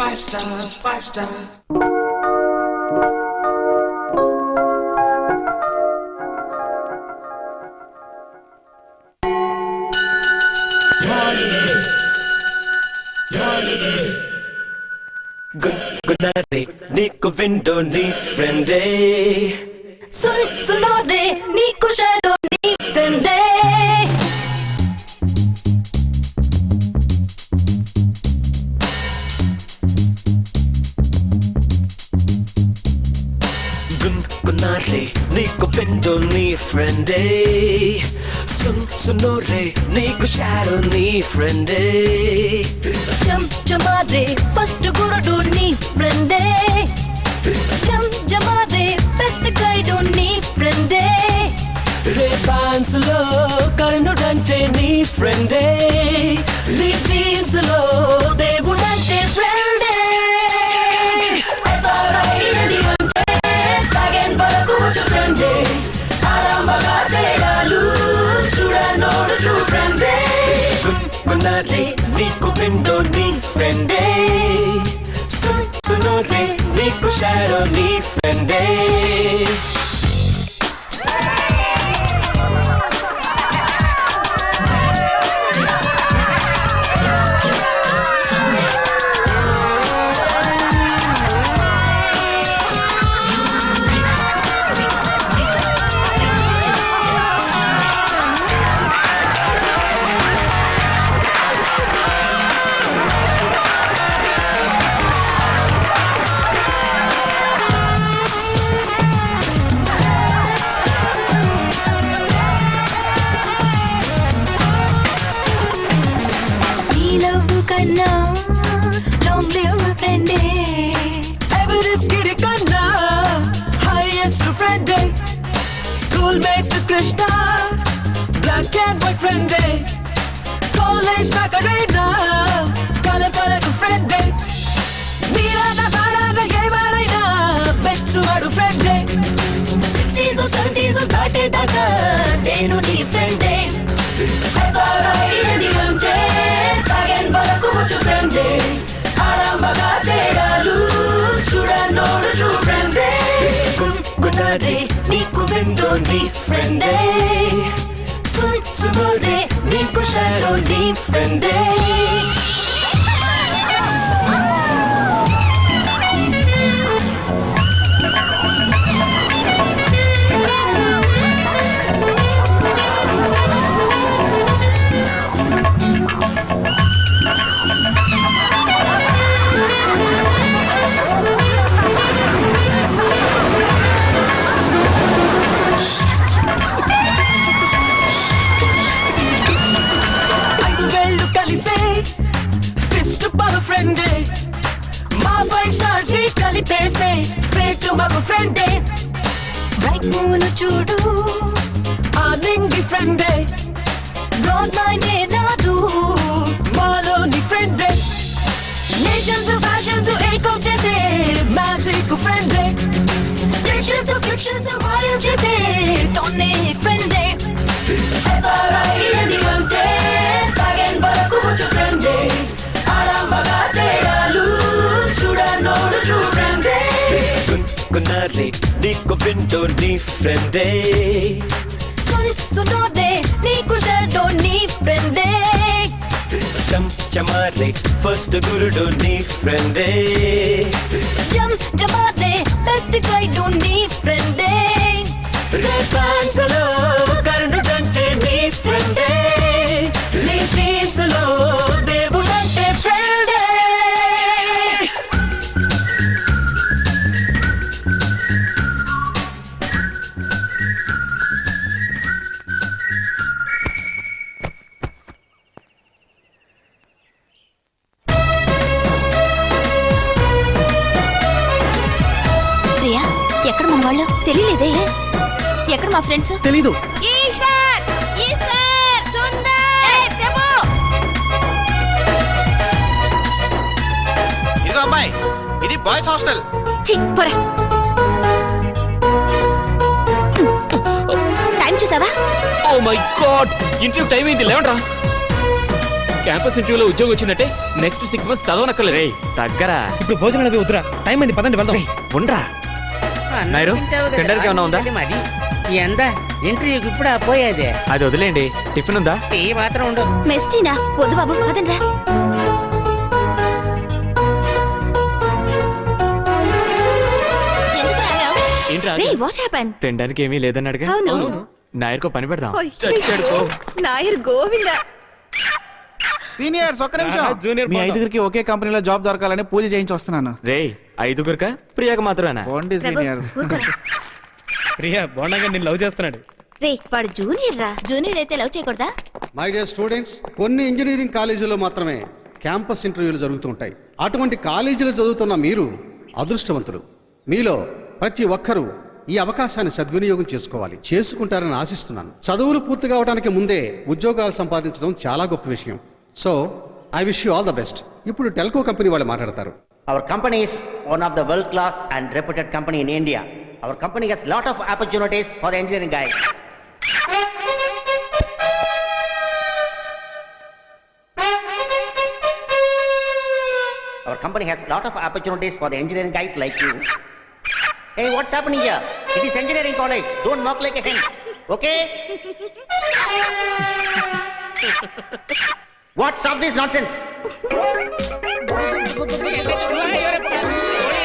five star, five star. Good night, Nico window, ni friend day. Sunore, Nico shadow, ni friend day. Good night, Nico window, ni friend day. Sunore, Nico shadow, ni friend day. Jamade, first guru ni friend day. Jamade, best guide ni friend day. Rebans lo, karno dante ni friend day. Livins lo, devulante friend day. I thought I really wanted, again but I go to friend day. Aramba galu, should I know the true friend day? Good night, Nico window ni friend day. Sunore, Nico shadow ni friend day. Long live my friend day. Everest Girikana, highest friend day. Schoolmate to Krishna, black and white friend day. College Macarena, color to friend day. Mirana Barana Yevaraina, bet to our friend day. 60s or 70s or 30s daga, nenu ni friend day. I thought I really wanted, again but I go to friend day. Aramba galu, should I know the true friend day? Good night, Nico window ni friend day. Sunore, Nico shadow ni friend day. Friend day, my five stars we kalipese, straight to my friend day. Bright moon chudu, Aningi friend day, God minded nadu. Malo ni friend day. Nations of fashions of echo chese, Magic friend day. fictions of wild chese, Tony friend day. I thought I really wanted, again but I go to friend day. Aramba galu, should I know the true friend day? Good night, Nico window ni friend day. Sunore, Nico shadow ni friend day. Chamare, first guru do ni friend day. Jamade, best guide ni friend day. Response lo, karnu dante ni friend day. Livins lo, devulante friend day. Priya, ఎక్కడ మన వాళ్ళు తెలియలేదే. ఎక్కడ మా friends తెలీదు. ఈశ్వర్ ఈశ్వర్ సుందర్ ప్రభు. ఇదిగో అమ్మాయి, ఇది బాయ్స్ హాస్టల్. పోరా. టైం చూసావా? Oh my god, interview time అయింది, లేవండ్రా. క్యాంపస్ ఇంటర్వ్యూలో ఉద్యోగం వచ్చిందంటే నెక్స్ట్ 6 months చదవనక్కర్లేదు. రేయ్ తగ్గరా. ఇప్పుడు భోజనం అవి వద్దురా, టైం అయింది, పదండి వెళ్దాం. ఉండరా నాయరు, తినడానికి ఏమన్నా ఉందా? మరి ఎంత ఇంటర్వ్యూకి ఇప్పుడు పోయేదే అది వదిలేండి, టిఫిన్ ఉందా? టీ మాత్రం ఉండు. మెస్టీనా? వద్దు బాబు, పదండ్రా. ఎందుకు రాగావు? ఏంట్రా రే, వాట్ హ్యాపెన్? తినడానికి ఏమీ లేదన్నాడుగా. అవును. నాయర్కో పని పెడదాం. చచ్చాడు పో. నాయర్ గోవింద. సీనియర్స్ ఒక్క నిమిషం. జూనియర్ మీ ఐదుగురికి ఒకే కంపెనీలో జాబ్ దొరకాలని పూజ చేయించి వస్తున్నాను. రేయ్ ఐదుగురుకా ప్రియాక మాత్రమేనా? పోండి సీనియర్స్. ప్రియా బోండంగా నేను లవ్ చేస్తున్నాడు. రే, వాడు జూనియర్ రా. జూనియర్ అయితే లవ్ చేయకూడదా? మై డియర్ స్టూడెంట్స్, కొన్ని ఇంజనీరింగ్ కాలేజీల్లో మాత్రమే క్యాంపస్ ఇంటర్వ్యూలు జరుగుతూ ఉంటాయి. అటువంటి కాలేజీలో చదువుతున్న మీరు అదృష్టవంతులు. మీలో ప్రతి ఒక్కరూ ఈ అవకాశాన్ని సద్వినియోగం చేసుకోవాలి. చేసుకుంటారని ఆశిస్తున్నాను. చదువులు పూర్తి కావడానికి ముందే ఉద్యోగాలు సంపాదించడం చాలా గొప్ప విషయం. So I wish you all the best. ఇప్పుడు టెల్కో కంపెనీ వాళ్ళు మాట్లాడతారు. Our company is one of the world class and reputed company in India. Our company has lot of opportunities for the engineering guys. Our company has lot of opportunities for the engineering guys like you. Hey, what's happening here? It is engineering college. Don't mock like a hen. Okay? What? Stop this nonsense.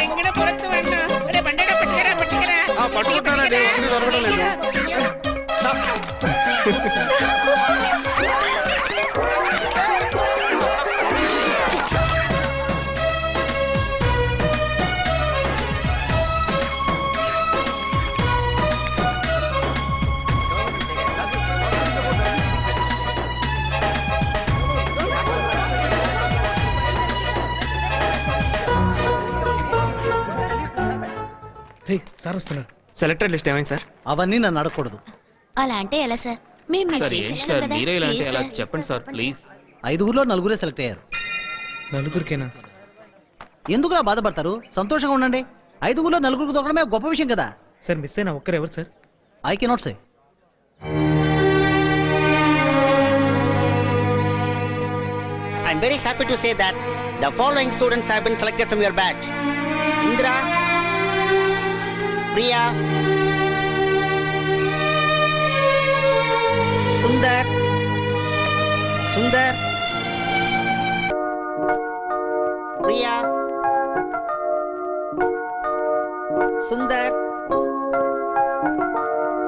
ఎంగిన పొరత్తు అన్న రే బండడ పట్టుకరా పట్టుకరా పట్టుకుంటానండి, ఒక్కటి దొరకడం లేదు. రే, sir వస్తున్నారు. Selector list ఏమైంది sir? అవన్నీ నన్ను అడగకూడదు. అలా అంటే ఎలా సార్? మేము మీ సార్ ఏంటి ప్లేసెస్లో సార్ కదా. మీరే ఇలా అంటే ప్లీజ్ ఎలా? సార్. చెప్పండి సార్ ప్లీజ్. 5గురిలో 4 సెలెక్ట్ అయ్యారు. నలుగురికేనా? ఎందుకులా బాధపడతారు? సంతోషంగా ఉండండి. 5గురిలో 4 దొరకడమే గొప్ప విషయం కదా. సార్ మిస్ అయినా ఒక్కరు ఎవరు sir? I cannot say. I'm very happy to say that the following students have been selected from your batch. Indra, Priya, Sundar, Priya, Sundar,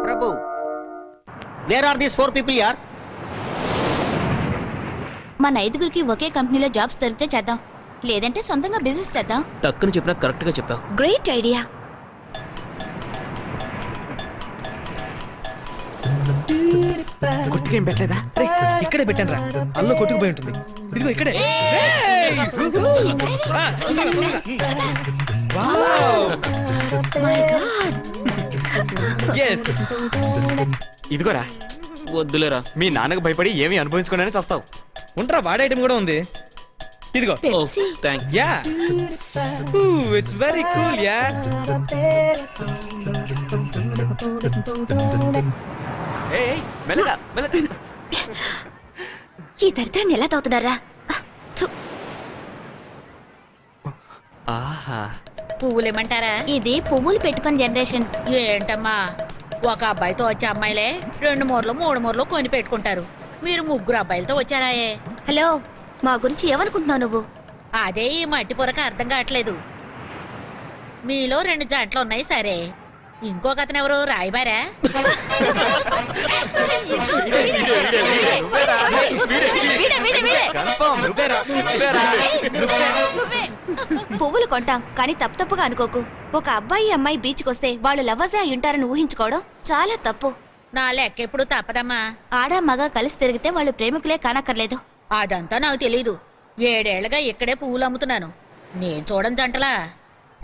Prabhu. Where are these 4 people here? మన ఐదుగురికి ఒకే కంపెనీలో jobs దొరికితే చేద్దాం, లేదంటే సొంతంగా business చేద్దాం. టక్కుని చెప్పినా correct గా చెప్పావు. Great idea. గుర్తుకేం పెట్టలేదా? రే, ఇక్కడే పెట్టాను రా, అల్లో కొట్టుకుపోయి ఉంటుంది. ఇదిగో ఇక్కడే. ఇదిగోరా, వద్దులేరా. మీ నాన్నకు భయపడి ఏమీ అనుభవించుకునే వస్తావు. ఉంటా, వాడే ఐటమ్ కూడా ఉంది. ఇదిగో. Oh thanks. Yeah, it's very cool. Yeah, ఏయ్ మెల్లగా మెల్లగా. ఈ దరిద్రాన్ని ఎలా తాగుతున్నారా? ఆహా, పువ్వులేమంటారా? ఇది పువ్వులు పెట్టుకుని జనరేషన్. ఏంటమ్మా, ఒక అబ్బాయితో వచ్చే అమ్మాయిలే 2 మూరలు 3 మూరలు కొని పెట్టుకుంటారు. మీరు 3 అబ్బాయిలతో వచ్చారాయే. హలో, మా గురించి ఏమనుకుంటున్నావు నువ్వు? అదే ఈ మట్టి పొరక అర్థం కావట్లేదు. మీలో 2 జంటలు ఉన్నాయి సరే, ఇంకొక అతను ఎవరు? రాయబారా? కన్ఫర్మ్ నువ్వేరా, నువ్వేరా. పువ్వులు కొంటాం కానీ తప్పుగా అనుకోకు. ఒక అబ్బాయి అమ్మాయి బీచ్కి వస్తే వాళ్ళు లవ్వర్సే అయి ఉంటారని ఊహించుకోవడం చాలా తప్పు. నా లెక్క ఎప్పుడు తప్పదమ్మా. ఆడ మగ కలిసి తిరిగితే వాళ్ళు ప్రేమికులే కానక్కర్లేదు. అదంతా నాకు తెలీదు. 7 ఏళ్లుగా ఇక్కడే పువ్వులు అమ్ముతున్నాను. నేను చూడని జంటలా.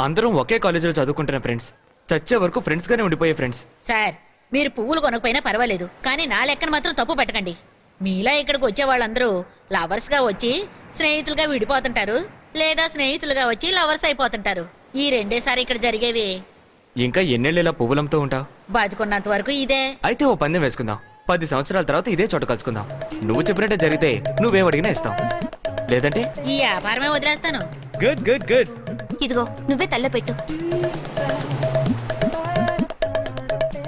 అందరం ఒకే కాలేజీలో చదువుకుంటున్న ఫ్రెండ్స్, చచ్చే వరకు ఫ్రెండ్స్ గానే ఉండిపోయే ఫ్రెండ్స్. సార్, మీరు పువ్వులు కొనకపోయినా పర్వాలేదు, కానీ నా లెక్కన మాత్రం తప్పు పెట్టకండి. మీలా ఇక్కడికి వచ్చే వాళ్ళందరూ లవర్స్ గా వచ్చి స్నేహితులుగా విడిపోతుంటారు, లేదా స్నేహితులుగా వచ్చి లవర్స్ అయిపోతుంటారు. ఈ 2 సారి ఇక్కడ జరిగేవి. ఇంకా ఎన్నెళ్ళు ఇలా పువ్వులంతో ఉంటావు? బతుకున్నంత వరకు ఇదే. అయితే ఓ పందెం వేసుకుందాం. 10 సంవత్సరాల తర్వాత ఇదే చోట కలుసుకుందాం. నువ్వు చెప్పినట్టే జరిగితే నువ్వేం అడిగినా ఇస్తాం, లేదంటే ఈ వ్యాపారమే వదిలేస్తాను. Good good good. ఇదిగో నువ్వే తల్లో పెట్టు.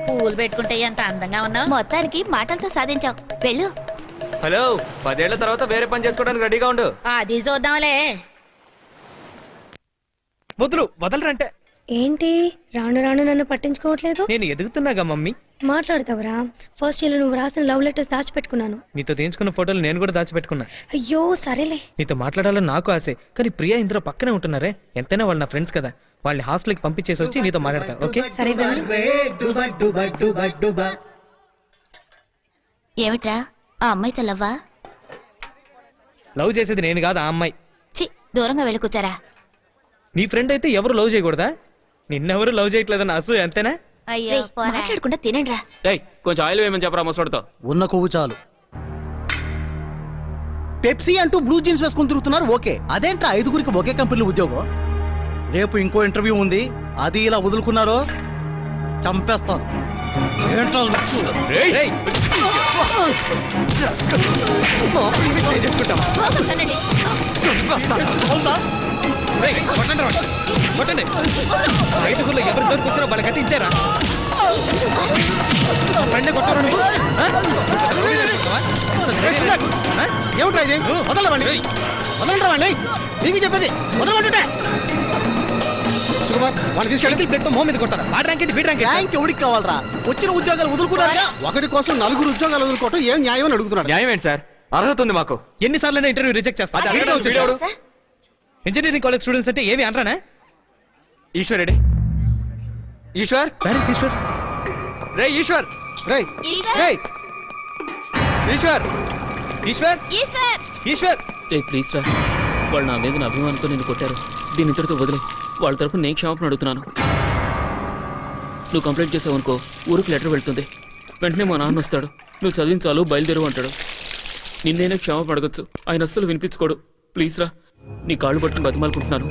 పూలు పెట్టుకుంటే ఎంత అందంగా ఉన్నావు. మొత్తానికి మాటలతో సాధించావు. వెళ్ళు. హలో, 10 ఏళ్ల తర్వాత వేరే పని చేసుకోవడానికి రెడీగా ఉండు. అది చూద్దాంలే. వదలరంటే ఏంటి రాను రాను నన్ను పట్టించుకోవట్లేదు? నేను ఎదుగుతున్నాగా మమ్మీ. మాట్లాడతావరా? ఫస్ట్ ఇయర్ నువ్వు రాసిన లవ్ లెటర్స్ దాచిపెట్టుకున్నాను. నీతో తీయించుకున్న ఫోటోలు నేను కూడా దాచిపెట్టుకున్నా. అయ్యో సరేలే. నీతో మాట్లాడాలని నాకు ఆశే, కానీ ప్రియా ఇందులో పక్కనే ఉంటున్నారే. ఎంతైనా వాళ్ళు నా ఫ్రెండ్స్ కదా, వాళ్ళని హాస్టల్కి పంపించేసి వచ్చి నీతో మాట్లాడతా. ఓకే సరే వెళ్ళు. ఏమిట్రా ఆ అమ్మాయితో లవ్వా? లవ్ చేసేది నేను కాదు, ఆ అమ్మాయి. చి, దూరంగా వెళ్ళి కూర్చారా. నీ ఫ్రెండ్ అయితే ఎవరు లవ్ చేయకూడదా? నిన్నెవరు లవ్ చేయట్లేదన్న అసూ ఎంతేనా? అయ్యో మాట్లాడకుండా తినండిరా. ఏయ్ కొంచెం ఆయిల్ వేయమని చెప్పరా ముసడితో. ఉన్న కొవ్వు చాలు. పెప్సీ అంటూ బ్లూ జీన్స్ వేసుకుని తిరుగుతున్నారు. ఓకే, అదేంట్రా 5గురికి ఒకే కంపెనీలో ఉద్యోగం? రేపు ఇంకో ఇంటర్వ్యూ ఉంది, అది ఇలా వదులుకున్నారో చంపేస్తాను. ఏంట్రా లుక్స్? పోగొట్టనండి. కొట్టండి. 5గురిలో ఎవరు దొరికొచ్చినా వాళ్ళకైతే ఇంతేరా. ఫ్రెండ్ కొట్టారు. ఏమిట్రా ఇది? వదలవండి, వదలవండి, నీకు చెప్పేది వదలమంటుంటే. సుకుమార్, వాళ్ళు తీసుకెళ్ళి ప్లేట్ మొహం మీద కొట్టారా? వాడి ర్యాంక్ ఏంటి, వీడి ర్యాంక్ ఏంటి? ర్యాంక్ ఎవడికి కావాలరా? వచ్చిన ఉద్యోగాలు వదులుకున్నారా? ఒకటి కోసం 4 ఉద్యోగాలు వదులుకోవటం ఏం న్యాయం అని అడుగుతున్నాడు. న్యాయం ఏంటి సార్? అర్హత ఉంది మాకు. ఎన్నిసార్లు ఇంటర్వ్యూ రిజెక్ట్ చేస్తా. అది అడగడం వీడెవడు? సార్, ఇంజనీరింగ్ కాలేజ్ స్టూడెంట్స్ అంటే ఏమి అనరానా? ఈశ్వర్ రెడ్డి. ఈశ్వర్, ప్యారిస్ ఈశ్వర్. రే ఈశ్వర్, రేయ్, ఈశ్వర్. రేయ్, ఈశ్వర్ ఈశ్వర్ ఈశ్వర్. ఈశ్వర్. ఏ ప్లీజ్ రా, వాళ్ళు నా మీద నా అభిమానంతో నిన్ను కొట్టారు. దీని ఇంతటితో వదిలే. వాళ్ళ తరపున నేను క్షమాపణ అడుగుతున్నాను. నువ్వు కంప్లైంట్ చేసావు అనుకో, ఊరికి లెటర్ వెళ్తుంది. వెంటనే మా నాన్న వస్తాడు, నువ్వు చదివించాలు బయలుదేరు అంటాడు. నిన్నేనే క్షమాపణ అడగచ్చు, ఆయన అస్సలు వినిపించుకోడు. ప్లీజ్ రా, నీ కాళ్ళు పట్టుకుని బతిమాలుకుంటున్నాను.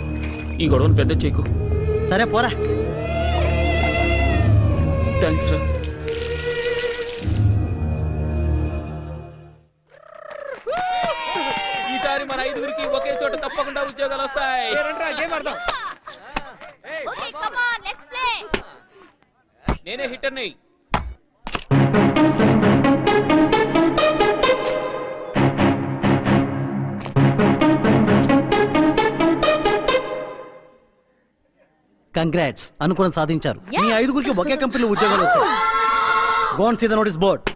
ఈ గొడవను పెద్ద చేయకు. సరే పోరా. థ్యాంక్స్ రా. ఈసారి మన 5గురికి ఒకే చోట తప్పకుండా ఉద్యోగాలు వస్తాయి. Okay, come on, let's play. నేనే హిట్టర్ని. కంగ్రాట్స్, అనుకుని సాధించారు. మీ 5గురికి ఒకే కంపెనీలో ఉద్యోగాలు వచ్చాయి. Go and see the notice board.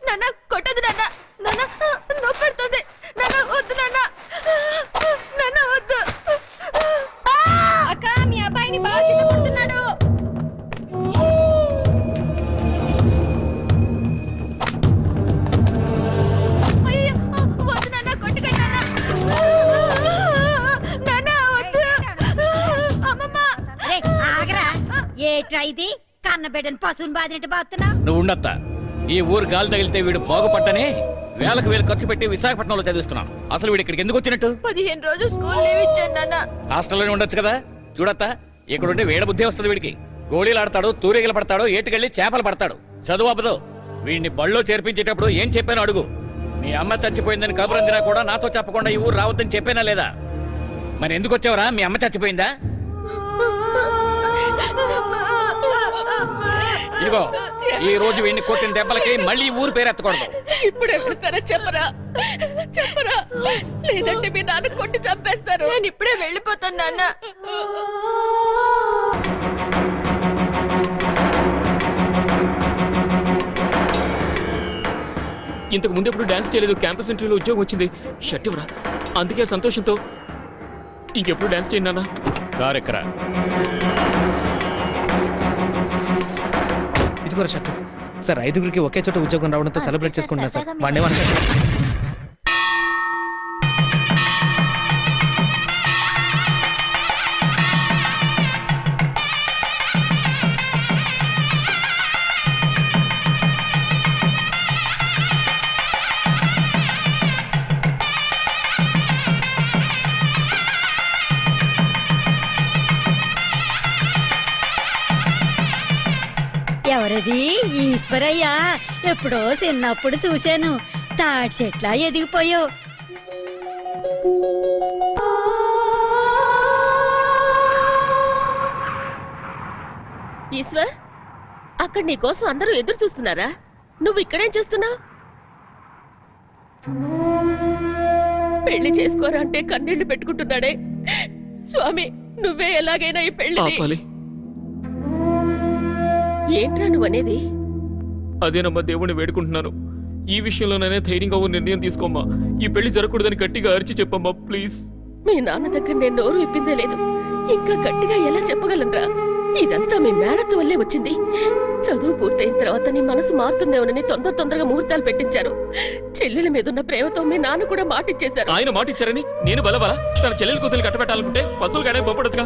నాన్న కొట్టదు నాన్న. నాన్న నొప్పి పెడుతుంది. నాన్న వద్దు నాన్న. నాన్న వద్దు. అక్క మీ అబ్బాయిని బాగా చిన్న కొడుతున్నాడు. అయ్యో వద్దు నాన్న, కొట్టుకోండి నాన్న. నాన్న వద్దు. అమ్మమ్మ. ఆగరా, ఏట్రా ఇది? కన్న బిడ్డను పశువుని బాధినట్టు బాగుతున్నా నువ్వు ఉండత్తా. ఈ ఊరు గాలి తగిలితే వీడు బాగుపట్టనే వేలకు వేలు ఖర్చు పెట్టి విశాఖపట్నంలో చదివిస్తున్నాను. అసలు వీడు ఇక్కడికి ఎందుకు వచ్చినట్టు? 15 రోజులు స్కూల్ లీవ్ ఇచ్చాను నాన్న. హాస్టల్లోనే ఉండొచ్చు కదా. చూడత్తా, ఇక్కడుంటే వేడ బుద్ధి వస్తుంది వీడికి. గోళీలు ఆడతాడు, తూరిగలు పడతాడు, ఏటుకెళ్ళి చేపలు పడతాడు. చదువు అవ్వదు. వీడిని బళ్ళో చేర్పించేటప్పుడు ఏం చెప్పానో అడుగు. మీ అమ్మ చచ్చిపోయిందని కబురందినా కూడా నాతో చెప్పకుండా ఈ ఊరు రావద్దని చెప్పానా లేదా? మరి ఎందుకు వచ్చావురా? మీ అమ్మ చచ్చిపోయిందా? ఇదిగో, ఈ రోజు వీడిని కొట్టిన దెబ్బలకి మళ్ళీ ఊరు పేరు ఎత్తకూడదు. ఇప్పుడు వెళ్తారా చెప్పరా చెప్పరా, లేదంటే మీ నాన్న కొట్టి చంపేస్తారు. నేను ఇప్పుడే వెళ్ళిపోతాను నాన్న. ఇంతకు ముందు ఎప్పుడు డాన్స్ చేయలేదు. క్యాంపస్ ఇంటర్వ్యూలో ఉద్యోగం వచ్చింది. షర్ట్ ఇవ్వరా. అందుకే సంతోషంతో ఇంకెప్పుడు డాన్స్ చేయండి నాన్న. కారెక్కరా. ఇది కూడా షర్ట్ సార్. 5గురికి ఒకే చోట ఉద్యోగం రావడంతో సెలబ్రేట్ చేసుకుంటున్నాను సార్. వాడిని ఎవరది? ఈశ్వరయ్య. ఎప్పుడో చిన్నప్పుడు చూశాను. తాటి చెట్లా ఎదిగిపోయావు. ఈశ్వర్, అక్కడ నీ కోసం అందరూ ఎదురు చూస్తున్నారా? నువ్వు ఇక్కడేం చేస్తున్నావు? పెళ్లి చేసుకోరా అంటే కన్నీళ్లు పెట్టుకుంటున్నాడే. స్వామి, నువ్వే ఎలాగైనా ఈ పెళ్లి. ఆపాలి. ఏంట్రా నువ్వనేది? అదేనమ్మా, దేవుణ్ణి వేడుకుంటున్నాను. ఈ విషయంలోనైనా ధైర్యంగా ఓ నిర్ణయం తీసుకోమ్మా. ఈ పెళ్లి జరగకూడదని గట్టిగా అరిచి చెప్పమ్మా ప్లీజ్. మీ నాన్న దగ్గర నేను నోరు విప్పిందే లేదు. ఇంకా గట్టిగా ఎలా చెప్పగలనరా? ఇదంతా మీ మేనత్త వల్లే వచ్చింది. చదువు పూర్తయిన తర్వాత నీ మనసు మారుతుందేమోనని తొందరగా ముహూర్తాలు పెట్టించారు. చెల్లెల మీదున్న ప్రేమతో మీ నాన్న కూడా మాటిచ్చేశారు. ఆయన మాటిచ్చారని నేను బలవరా? తన చెల్లెలు కూతురు కట్టబెట్టాలనుకుంటే పశువులు గానే పంపడదుగా.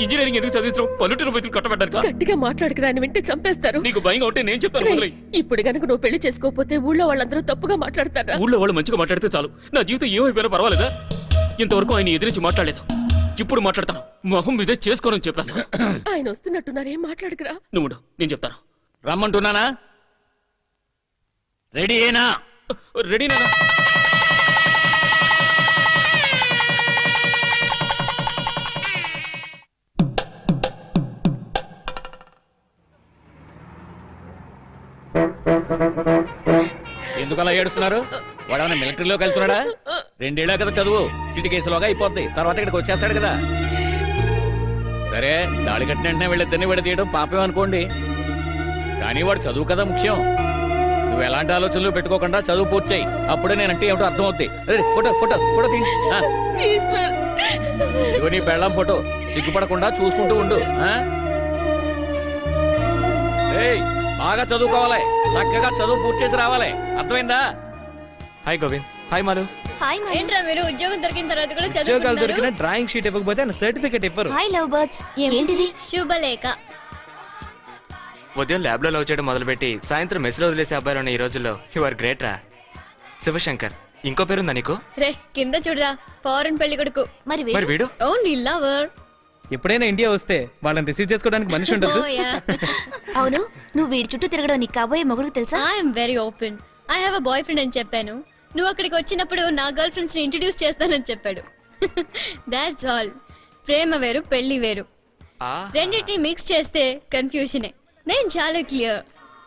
ఇంజనీరింగ్ ఎందుకు చదివించడం? పల్లెటూరు బతులు కట్టబెట్టారు. గట్టిగా మాట్లాడక రాని వింటే చంపేస్తారు. నీకు భయంగా ఉంటే నేను చెప్తాను. రేయ్, ఇప్పుడు గనుక నువ్వు పెళ్లి చేసుకోకపోతే ఊళ్ళో వాళ్ళందరూ తప్పుగా మాట్లాడతారా? ఊళ్ళో వాళ్ళు మంచిగా మాట్లాడితే చాలు. నా జీవితం ఏమైపోయినా పర్వాలేదా? ఇంతవరకు ఆయన ఎదిరించి మాట్లాడలేదు. ఇప్పుడు మాట్లాడతాను. మొహం మీదే చేసుకోనని చెప్పాను. ఆయన వస్తున్నట్టున్నారు, ఏం మాట్లాడకరా. నువ్వు నేను చెప్తాను. రమ్మంటున్నానా? రెడీ ఏనా? రెడీనా? ఎందుకలా ఏడుస్తున్నారు? వాడేమన్నా మిలిటరీలోకి వెళ్తున్నాడా? 2 ఏళ్ళ కదా చదువు. చిటికేసులోగా అయిపోద్ది. తర్వాత ఇక్కడికి వచ్చేస్తాడు కదా. సరే, తాళి కట్టిన వెంటనే వెళ్ళిద్దరిని విడదీయడం పాపం అనుకోండి. కానీ వాడు చదువు కదా ముఖ్యం. నువ్వు ఎలాంటి ఆలోచనలు పెట్టుకోకుండా చదువు పూర్తి చేయి. అప్పుడే నేనంటే ఏమిటో అర్థం అవుతాయి. ఫోటో ఫోటో ఫోటో తీ. ఇదిగో నీ పెళ్ళాం ఫోటో. సిగ్గుపడకుండా చూసుకుంటూ ఉండు. బాగా చదువుకోవాలి. చక్కగా చదువు పూర్తి చేసి రావాలి. అర్థమైందా? Hi Govind. Hi Malu. Hi మై. ఏంట్రా మీరు ఉద్యోగం దొరికిన తర్వాత కూడా ఉద్యోగాలు దొరికిన చదువుకుంటున్నారు? డ్రాయింగ్ షీట్ ఇవ్వకపోతే ఆయన సర్టిఫికేట్ ఇవ్వరు. Hi love birds. ఏంటిది? శుభలేఖ. ఉదయం ల్యాబ్లో లవ్ చేయడం మొదలుపెట్టి సాయంత్రం మెస్లో వదిలేసే అబ్బాయిలు ఈ రోజుల్లో యు ఆర్ గ్రేట్ రా. శివశంకర్. ఇంకో పేరుందా నీకు? రే కింద చూడరా, ఫారెన్ పెళ్లి కొడుకు. మరి మరి వీడు? Only lover. ఎప్పుడైనా ఇండియా వస్తే వాళ్ళని రిసీవ్ చేసుకోవడానికి మనిషి ఉండదు. అవును, నువ్వు వీడి చుట్టూ తిరగడం నీకు కాబోయే మొగుడు తెలుసా? I'm very open. I have a boy friend అని చెప్పాను. నువ్వు అక్కడికి వచ్చినప్పుడు నా గర్ల్ ఫ్రెండ్స్ ని ఇంట్రడ్యూస్ చేస్తానని చెప్పాడు. That's all. ప్రేమ వేరు, పెళ్లి వేరు. రెండింటిని మిక్స్ చేస్తే కన్ఫ్యూజనే. నేను చాలా క్లియర్.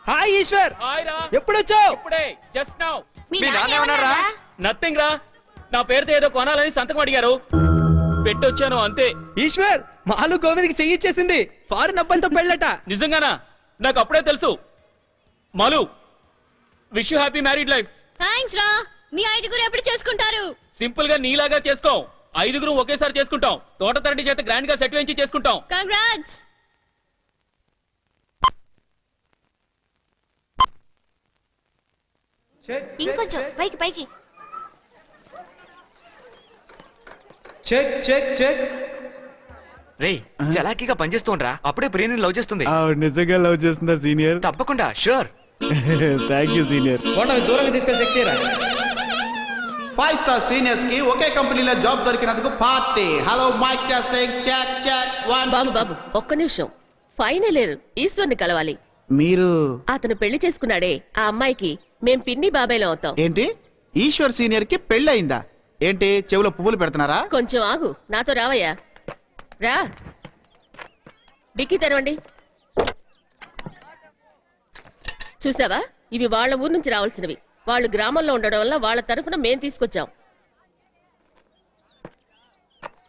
హాయ్ ఈశ్వర్. హాయ్ రా. ఎప్పుడొచ్చావు? ఇప్పుడే, జస్ట్ నౌ. మీ మీ నాన్న నాన్న ఏమన్నారా? ఏమన్నారా? నథింగ్ రా. నా పేరుతో ఏదో కొనాలని సంతకం అడిగారు. పెట్టొచ్చాను అంతే. ఈశ్వర్, మాలు గోవింద్కి చెయ్యిచ్చేసింది. ఫారెన్ అబ్బాయితో పెళ్ళట. నిజంగానా? నాకు అప్పుడే తెలుసు. Malu, wish you happy married life. Thanks రా. మీ 5గురు ఎప్పుడు చేసుకుంటారు? సింపుల్ గా నీలాగా చేసుకో. 5గురు ఒకేసారి చేసుకుంటాం. తోట తరటి చేత గ్రాండ్ గా సెట్ వేయించి చేసుకుంటాం. కంగ్రాట్స్. ఇంకొంచెం పైకి పైకి. Check check check. రేయ్ చలాకీగా పనిచేస్తూ ఉండరా, అప్పుడే ప్రియని లవ్ చేస్తుంది. నిజంగా లవ్ చేస్తుందా సీనియర్? తప్పకుండా షూర్. Thank you senior. దూరంగా తీసుకెళ్ళి చెక్ చేయరా. 5 స్టార్ సీనియర్స్ కి ఒకే కంపెనీలో జాబ్ దొరికినందుకు party. Hello mike testing check check 1. బాబు బాబు ఒక్క నిమిషం. ఫైనల్ ఇయర్ ఈశ్వర్ని కలవాలి. మీరు అతను పెళ్లి చేసుకున్నాడే ఆ అమ్మాయికి మేం పిన్ని బాబాయ్లో అవుతాం. ఏంటి ఈశ్వర్ సీనియర్ కి పెళ్ళయిందా? ఏంటి చెవులో పువ్వులు పెడుతున్నారా? కొంచెం ఆగు, నాతో రావయ్యా. రా, డిక్కీ తెరవండి. చూసావా, ఇవి వాళ్ళ ఊరు నుంచి రావాల్సినవి. వాళ్ళు గ్రామంలో ఉండడం వల్ల వాళ్ళ తరఫున మేం తీసుకొచ్చాం.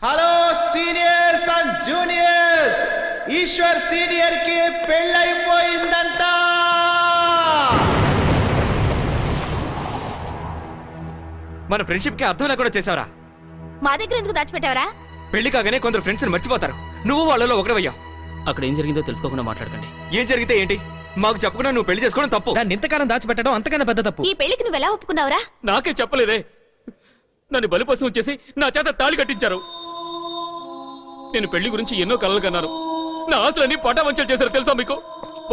Hello seniors and juniors, Eshwar senior కి పెళ్ళైపోయిందంట. మన ఫ్రెండ్షిప్ కి అర్థం లేకుండా చేసావరా. మా దగ్గర ఎందుకు దాచిపెట్టావరా? పెళ్లి కాగానే కొందరు ఫ్రెండ్స్ మర్చిపోతారు. నువ్వు వాళ్ళలో ఒకడవయ్యావు. అక్కడ ఏం జరిగిందో తెలుసుకోకుండా మాట్లాడకండి. ఏం జరిగితే ఏంటి, మాకు చెప్పకుండా నువ్వు పెళ్లి చేసుకోవడం తప్పు. దాన్ని ఇంతకాలం దాచిపెట్టడం అంతకన్నా పెద్ద తప్పు. ఈ పెళ్లికి నువ్వు ఎలా ఒప్పుకున్నావురా? నాకే చెప్పలేదే. నన్ను బలిపశువు చేసి నా చేత తాళి కట్టించారు. నేను పెళ్లి గురించి ఎన్నో కలలు కన్నాను. నా ఆస్తులన్నీ పటావంచలు చేశారు తెలుసా మీకు?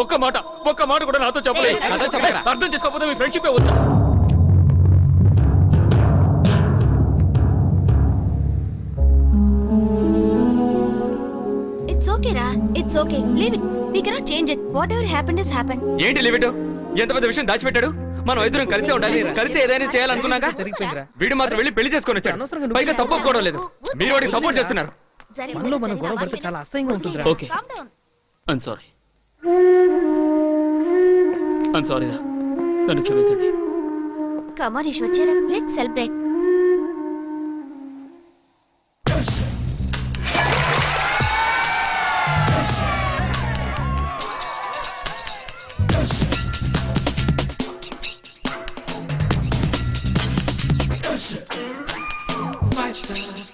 ఒక్క మాట కూడా నాతో చెప్పలేదు. అర్థం చేసుకోకపోతే మీ ఫ్రెండ్షిప్ వద్దా? ఇట్స్ ఓకే రా, it's okay. Leave it. We cannot change it. Whatever happened is happened. ఏంటి లిమిట్? ఎంత పెద్ద విషయం దాచిపెట్టాడు. మనం ఇద్దరం కలిసే ఉండాలి, కలిసి ఏదైనా చేయాలనుకున్నాక వీడు మాత్రం వెళ్ళి పెళ్లి చేసుకొని వచ్చాడు. పైగా తప్పు ఒప్పుకోవడం లేదు. మీరు వాడికి సపోర్ట్ చేస్తున్నారు. మనలో మనం గొడవ పడితే చాలా అసహ్యంగా ఉంటుందిరా. ఓకే, ఐమ్ సారీ రా, నన్ను క్షమించండి. Come on Eshwar, let's celebrate.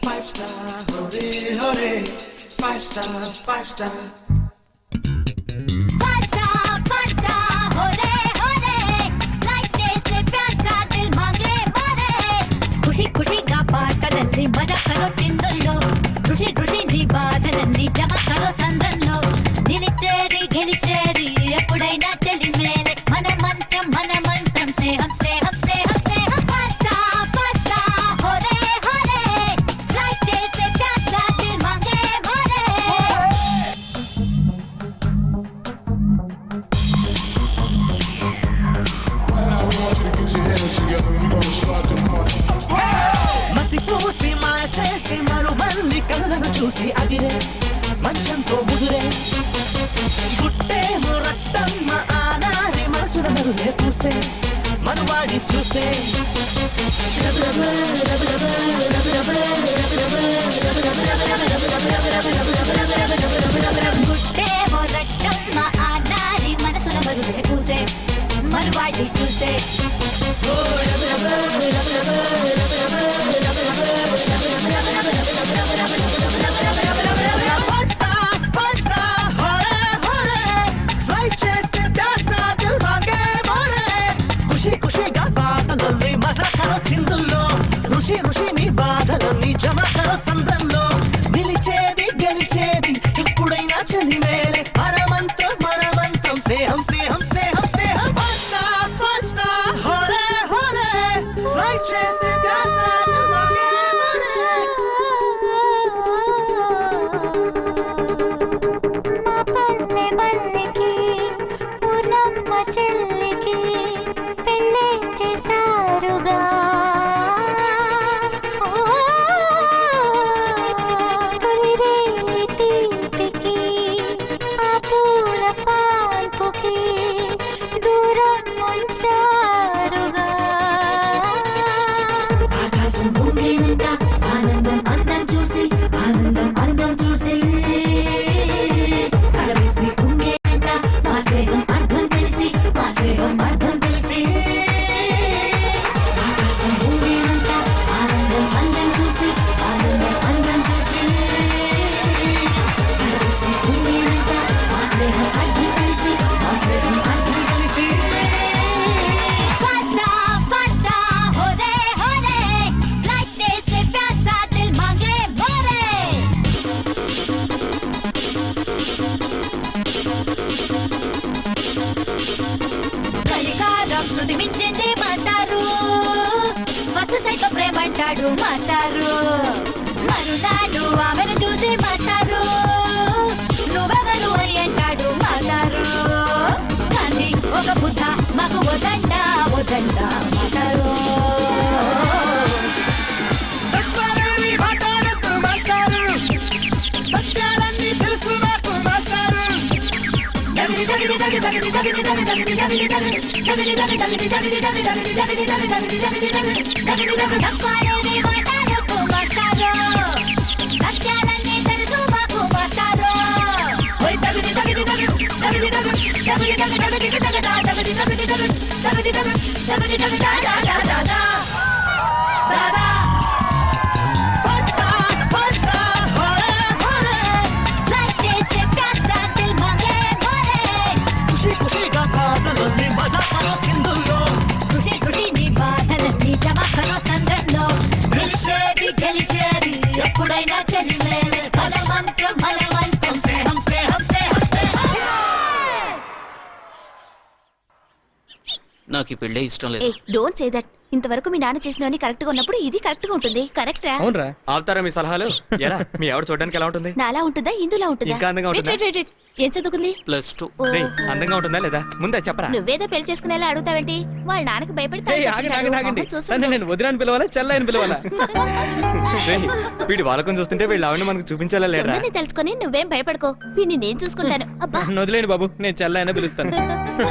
Five star, hore hore. 5 star, 5 star. 5 star hore hore like చేసే ప్యాసా దిల్ మాంగే మారే ఖుషి ఖుషిగా పాటలల్లి మజా కరో చిందుల్లో ఖుషి ఖుషి నీ బాధలన్నీ జమ కరో సంద్రంలో నిలిచేది గెలిచేది ఎప్పుడైనా చెలి మేలే మన మంత్రం స్నేహం స్నేహం స్నేహం స్నేహం 5 star hore hore లైక్ చేసే ప్యాసా దిల్ మాంగే మారే మసిపూసి మాయ చేసి మరుమల్లి కళ్ళను చూసి అదిరే మనిషంతో ముదురే గుట్టేమో రట్టమ్మ ఆనాని మనసున మరులే పూసే మనువాడి చూసే గుట్టేమో రట్టమ్మ ఆనారి మనసున మరులే పూసే మనువాడి చూసే ఖుషి ఖుషిగా పాటలల్లి మజా కరో చిందుల్లో ఋషి ఋషి నీ బాధలన్నీ జమ కరో సంద్రంలో నిలిచేది గెలిచేది ఎప్పుడైనా చలి మేలే మనమంత్రం స్నేహం స్నేహం స్నేహం స్నేహం 5 star హోరే హోరే ఫ్లై చేసే ప్యాసా మా పల్లె మల్లికి పూర్ణమ్మ చెల్లికి పెళ్ళే చేశారుగా తొలిరే తీపికి ఆ పూల పాన్పుకి దూరం ఉంచారుగా ఆకాశం భూమింత ఆనందం అందం చూసి అందం చూసి అరవేసి కుంగేంత మా స్నేహం అర్థం తెలిసి ఆకాశం భూమింత ఆనందం అందం చూసి అరవేసి కుంగేంత మా స్నేహం అర్థం తెలిసి 5 star hore hore లైక్ చేసే ప్రేమంటాడు మాస్టారు మరునాడు ఆమెను చూసి మాస్టారు నువ్వెవరు అని అంటాడు మాస్టారు కానీ ఒక బుద్ధ మాకు వదండ వదండ మాస్టారు ఎప్పుడైనా చెల్లిమేలే మన మంత్రం స్నేహం స్నేహం స్నేహం స్నేహం నాకు ఈ పెళ్ళే ఇష్టం ఏ లేదు. Don't say that. ఇంతవరకు మీ నాన్న చేసినవన్నీ కరెక్ట్ గా ఉన్నప్పుడు ఇది కరెక్ట్ గా ఉంటుంది. కరెక్టా? అవునరా? ఆపుతారా మీ సలహాలు? ఎలా మీ ఆవిడ చూడడానికి ఎలా ఉంటుంది? నాలా ఉంటుందా ఇందులా ఉంటుందా? ఇంకా అందంగా ఉంటుందా? ఏం చదువుకుంది? +2. రేయ్, అందంగా ఉంటుందా లేదా ముందే చెప్పరా? నువ్వేదో పెళ్లి చేసుకునేలా అడుగుతావేంటి? వాళ్ళ నాన్నకి భయపడి ఏయ్, ఆగండి. తనని నేను వదినాన్ని పిలవాలా చెల్లాయని పిలవాలా? రేయ్, వీడి వాళ్ళకం చూస్తుంటే వీళ్ళు ఆవిడ మనకు చూపించాలా లేరా? తెలుసుకొని నువ్వేం భయపడుకో, వీడిని నేను చూసుకుంటాను. అబ్బా నన్ను వదిలేండి బాబు, నేను చెల్లాయన పిలుస్తాను.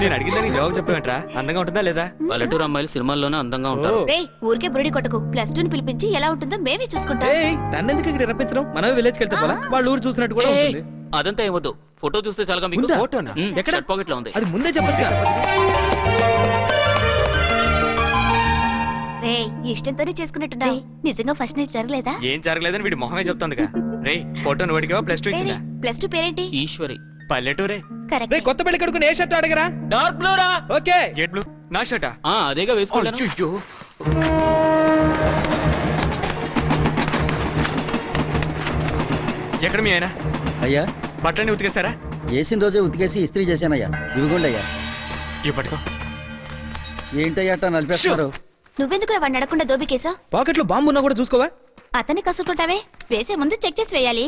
నేను అడిగిందని జవాబు చెప్పేంట్రా? అందంగా ఉంటుందా లేదా? పల్లెటూరు అమ్మాయిలు సినిమాల్లోనే అందంగా ఉంటారు. రే ఊరికే బురుడి కొట్టకు. +2 పిలిపించి ఎలా ఉంటుందో మేమే చూసుకుంటాం. ఏయ్, తన్నెందుకు ఇక్కడ రప్పించడం? మనమే విలేజ్కి వెళ్తే పోలా? వాళ్ళ ఊరు చూసినట్టు కూడా ఏయ్, ఉంటుంది. అదంతా ఏమొద్దు. ఫోటో చూస్తే చాలుగా మీకు. ఉందా? ఫోటోనా? ఎక్కడ? షర్ట్ పాకెట్ లో ఉంది. అది ముందే చెప్పొచ్చు కదా. రే ఇష్టంతోనే చేసుకున్నట్టున్నావు. నిజంగా ఫస్ట్ నైట్ జరగలేదా? ఏం జరగలేదని వీడి మొహమే చెప్తుందిగా. రేయ్, ఫోటోను అడిగావా? +2 ఇచ్చిందా? +2 పేరేంటి? ఈశ్వరి. పల్లెటూరే. కరెక్ట్. రే కొత్త పెళ్లి కొడుకుని ఏ షర్ట్ అడగరా? డార్క్ బ్లూ రా. ఓకే. Gate blue. నా షర్టా? అదేగా వేసుకోలేను. అయ్యో. ఎక్కడ మీ ఆయన? అయ్యా బట్టలన్నీ ఉతికేస్తారా? వేసిన రోజే ఉతికేసి ఇస్త్రీ చేశానయ్యా. ఇవిగోండి అయ్యా. ఇవి పట్టుకో. ఏంటయ్యా అట్టా నలిపేస్తున్నారు? నువ్వెందుకు వాడిని అడగకుండా దోబికేసా? పాకెట్ లో బాంబు ఉన్నా కూడా చూసుకోవా? అతన్ని కసుకుంటావే, వేసే ముందు చెక్ చేసి వేయాలి.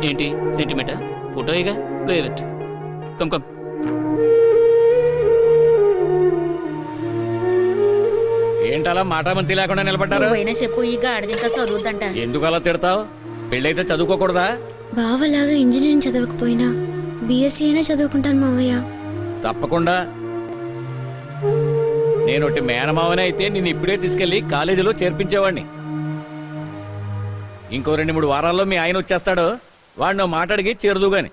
ఏంటి సెంటిమెంటా? ఫోటోయేగా, వేవ్ ఇట్. Come come. ఏంటలా మాటామంతి లేకుండా నిలబడ్డారు? నువ్వైనా చెప్పు, ఈ గాడిద ఇంకా చదువుద్దంట. ఎందుకు అలా తిడతావు? పెళ్ళైతే చదువుకోకూడదా? బావలాగా ఇంజనీరింగ్ చదవకపోయినా బీఎస్సీ అయినా చదువుకుంటాను మావయ్య. తప్పకుండా. నేను ఒకటి మేనమావనే అయితే నేను ఇప్పుడే తీసుకెళ్లి కాలేజీలో చేర్పించేవాడిని. ఇంకో 2-3 వారాల్లో మీ ఆయన వచ్చేస్తాడు. వాడిని మాట్లాడికి చేరదు గాని.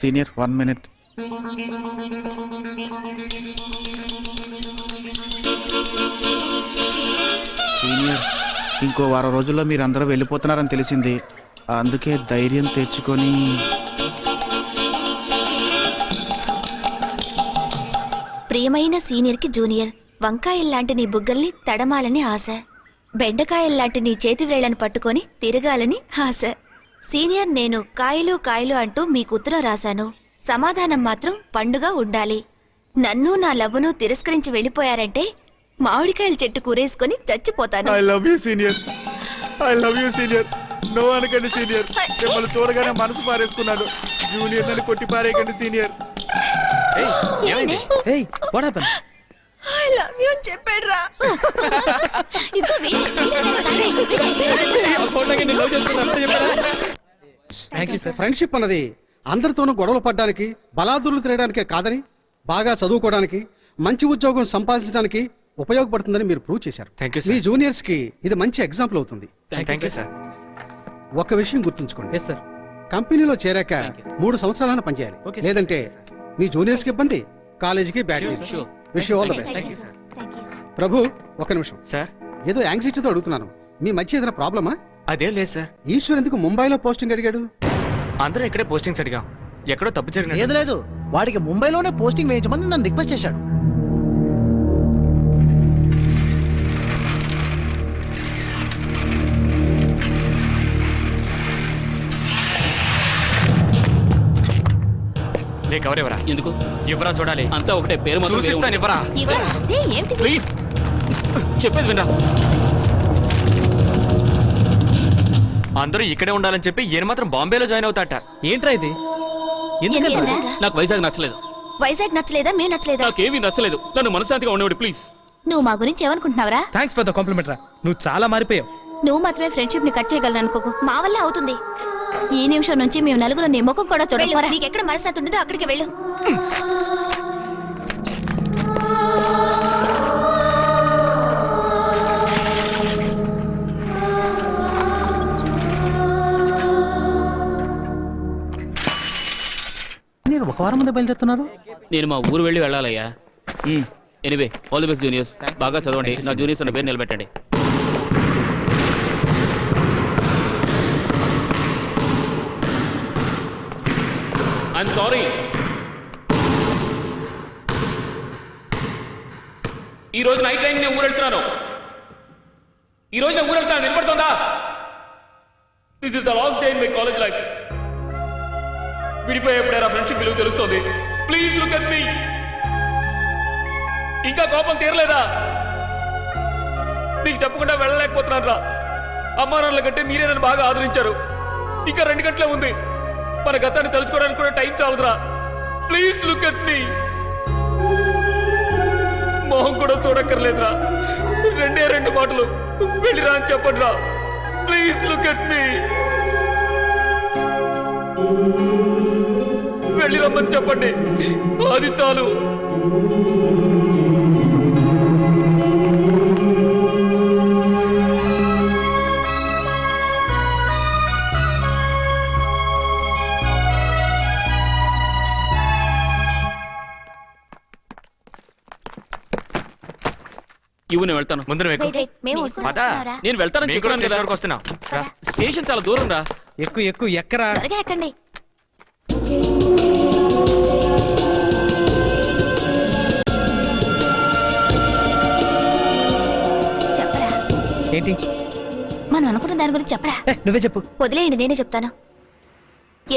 Senior 1 minute. సీనియర్, ఇంకో వారం రోజుల్లో మీరందరూ వెళ్ళిపోతున్నారని తెలిసింది. అందుకే ధైర్యం తెచ్చుకొని ప్రియమైన సీనియర్ కి జూనియర్, వంకాయల్లాంటి నీ బుగ్గల్ని తడమాలని ఆశ, బెండకాయల్లాంటి నీ చేతి వేళ్లను పట్టుకొని తిరగాలని ఆశ. సీనియర్ నేను కాయలు కాయలు అంటూ మీకు ఉత్తరం రాశాను. సమాధానం మాత్రం పండుగ ఉండాలి. నన్ను నా లవ్వును తిరస్కరించి వెళ్ళిపోయారంటే మామిడికాయల చెట్టు కూరేసుకొని చచ్చిపోతాను. I love you senior. I love you senior. No అనకండి సీనియర్. మిమ్మల్ని చూడగానే మనసు పారేసుకున్నాడు. జూనియర్ నన్ను కొట్టి పారేయకండి సీనియర్. ఏయ్, ఏమైంది? ఏయ్, what happen? I love you అని చెప్పాడురా. ఫ్రెండ్షిప్ అన్నది అందరితోనూ గొడవలు పడ్డానికి, బలాదుర్లు తిరగడానికే కాదని, బాగా చదువుకోవడానికి, మంచి ఉద్యోగం సంపాదించడానికి ఉపయోగపడుతుందని మీరు ప్రూవ్ చేశారు. Thank you, sir. Me juniors కి ఇది మంచి ఎగ్జాంపుల్ అవుతుంది. Thank you sir. ఒక విషయం గుర్తుంచుకోండి, ఎస్ సార్. కంపెనీలో చేరాక 3 సంవత్సరాలను పనిచేయాలి. Okay, sir. లేదంటే మీ జూనియర్స్ కి ఇబ్బంది, కాలేజీకి bad news. Sure. Wish you all the best. Prabhu, ఒక నిమిషం. సార్, ఏదో యాంగ్జైటీతో అడుగుతున్నాను. మీ మధ్య ఏదైనా ప్రాబ్లమా? అదేం లేదు సార్. ఈశ్వర్ ఎందుకు ముంబైలో పోస్టింగ్ అడిగాడు? అందరూ ఇక్కడే పోస్టింగ్స్ అడిగాం. ఎక్కడో తప్పు లేదు జరిగినట్టు. లేదు, వాడికి ముంబైలోనే పోస్టింగ్ వేయించమని నన్ను రిక్వెస్ట్ చేశాడు. నీకెవరెవరా? ఎందుకు? ఎవరా చూడాలి? అంతా ఒకటే, పేరు మాత్రం వేరే చూసిస్తాను, ఉంది. ఎవరా? ఇవ్వరా? ఏంటి ప్లీజ్ చెప్పేది వినరా. అందరూ ఇక్కడే ఉండాలని చెప్పి ఈయన మాత్రం బాంబేలో జాయిన్ అవుతాట. ఏంట్రా ఇది? ఎందుకంటే నాకు వైజాగ్ నచ్చలేదు. వైజాగ్ నచ్చలేదా? మేము నచ్చలేదా? నాకేమీ నచ్చలేదు. నన్ను మనశాంతిగా ఉండేవాడు ప్లీజ్. నువ్వు మా గురించి ఏమనుకుంటున్నావురా? థ్యాంక్స్ ఫర్ ద కాంప్లిమెంట్ రా. నువ్వు చాలా మారిపోయావు. నువ్వు మాత్రమే ఫ్రెండ్షిప్ ని కట్ చేయగలను అనుకోకు. మా వల్ల అవుతుంది. ఈ నిమిషం నుంచి మేము నలుగురు నీ ముఖం కూడా చూడలేరా? నీకు ఎక్కడ మనశ్శాంతి ఉంటుందో అక్కడికి వెళ్ళు. నేను ఒక వారం ముందే బయలుదేరుతున్నారు. నేను మా ఊరు వెళ్ళి వెళ్ళాలయ్యా. Anyway all the best juniors. బాగా చదవండి. నా జూనియర్స్ అన్న పేరు నిలబెట్టండి. I'm sorry. ఈ రోజు నైట్ టైం నేను ఊరు వెళ్తున్నాను. ఈ రోజు నేను ఊరు వెళ్తాను. వినపడుతుందా? This is the last day in my college life. విడిపోయేప్పుడైనా ఫ్రెండ్షిప్ విలువ తెలుస్తుంది. Please look at me. ఇంకా కోపం తీరలేదా? నీకు చెప్పకుండా వెళ్ళలేకపోతున్నాను రా. అమ్మా నాన్నల కంటే మీరే నన్ను బాగా ఆదరించారు. ఇంకా 2 గంటలే ఉంది. మన గతాన్ని తలుచుకోవడానికి కూడా టైం చాలదురా. ప్లీజ్ లుక్ అట్ మీ. మొహం కూడా చూడక్కర్లేదురా. 2 మాటలు వెళ్ళిరా అని చెప్పండి రా. ప్లీజ్ లుక్ అట్ మీ. వెళ్ళి రమ్మని చెప్పండి. అది చాలు. ఇవ్వు, నేను వెళ్తాను. ముందు నువ్వు ఎక్కు. Wait, wait, మేము పదా. వస్తున్నారా? నేను వెళ్తానని మేము కూడా చెప్పాను కదా. స్టేషన్ వరకు వస్తున్నాం. రా. స్టేషన్ చాలా దూరం రా. ఎక్కువ ఎక్కరా. త్వరగా ఎక్కండి. చెప్పరా? ఏంటి? మనం అనుకున్న దాని గురించి చెప్పరా? నువ్వే చెప్పు. వదిలేయండి, నేనే చెప్తాను.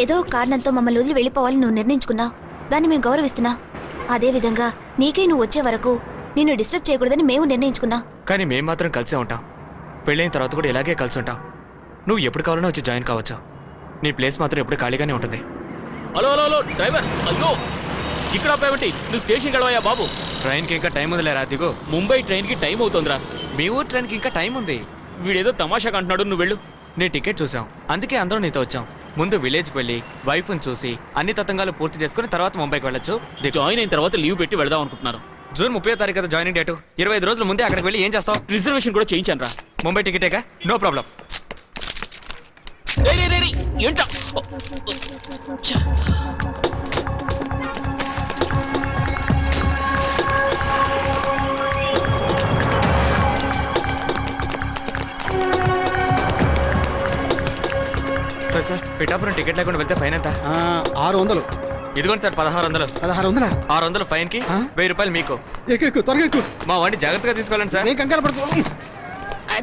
ఏదో ఒక కారణంతో మమ్మల్ని వదిలి వెళ్ళిపోవాలని నువ్వు నిర్ణయించుకున్నావు. దాన్ని మేము గౌరవిస్తున్నాం. అదే విధంగా నీకే నువ్వు వచ్చే వరకు నిన్ను డిస్టర్బ్ చేయకూడదని మేము నిర్ణయించుకున్నాం. కానీ మేము మాత్రం కలిసే ఉంటాం. పెళ్ళైన తర్వాత కూడా ఇలాగే కలిసి ఉంటాం. నువ్వు ఎప్పుడు కావాలన్నా వచ్చి జాయిన్ కావచ్చు. నీ ప్లేస్ మాత్రం ఎప్పుడు ఖాళీగానే ఉంటుంది. Hello hello hello driver. అయ్యో, ఇక్కడ ఆపేమిటి? నువ్వు స్టేషన్కి వెళ్ళవయ్యా బాబు. ట్రైన్కి ఇంకా టైం ఉందిలేరా. దిగు. ముంబై ట్రైన్కి టైం అవుతుందిరా. మీ ఊరు ట్రైన్కి ఇంకా టైం ఉంది. వీడేదో తమాషాగా అంటున్నాడు. నువ్వు వెళ్ళు. నీ టికెట్ చూసాం, అందుకే అందరూ నీతో వచ్చాం. ముందు విలేజ్కి వెళ్ళి వైఫ్ని చూసి అన్ని తతంగాలు పూర్తి చేసుకుని తర్వాత ముంబైకి వెళ్ళొచ్చు. జాయిన్ అయిన తర్వాత లీవ్ పెట్టి వెళదాం అనుకుంటున్నాను. జూన్ 30వ తారీఖు కదా జాయినింగ్ డేటు. 25 రోజుల ముందే అక్కడికి వెళ్ళి ఏం చేస్తావు? రిజర్వేషన్ కూడా చేయించాను రా. ముంబై టికెటేగా, నో ప్రాబ్లం. ఏంటా? సార్ పిఠాపురం టికెట్ లేకుండా వెళ్తే ఫైన్ ఎంత? 600. ఇదిగోండి సార్ 1600. 1600. 600 ఫైన్ కి 1000 రూపాయలు మీకు. ఎక్కు, త్వరగా ఎక్కు. మా వాడిని జాగ్రత్తగా తీసుకెళ్ళండి సార్. నేను కంగారు పడుకో.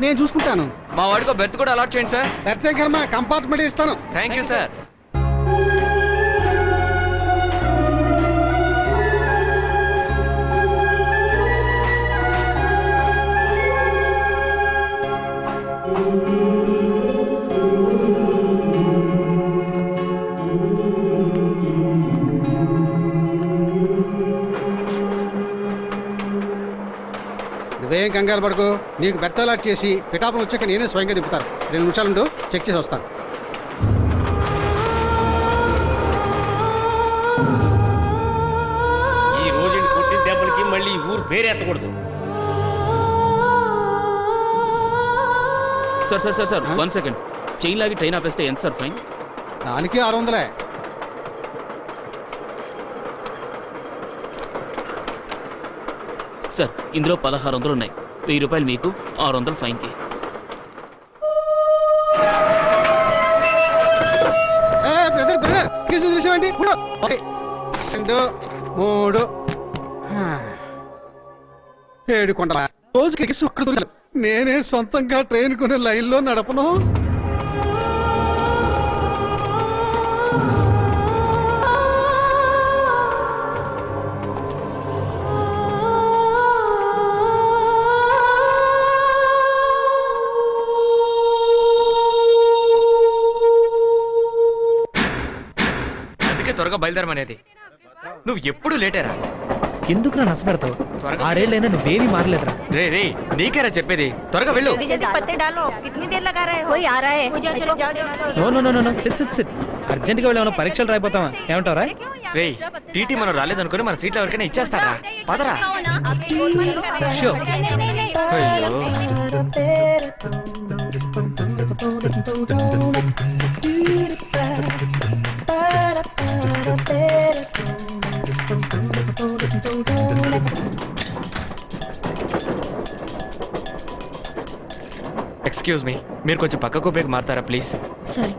నేను చూసుకుంటాను. మా వాడికి బెర్త్ కూడా అలాట్ చేయండి సార్. ప్రత్యేకంగా కంపార్ట్మెంట్ ఇస్తాను. Thank you sir. నువ్వేం కంగారు పడుకో. నీకు బెత్తలాట్ చేసి పిఠాపురం వచ్చాక నేనే స్వయంగా దింపుతాను. 2 నిమిషాలుండు, చెక్ చేసి వస్తాను. ఈ రోజు కొట్టిన దెబ్బలకి మళ్ళీ ఊరు పేరెత్తకూడదు. Sir 1 second. చైన్ లాగి ట్రైన్ ఆపేస్తే ఎంత సార్ ఫైన్? దానికి 600. సార్ ఇందులో 1600 ఉన్నాయి. 1000 రూపాయలు మీకు, 600 ఫైన్కి. బ్రదర్ కేసు చూసామండి. 1 2 3 7 కొండల రోజుకి కేసు ఒక్కడ దొరకదు. నేనే సొంతంగా ట్రైన్ కొనే లైన్లో నడపను. బయలుదేరమనేది. నువ్వు ఎప్పుడు లేటేరా. ఎందుకు నా నష్టపెడతావు? త్వరగా. 6 ఏళ్ళైనా నువ్వేమీ మారలేదురా. రే రే నీకేరా చెప్పేది, త్వరగా వెళ్ళు. No no no no sit sit sit. అర్జెంట్గా వెళ్ళి ఏమైనా పరీక్షలు రాయిపోతావా? ఏమంటావరా? రే టీటీ మనం రాలేదనుకుని మన సీట్లు ఎవరికైనా ఇచ్చేస్తారా? పదరా. షూర్. అయ్యో ఎక్స్క్యూజ్ మీ, మీరు కొంచెం పక్కకు బ్రేక్ మారుతారా ప్లీజ్? సారీ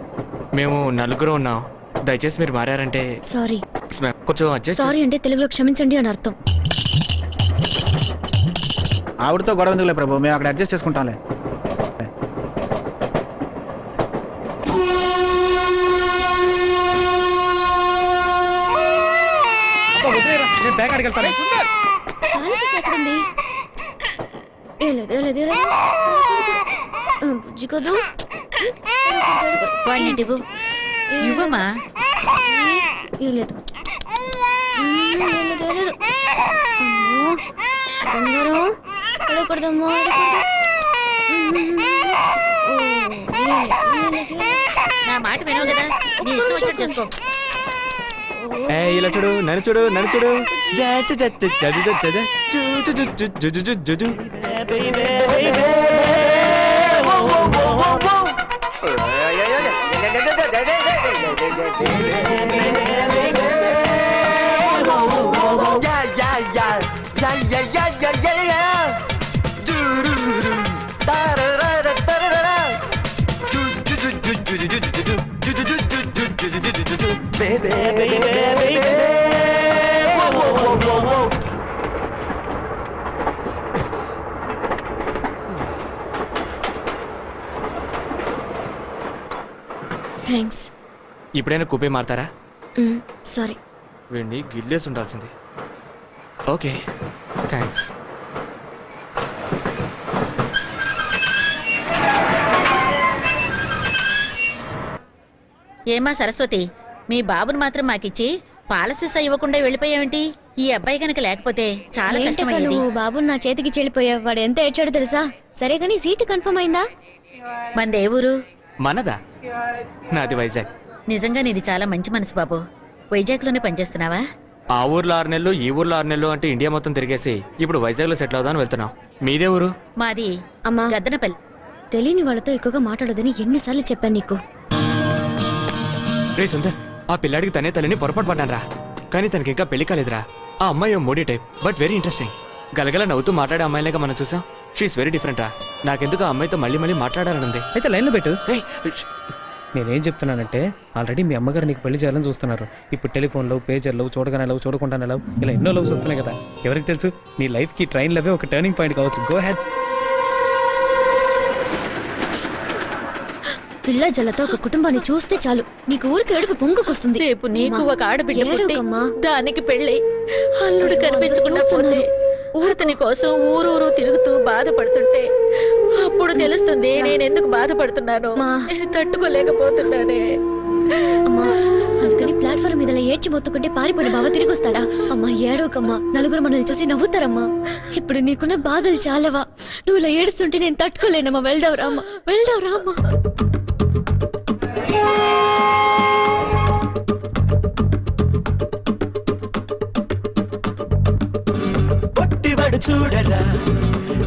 మేము నలుగురు ఉన్నాం, దయచేసి మీరు మారారంటే. సారీ కొంచెం అడ్జస్ట్. సారీ అంటే తెలుగులో క్షమించండి అని అర్థం. ఆవిడతో గొడవ ఎందుకులే ప్రభు, మేము అక్కడ అడ్జస్ట్ చేసుకుంటాంలే. బ్యాగ్ అడిగెళ్తారా? పాలసీస్ ఎక్కడుంది? ఏం లేదు ఏం లేదు ఏం లేదు. బుజ్జి కదూ. వాడిని ఇవ్వమా. ఏం లేదు ఏం లేదు ఏం లేదు. అమ్మో బంగారం అడగకూడదమ్మా నా మాట వినవు కదా, నీ ఇష్టం వచ్చినట్టు చేసుకో. ఇలా చూడు, నన్ను చూడు, నన్ను చూడు. థ్యాంక్స్. ఇప్పుడైనా కూపే మారుతారా? సారీ. వీడిని గిల్లేసి ఉండాల్సింది. Okay thanks. ఏమా సరస్వతి, మీ బాబుని మాత్రం మాకిచ్చి పాలసీస్ ఇవ్వకుండా వెళ్ళిపోయావేంటి? ఈ అబ్బాయి కనుక లేకపోతే చాలా కష్టమయ్యేది. నువ్వు బాబు నా చేతికి చెల్లిపోయావు. వాడు ఎంత ఏడ్చాడో తెలుసా? సరే కానీ సీటు కన్ఫర్మ్ అయిందా? మనది ఏ ఊరు? మనదా? నాది వైజాగ్. నిజంగా నీది చాలా మంచి మనసు బాబు. వైజాగ్లోనే పనిచేస్తున్నావా? ఆ ఊర్లో 6 నెలలు, ఈ ఊర్లో 6 నెలలు అంటే ఇండియా మొత్తం తిరిగేసి ఇప్పుడు వైజాగ్లో సెటిల్ అవుదామని వెళ్తున్నాం. మీదే ఊరు? మాది అమ్మా గద్దనపల్లి. తెలియని వాళ్ళతో ఎక్కువగా మాట్లాడదని ఎన్నిసార్లు చెప్పాను నీకు? రే సుందర్, ఆ పిల్లాడికి తనే తల్లిని పొరపాటు పడ్డానరా. కానీ తనకి ఇంకా పెళ్లి కాలేదురా. ఆ అమ్మాయి Modi type, but very interesting. గలగల నవ్వుతూ మాట్లాడే అమ్మాయిలేక మనం చూసాం. షీఈస్ వెరీ డిఫరెంట్ రా. నాకెందుకు ఆ అమ్మాయితో మళ్ళీ మళ్ళీ మాట్లాడాలనుంది. అయితే లైన్లో పెట్టు. ఏయ్, నేనేం చెప్తున్నానంటే ఆల్రెడీ మీ అమ్మగారు నీకు పెళ్లి చేయాలని చూస్తున్నారు. ఇప్పుడు టెలిఫోన్లో, పేజర్లో, చూడగానే లవ్, చూడకుండానే లవ్, ఇలా ఎన్నో లవ్స్ వస్తున్నాయి కదా. ఎవరికి తెలుసు, నీ లైఫ్కి ట్రైన్ లవే ఒక టర్నింగ్ పాయింట్ కావచ్చు. Go head. పిల్ల జల్లతో ఒక కుటుంబాన్ని చూస్తే చాలు నీకు ఊరికి ఏడుపు పొంగుకొస్తుంది. రేపు నీకు ఒక ఆడబిడ్డ పుట్టి ఏడవకమ్మా. దానికి పెళ్ళై అల్లుడు కనిపించకుండా పోతే అతని కోసం ఊరూరు తిరుగుతూ బాధపడుతుంటే అప్పుడు తెలుస్తుంది నేనెందుకు బాధపడుతున్నాను. నేను తట్టుకోలేకపోతున్నానే. అమ్మా అందుకని ప్లాట్ఫామ్ మీద ఏడ్చి మొత్తుకుంటే పారిపోయిన బావ తిరిగి వస్తాడా? అమ్మా ఏడవకమ్మా, నలుగురు మనల్ని చూసి నవ్వుతారమ్మా. ఇప్పుడు నీకున్న బాధలు చాలవా? నువ్వు ఇలా ఏడుస్తుంటే నేను తట్టుకోలేనమ్మా. వెళ్దాం రామ్మా, వెళ్దాం రామ్మా. పొట్టిబడు చూడరా,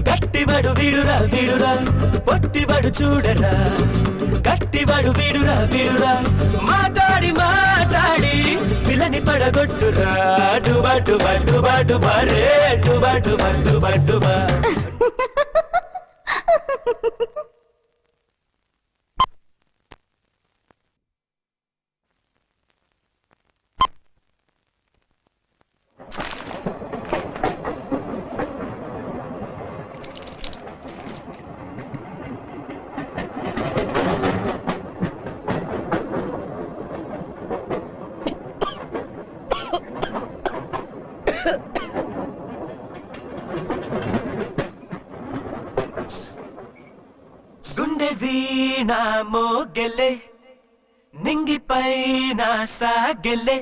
గట్టిబడు విడురా విడురా. పొట్టిబడు చూడరా, గట్టిబడు విడురా విడురా. మాట్లాడి మాట్లాడి పిల్లని పడగొట్టురా. డుబా డుబా డుబా డుబా రే డుబా డుబా డుబా డుబా. గుండె వీణ మోగెలే, నింగిపైన సాగెలే.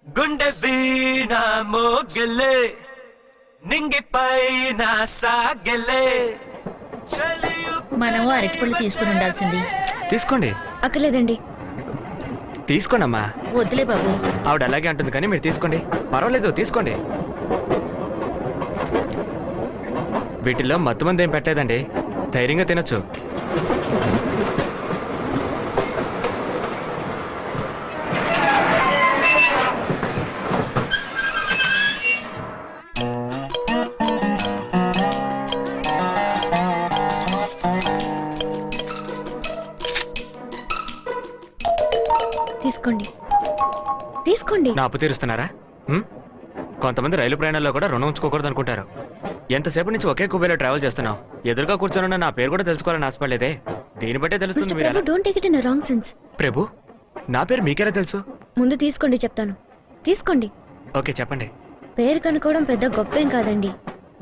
గుండె వీణ మోగలే నింగిపైన సాగలే మనము అరటిపళ్ళు తీసుకుని ఉండాల్సింది. తీసుకోండి. అక్కర్లేదండి. తీసుకోండి అమ్మా. వద్దులే బాబు. ఆవిడ అలాగే అంటుంది కానీ మీరు తీసుకోండి, పర్వాలేదు తీసుకోండి. వీటిల్లో మత్తు మంది ఏం పెట్టలేదండి, ధైర్యంగా తినొచ్చు. తీసుకోండి తీసుకోండి. నా అప్పు తీరుస్తున్నారా? కొంతమంది రైలు ప్రయాణాల్లో కూడా రుణం ఉంచుకోకూడదు అనుకుంటారు. ఎంతసేపు నుంచి ఒకే కుబేలో ట్రావెల్ చేస్తున్నావు, ఎదురుగా కూర్చొని నా పేరు కూడా తెలుసుకోవాలని ఆశపడలేదే. దీన్ని బట్టే తెలుస్తుంది మీరు ఎలా- don't take it in wrong sense. Prabhu, నా పేరు మీకెలా తెలుసు? ముందు తీసుకోండి చెప్తాను. తీసుకోండి. ఓకే చెప్పండి. పేరు కనుక్కోవడం పెద్ద గొప్పేం కాదండి.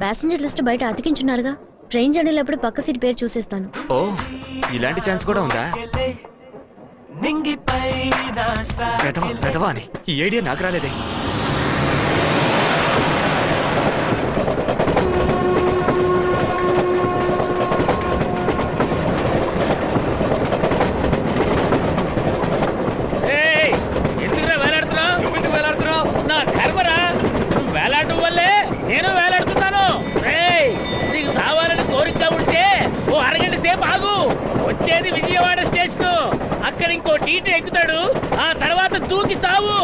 ప్యాసింజర్ లిస్ట్ బయట అతికించున్నారుగా. ట్రైన్ జర్నీలప్పుడు పక్క సీట్ పేరు చూసేస్తాను. ఓ, ఇలాంటి ఛాన్స్ కూడా ఉందా? పెదవా అని ఈ ఐడియా నాకు రాలేదే. ఎందుకురా వేలాడుతున్నావు? నువ్వెందుకు వేలాడుతున్నావు? నా కర్మరా, నువ్వు వేలాడటం వల్లే నేను వేలాడుతున్నాను. నీకు చావాలని కోరిక ఉంటే ఓ అరగంట సేపు ఆగు. వచ్చేది విజయవాడ స్టేషన్, అక్కడ ఇంకో టీటీ ఎక్కుతాడు, ఆ తర్వాత దూకి చావు.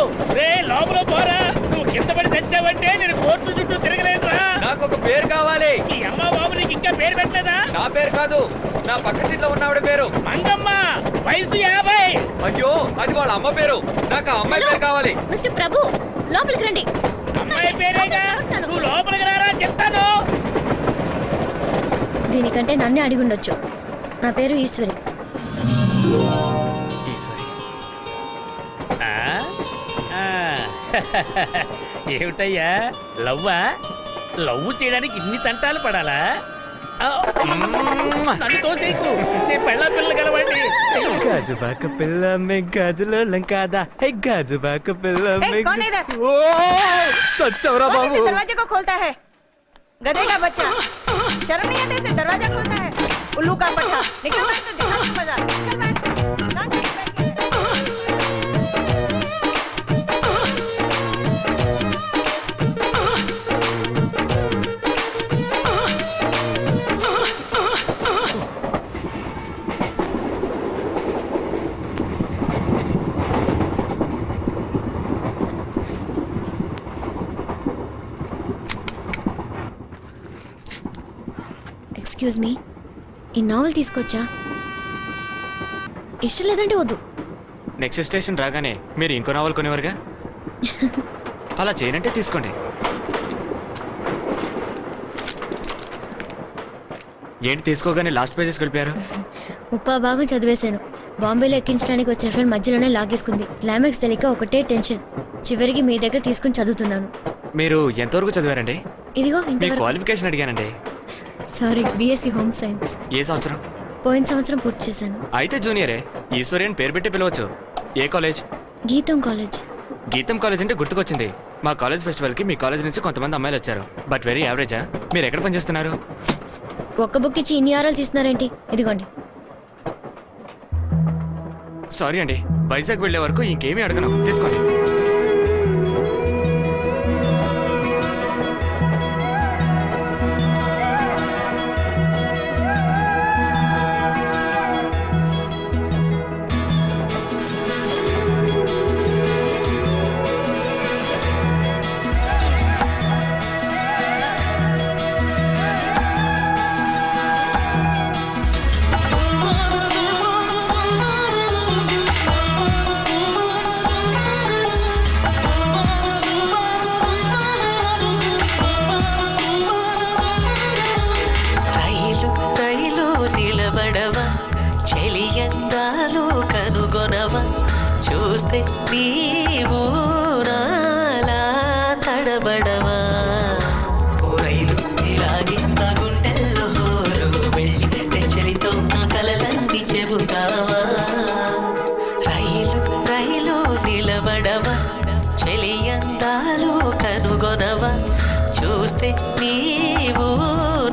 లోపల పోరా, నువ్వు కింద పడి తెచ్చావంటే నేను కోర్టు చుట్టూ తిరగలేదురా. నాకు ఒక పేరు కావాలి. ఈ అమ్మ బాబు నీకు ఇంకా పేరు పెట్టలేదా? నా పేరు కాదు, నా పక్క సీట్ లో ఉన్నవాడి పేరు మంగమ్మ, వయసు 50. అయ్యో, అది వాళ్ళ అమ్మ పేరు. నాకు ఆ అమ్మాయి పేరు కావాలి. మిస్టర్ ప్రభు, లోపలికి రండి. అమ్మాయి పేరేగా, నువ్వు లోపలికి రారా చెప్తాను. దీనికంటే నన్నే అడిగి ఉండొచ్చు. నా పేరు ఈశ్వరి. ఏమిటయ్యా, లవ్వా? లవ్ చేయడానికి ఇన్ని తంటాలు పడాలా? నన్ను తోసేకు, నీ పెళ్ళ పిల్ల గలవండి. గాజుబాక పిల్ల మే గాజులోళ్ళం కాదా? హే గాజుబాక పిల్ల మే చచ్చవరా బాబు. दरवाजे को खोलता है गधे का बच्चा. शर्म नहीं आती इसे दरवाजा खोलता है. उल्लू का पट्टा. निकल बैठ तो दिखा दे मजा. चल बैठ. ఎక్స్క్యూజ్ మీ, ఈ నావెల్ తీసుకొచ్చా? ఇష్టం లేదంటే వద్దు. నెక్స్ట్ స్టేషన్ రాగానే మీరు ఇంకో నావల్ కొనేవారుగా. అలా చేయనంటే తీసుకోండి. ఏంటి తీసుకోగానే లాస్ట్ పేజెస్ కలిపారు? ముప్పా భాగం చదివేశాను. బాంబేలో ఎక్కించడానికి వచ్చిన ఫ్రెండ్ మధ్యలోనే లాగేసుకుంది. క్లైమాక్స్ తెలియక ఒకటే టెన్షన్. చివరికి మీ దగ్గర తీసుకుని చదువుతున్నాను. మీరు ఎంతవరకు చదివారండి? ఇదిగో మీ ఇంతవరకు. క్వాలిఫికేషన్ అడిగానండి. Sorry, BSc home science. ఏ సంవత్సరం? పోయిన సంవత్సరం పూర్తి చేశాను. అయితే జూనియరే. ఈశ్వరి అని పేరు పెట్టి పిలవచ్చు. ఏ కాలేజ్? గీతం కాలేజ్. గీతం కాలేజ్ అంటే గుర్తుకొచ్చింది. మా కాలేజ్ ఫెస్టివల్కి మీ కాలేజ్ నుంచి కొంతమంది అమ్మాయిలు వచ్చారు. బట్ వెరీ యావరేజా? మీరు ఎక్కడ పనిచేస్తున్నారు? ఒక్క బుక్ ఇచ్చి ఇన్ని ఆరాలు తీస్తున్నారేంటి? ఇదిగోండి. సారీ అండి, వైజాగ్ వెళ్ళే వరకు ఇంకేమీ అడగను. తీసుకోండి. చూస్తే నీవు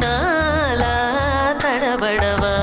నాలా తడబడవా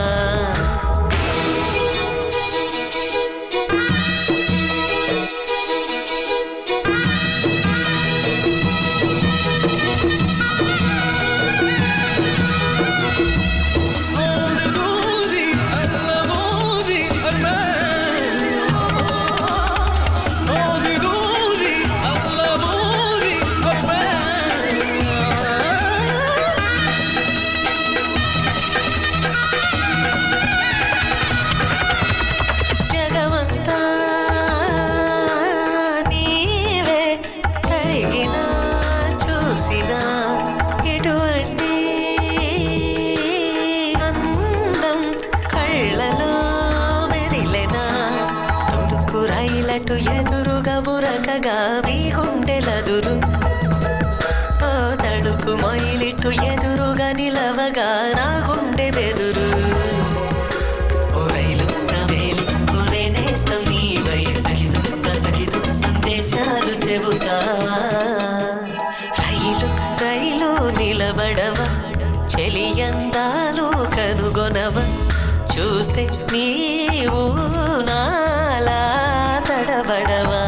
జగమంతా నీవే కరిగినా చూసినా ఎటువంటి అందం కళ్ళలో మెదిలెనా తుడుకు రైలటు ఎదురుగా బురకగా మీ గుండెలదురు ఓ తడుకు మైలిటు ఎదురుగా నిలవగా నా గుండె బెదురు ఓ రైలు నవేలి ఒరే నేస్తం నీ వయసగిదు సగిదు సందేశాలు చెబుతావా రైలు రైలు నిలబడవా చెలియందాలు కనుగొనవా చూస్తే నీవు నాలా తడబడవా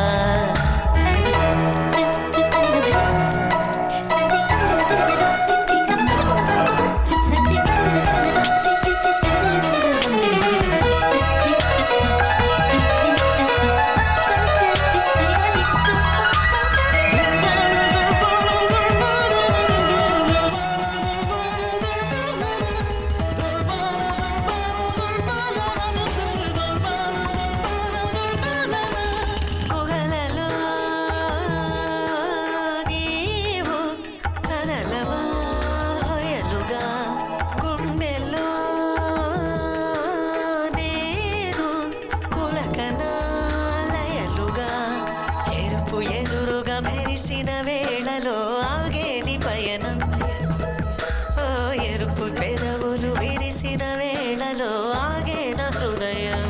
గుహలలో నీవు కదలవా హొయలుగా గుండెల్లో నేను కులకనాలయలుగా ఎరుపు ఎదురుగా మెరిసిన వేళలో ఆగేని పయనం ఓ ఎరుపు పెదవులు విరిసిన వేళలో ఆగేన హృదయం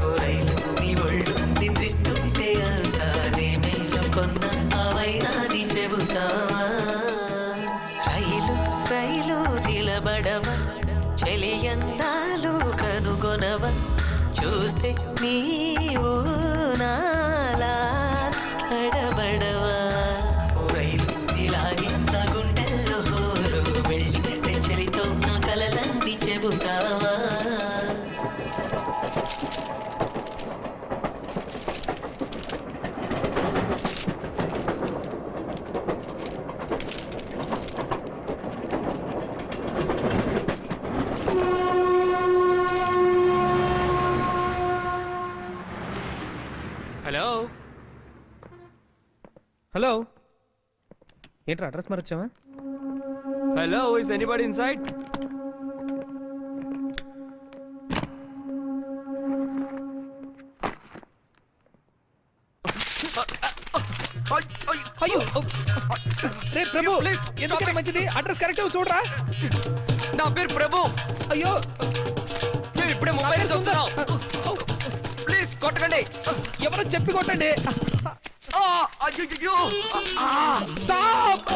ఓ రైలు నీ ఒళ్ళు నిద్రిస్తుంటే అంటానే మేలుకొన్న అవైనాని చెబుతావా రైలు రైలు నిలబడవా చెలియందాలు కనుగొనవా చూస్తే నీవు నాలా తడబడవా ఓ రైలు ఇలాగే నా గుండెల్లో హోరు వెళ్ళి చెలితో నా కలలన్నీ చెబుతావా హలో హలో ఏంట్రా అడ్రస్ మరొచ్చావా? హలో ఇస్ ఎనీబడి ఇన్సైడ్ అయ్యో రే ప్రభు ప్లీజ్ ఎందుకంటే మంచిది అడ్రస్ కరెక్ట్ చూడరా. నా పేరు ప్రభు. అయ్యో నేను ఇప్పుడే ముంబై నుంచి వస్తున్నాను. ప్లీజ్ కొట్టకండి. ఎవరో చెప్పి కొట్టండి. అయ్యో stop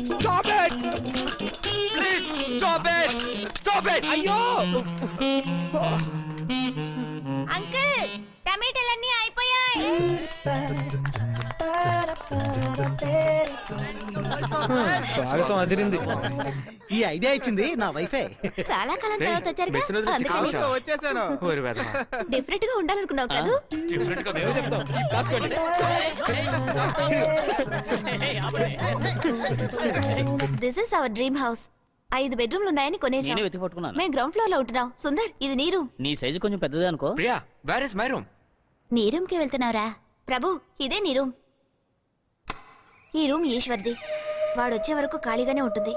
stop it please stop it అయ్యో అంకుల్ టమాటాలన్నీ అయిపోయాయి. స్వాగతం అదిరింది. ఈ ఐడియా ఇచ్చింది నా వైఫే. చాలా కాలం తర్వాత వచ్చారు. వచ్చేసాను. డిఫరెంట్ గా ఉండాలనుకున్నావు కాదు. This is our dream house. 5 బెడ్రూమ్లు ఉన్నాయని కొనేసాం. నేనే వెతికి పట్టుకున్నాను. మేము గ్రౌండ్ ఫ్లోర్ లో ఉంటున్నాం. సుందర్ ఇది నీ రూమ్. నీ సైజు కొంచెం పెద్దదే అనుకో. Priya where is my room? నీ రూమ్ కి వెళ్తున్నావురా? ప్రభు ఇదే నీ రూమ్. ఈ రూమ్ ఈశ్వర్ది. వాడొచ్చే వరకు ఖాళీగానే ఉంటుంది.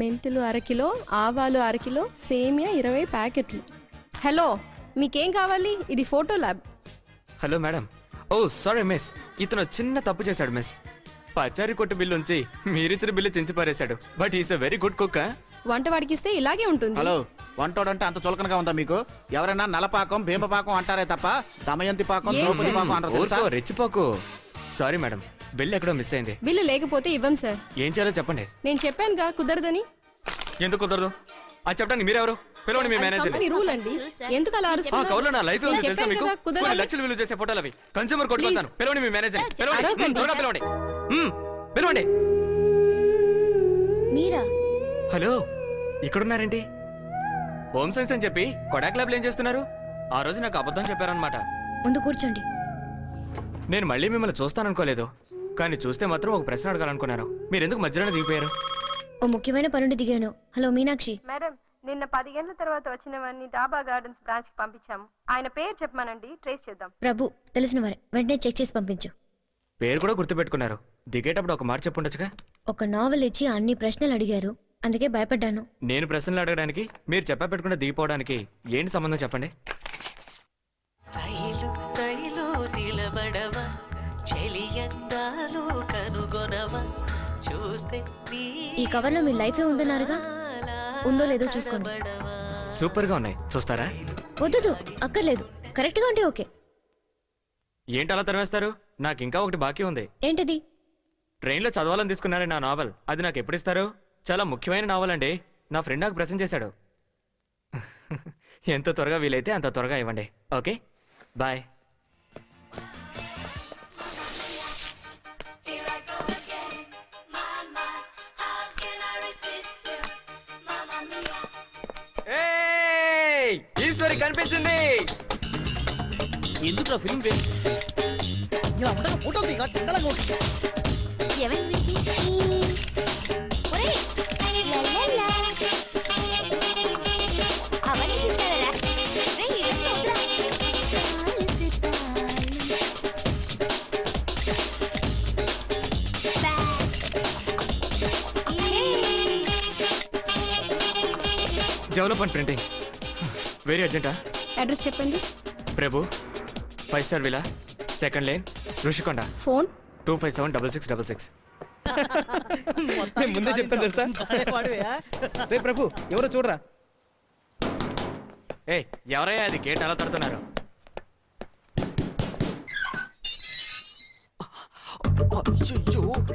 మెంతులు అరకిలో, ఆవాలు అరకిలో, సేమియా 20 ప్యాకెట్లు. హలో, మీకేం కావాలి? ఇది photo lab. Hello madam. Oh sorry miss, ఇతను చిన్న తప్పు చేశాడు మిస్. పచారీ కొట్టు బిల్లు ఉంచి మీరిచ్చిన బిల్లు చించి పారేశాడు. But is a very good cook. వంట వాడికిస్తే ఇలాగే ఉంటుంది. హలో, వంటోడంటే అంత చులకనగా ఉందా మీకు? ఎవరైనా నలపాకం భీమపాకం అంటారే తప్ప దమయంతి పాకం ఏం ద్రౌపది సార్? పాకం అంటారు తెలుసా? ఊరుకో, రెచ్చిపోకు. సారీ మేడం, బిల్ ఎక్కడో మిస్ అయింది. బిల్లు లేకపోతే ఇవ్వం సార్. ఏం చేయాలో చెప్పండి. నేను చెప్పానుగా కుదరదని. ఎందుకు కుదరదు? అది చెప్పడానికి మీరెవరు? పిలవండి మీ మేనేజర్. కంపెనీ రూల్ అండి. ఎందుకు అలా అరుస్తున్నారు? కౌలో నా లైఫ్ నేను తెలుసా చెప్పాను మీకు? కదా, కుదరదని. కొన్ని లక్షలు విలువ చేసే ఫోటోలు అవి. కన్స్యూమర్ కోర్టు పోతాను. పిలవండి మీ మేనేజర్. పిలవండి. అరవకండి. త్వరగా పిలవండి. పిలవండి. మీరా? హలో, ఇక్కడున్నారేంటి? హోమ్ సైన్స్ అని చెప్పి కొడాక్ ల్యాబ్లో ఏం చేస్తున్నారు? ఆ రోజు నాకు అబద్ధం చెప్పారనమాట. ముందు కూర్చోండి. నేను మళ్ళీ మిమ్మల్ని చూస్తాననుకోలేదు, కానీ చూస్తే మాత్రం ఒక ప్రశ్న అడగాలనుకున్నాను. మీరు ఎందుకు మధ్యలోనే దిగిపోయారు? ఓ ముఖ్యమైన పనుండి దిగాను. హలో మీనాక్షి. మేడం, నిన్న 10 గంటల తర్వాత వచ్చినవన్నీ డాబా గార్డెన్స్ బ్రాంచ్ కి పంపించాము. ఆయన పేరు చెప్పమానండి, ట్రేస్ చేద్దాం. ప్రభు, తెలిసిన వారే, వెంటనే చెక్ చేసి పంపించు. పేరు కూడా గుర్తుపెట్టుకున్నారు. దిగేటప్పుడు ఒక మాట చెప్పుండొచ్చుగా. ఒక నావెల్ ఇచ్చి అన్ని ప్రశ్నలు అడిగారు, అందుకే భయపడ్డాను. నేను ప్రశ్నలు అడగడానికి మీరు చెప్పపెట్టకుండా దిగిపోవడానికి ఏంటి సంబంధం చెప్పండి. రైలు రైలు నిలబడవా, చెలియందాలు కనుగొనవా, చూస్తే ఈ కవర్లో మీ లైఫే ఉందన్నారుగా, ఉందో లేదో చూసుకోండి. సూపర్ గా ఉన్నాయి, చూస్తారా? వద్దు, అక్కర్లేదు. కరెక్ట్ గా ఉంటే ఓకే. ఏంటి అలా తరివేస్తారు? నాకు ఇంకా ఒకటి బాకీ ఉంది. ఏంటది? ట్రైన్లో చదవాలని తీసుకున్నారే నా నావల్, అది నాకు ఎప్పుడు ఇస్తారు? చాలా ముఖ్యమైన నావల్ అండి. నా ఫ్రెండ్ నాకు ప్రెజెంట్ చేశాడు. ఎంత త్వరగా వీలైతే అంత త్వరగా ఇవ్వండి. Okay, bye. ఈశ్వరి కనిపించింది. ఎందుకు ఫిల్మ్ వేస్ట్? ఇలా ఉండగా ఫోటోలు దిగా చందలంగా ఉంటుంది. ఏమైంది వీడికి? ఒరేయ్! లల్లలా. అవన్నీ తీసుకెళ్ళరా? రేయ్, ఈ డ్రెస్ వద్దురా. డెవలప్మెంట్ ప్రింటింగ్ వెరీ అర్జెంటా? అడ్రస్ చెప్పండి. Prabhu, 5 star villa, second lane, Rushikonda, phone 25766666. నేను ముందే చెప్పాను తెలుసా? రే ప్రభు, ఎవరో చూడరా. ఏ ఎవరయ్యా అది? గేట్ అలా తడుతున్నారు.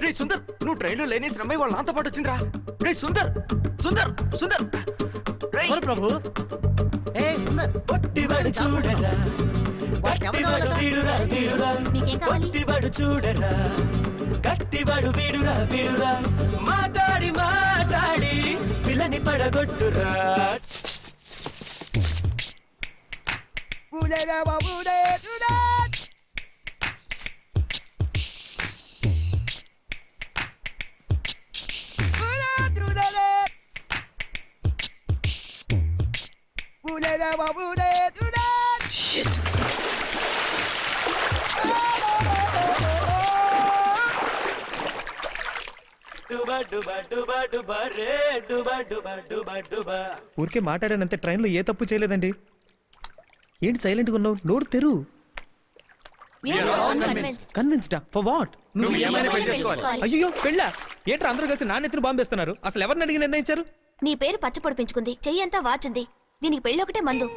రే సుందర్, నువ్వు ట్రైన్లో లేనేసిన అమ్మాయి వాళ్ళ నాతో పాటు వచ్చిందిరా. రే సుందర్, సుందర్, సుందర్. ఎవరు ప్రభు? సుందర్. పొట్టివాడు చూడరా, గట్టివాడు వీడురా వీడురా, మీకేం కావాలి? పొట్టివాడు చూడరా, గట్టివాడు వీడురా వీడురా, మాట్లాడి మాట్లాడి పిల్లని పడగొట్టురా. ఊరికే మాట్లాడానంతే, ట్రైన్లో ఏ తప్పు చేయలేదండి. ఏంటి సైలెంట్గా ఉన్నావు? నోరు తెరు. కన్విన్స్డా? For what? నువ్వు ఏమైనా పెళ్లి చేసుకోవాలి. అయ్యో పెళ్ళా? ఏంట్రా అందరూ కలిసి నా నెత్తిన బాంబేస్తున్నారు? అసలు ఎవరిని అడిగి నిర్ణయించారు? నీ పేరు పచ్చ పొడిపించుకుంది, చెయ్యంతా వాచుంది. దీనికి పెళ్ళొకటే మందు.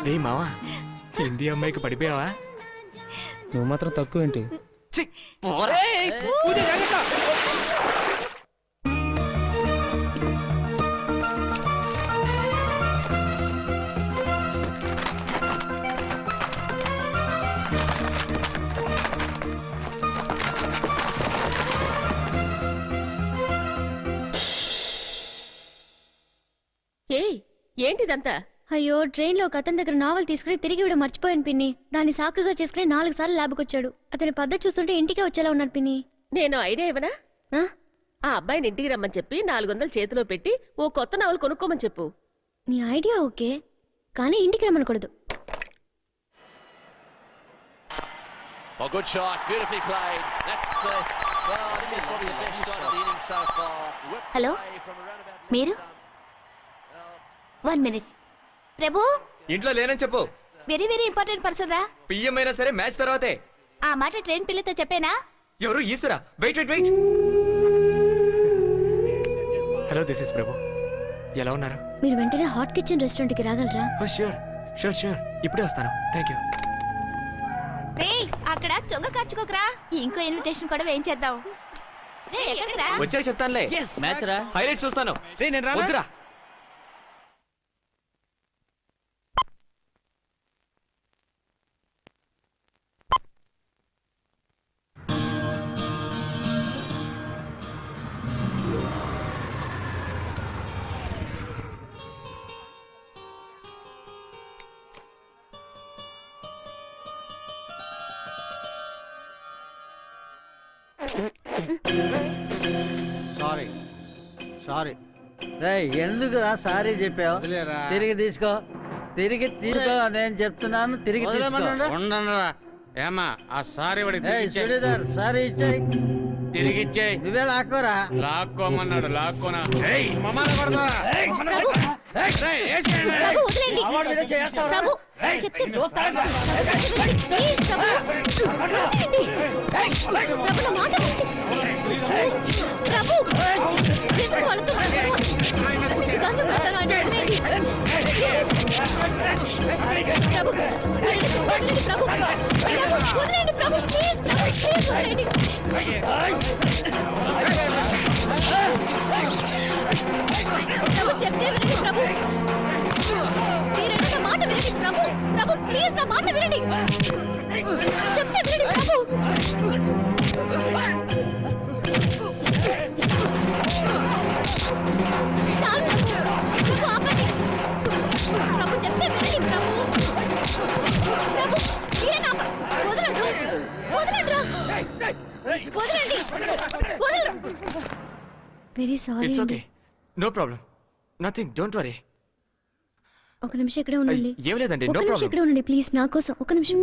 రే మావా, హిందీ అమ్మాయికి పడిపోయావా? నువ్వు మాత్రం తక్కువ ఏంటి? ఛీ, పోరా. ఏంటిదంతా? అయ్యో, ట్రైన్ లో ఒక అతని దగ్గర నావల్ తీసుకుని తిరిగి ఇవ్వడం మర్చిపోయాను పిన్ని. దాన్ని సాకుగా చేసుకుని 4 సార్లు ల్యాబ్కి వచ్చాడు. అతని పద్ధతి చూస్తుంటే ఇంటికే వచ్చేలా ఉన్నాడు పిన్ని. నేను ఐడియా ఇవ్వనా? ఆ? ఆ అబ్బాయిని ఇంటికి రమ్మని చెప్పి 400 చేతిలో పెట్టి ఓ కొత్త నవలు కొనుక్కోమని చెప్పు. నీ ఐడియా ఓకే, కానీ ఇంటికి రమ్మనకూడదు. హలో, మీరు 1 minute. ప్రభు, ఇంట్లో లేనని చెప్పు. వెరీ వెరీ ఇంపార్టెంట్ పర్సన్ రా. పిఎం అయినా సరే మ్యాచ్ తర్వాతే. ఆ మాట ట్రైన్ పిల్లతో చెప్పేనా? ఎవరు ఈశ్వరా? Wait wait wait. Hello, this is Prabhu. ఎలా ఉన్నారు? మీరు వెంటనే హాట్ కిచెన్ రెస్టారెంట్కి రాగలరా? ష్యూర్ ష్యూర్ ష్యూర్, ఇప్పుడే వస్తాను. Thank you. రేయ్, అక్కడ చొంగ కార్చుకోకరా. ఇంకో ఇన్విటేషన్ కూడా వేయించేద్దాం. రేయ్, ఎక్కడికి రా? వచ్చాక చెప్తానులే. మ్యాచ్ రా. హైలైట్స్ చూస్తాను. వద్దురా. Sorry sorry. ఎందుకురా సారీ చెప్పావు? వదిలేరా. తిరిగి తీసుకో, తిరిగి తీసుకో. నేను చెప్తున్నాను, తిరిగి తీసుకో. వదిలేమన్నాడా? ఉండనురా. ఏమా ఆ సారీ సుడీదార్ సారీ ఇచ్చాయి, తిరిగి ఇచ్చేయి. నువ్వే లాక్కోరా. లాక్కోమన్నాడు, లాక్కోనా? ప్రభు, వదిలేండి. ప్రభు, చెప్తే ప్లీజ్ ప్రభు. వదిలేండి. ప్రభు, నా మాట వినండి. ప్రభు, ఎందుకు వాళ్ళతో మాట్లాడరు? దండం పెడతాను, ఆయన వదిలేండి. ప్రభు, వదిలేండి ప్రభు. ప్రభు, వదిలేండి ప్రభు. ప్లీజ్ ప్రభు, ప్లీజ్ వదిలేండి. ప్రభు, చెప్తే వినండి ప్రభు. మీరంటే నా మాట వినండి ప్రభు. ప్రభు, ప్లీజ్ నా మాట వినండి. చెప్తే వినండి ప్రభు. చాలు ప్రభు, ఆపండి. ప్రభు, చెప్తే వినండి ప్రభు. ప్రభు, మీరే నా వదలండి. వదలండి, వదలండి, వదలండి. Very sorry. It's okay, no problem, nothing, don't worry. ఒక నిమిషం ఇక్కడే ఉండండి. ఏం లేదండి, ఒక నో నిమిషం ప్రాబ్లం. ఇక్కడే ఉండండి ప్లీజ్, నా కోసం ఒక నిమిషం.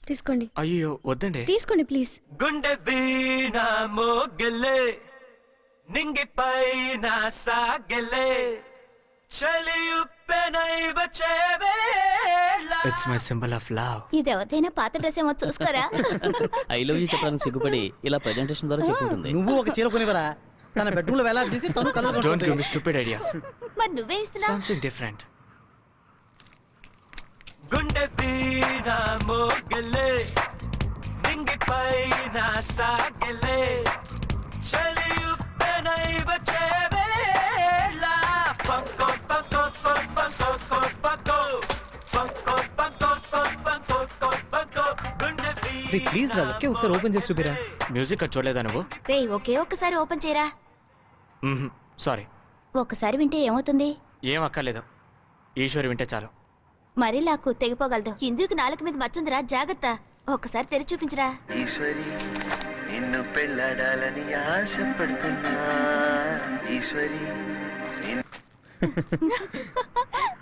తీసుకోండి. అయ్యో వద్దండి. తీసుకోండి ప్లీజ్. గుండె వీణ మోగలే నింగిపైన సాగలే చలియుప్పెనై వచ్చేవేళ. It's my symbol of love. ఇది ఎవరిదైనా పాత డ్రెస్ ఏమో చూసుకోరా. ఐ లవ్ యూ చెప్పడానికి సిగ్గుపడి ఇలా ప్రెజెంటేషన్ ద్వారా చెప్పుకుంటుంది. నువ్వు ఒక చీర కొనివరా. తన బెడ్రూమ్ లో వేలాడదీసి తను don't give colour me stupid ideas. మరి నువ్వే ఇస్తున్నావు. Something different. గుండె వీణ మోగలే నింగిపైన సాగలే చలియుప్పెనై వచ్చేవేళ. పంకో పంకో పంకో పంకో పంకో పంకో పంకో పంకో గుండె ప్లీజ్ రా, ఒకే ఒకసారి ఓపెన్ చేసి చూపిరా. మ్యూజిక్ అది చూడలేదా నువ్వు? రేయ్, ఒకే ఒక్కసారి ఓపెన్ చేయరా. సారీ. ఒక్కసారి వింటే ఏమవుతుంది? ఏం అక్కర్లేదు, ఈశ్వరి వింటే చాలు. మరీ లాక్కు తెగిపోగలదు. ఇందుకు నాలుగు మీద మచ్చుందిరా, జాగ్రత్త. ఒక్కసారి తెరిచి చూపించరా. ఈశ్వరి నిన్ను పెళ్ళాడాలని ఆశపడుతున్నా. ఈశ్వరి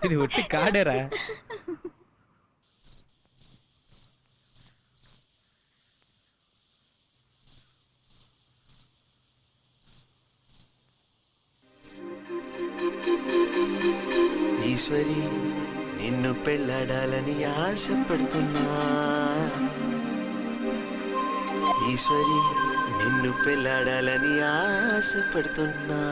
ఇది ఒట్టి కాడేరా. ఈశ్వరి నిన్ను పెళ్ళాడాలని ఆశపడుతున్నా. ఈశ్వరి నిన్ను పెళ్ళాడాలని ఆశపడుతున్నా.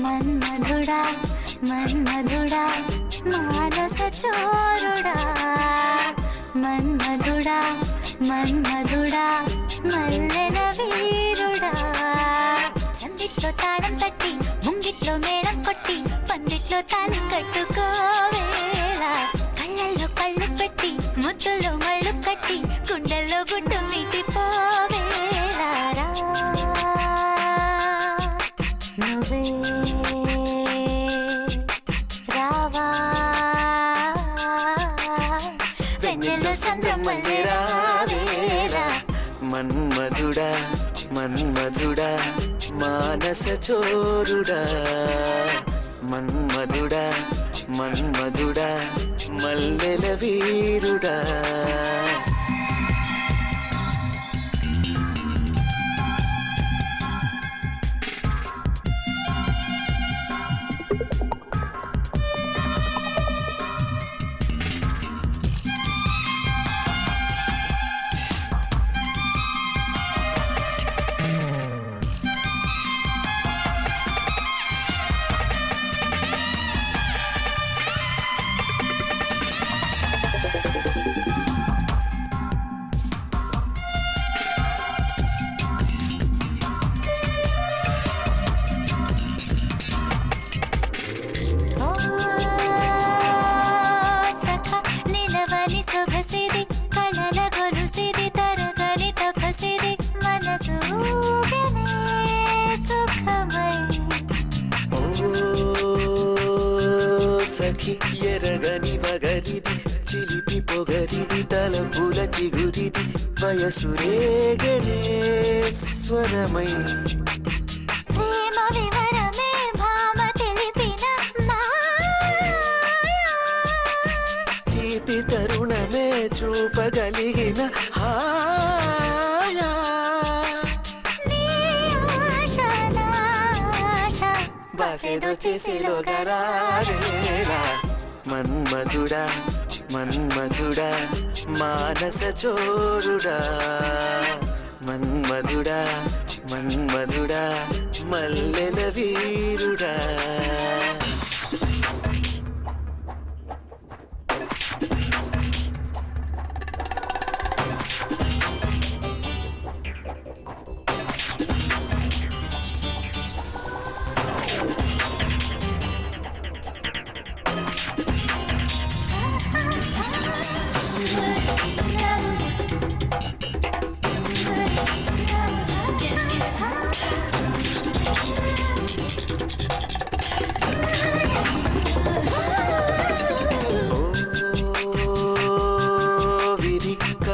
మన్మధుడా మన్మధుడా మానస చోరుడా మన్మధుడా మన్మధుడా మన్మధుడా మల్లెల వీరుడా సందిట్లో తాళం తట్టి ముంగిట్లో మేళం కొట్టి పందిట్లో తాళి కట్టుకోవేలా కళ్ళల్లో కళ్ళు పెట్టి ముద్దులో మళ్ళు కట్టి గుండెల్లో గుడ్డు మీటిపోవేలా నువ్వే రావా వెన్నెల్లో సంద్రమల్లె రావేలా మన్మధుడా మన్మధుడా మానస చోరుడా మన్మధుడా మన్మధుడా మల్లెల వీరుడా సొగసిది కళల గొలుసిది తరగని తపసిది మనసు సుఖమై సఖి ఎరగని వగరిది చిలిపి పొగరిది తలపుల చిగురిది వయసు రేగనే స్వరమై ప్రేమ వివరమే భామ తెలిపిన తీపి తరుణమే చూపగలిగిన హాయా బాసేదో చేసేలో గరారేలా మన్మధుడా మన్మధుడా మానస చోరుడా మన్మధుడా మన్మధుడా మల్లెల వీరుడా